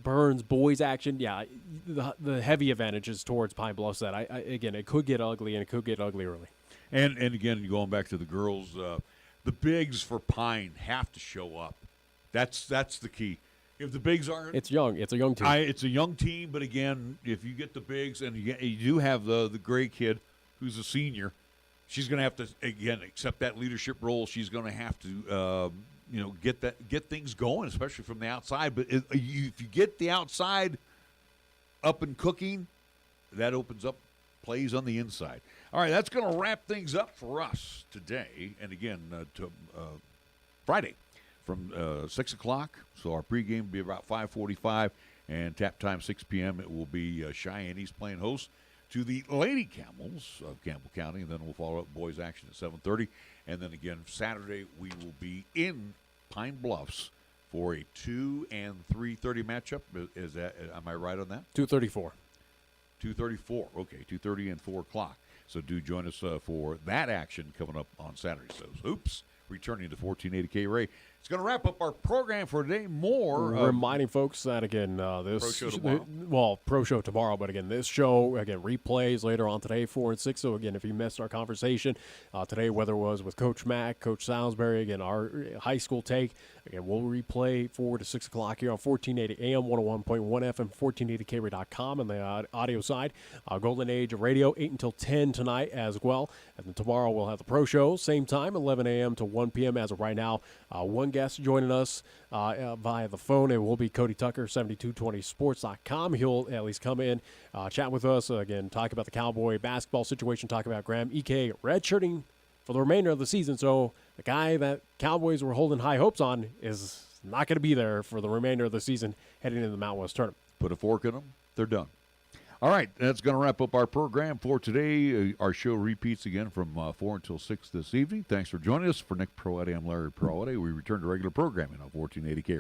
S5: Burns, boys action. Yeah, the heavy advantage is towards Pine Bluffs. That again, it could get ugly, and it could get ugly early.
S6: And again, going back to the girls, the bigs for Pine have to show up. That's the key. If the bigs aren't,
S5: it's young. It's a young team.
S6: It's a young team, but again, if you get the bigs, and you do have the gray kid who's a senior, she's going to have to again accept that leadership role. She's going to have to get things going, especially from the outside. But if you get the outside up and cooking, that opens up plays on the inside. All right, that's going to wrap things up for us today. And again, to Friday from 6 o'clock. So our pregame will be about 5:45, and tap time 6 p.m. It will be Cheyenne East playing host to the Lady Camels of Campbell County, and then we'll follow up boys action at 7:30. And then again, Saturday, we will be in Pine Bluffs for a 2 and 3:30 matchup. Is that, am I right on that?
S5: 2:34.
S6: 2:34. Okay, 2:30 and 4 o'clock. So do join us for that action coming up on Saturday. So, oops, returning to 1480 K-Ray. It's going to wrap up our program for today. More
S5: reminding folks that again, this
S6: Pro Show tomorrow.
S5: Pro Show tomorrow, but again, this show again replays later on today, 4 and 6. So again, if you missed our conversation today, whether it was with Coach Mack, Coach Saulsberry, again our high school take, again we'll replay 4 to 6 o'clock here on 1480 AM, 101.1 FM, 1480KRay.com, and the audio side. Golden Age Radio 8 until 10 tonight as well, and then tomorrow we'll have the Pro Show, same time, 11 a.m. to 1 p.m. As of right now, one guest joining us via the phone. It will be Cody Tucker, 7220sports.com. He'll at least come in, chat with us, again, talk about the Cowboy basketball situation, talk about Graham Ike redshirting for the remainder of the season. So the guy that Cowboys were holding high hopes on is not going to be there for the remainder of the season heading into the Mountain West Tournament.
S6: Put a fork in them, they're done. All right, that's going to wrap up our program for today. Our show repeats again from 4 until 6 this evening. Thanks for joining us. For Nick Proietti, I'm Larry Proietti. We return to regular programming on 1480 K.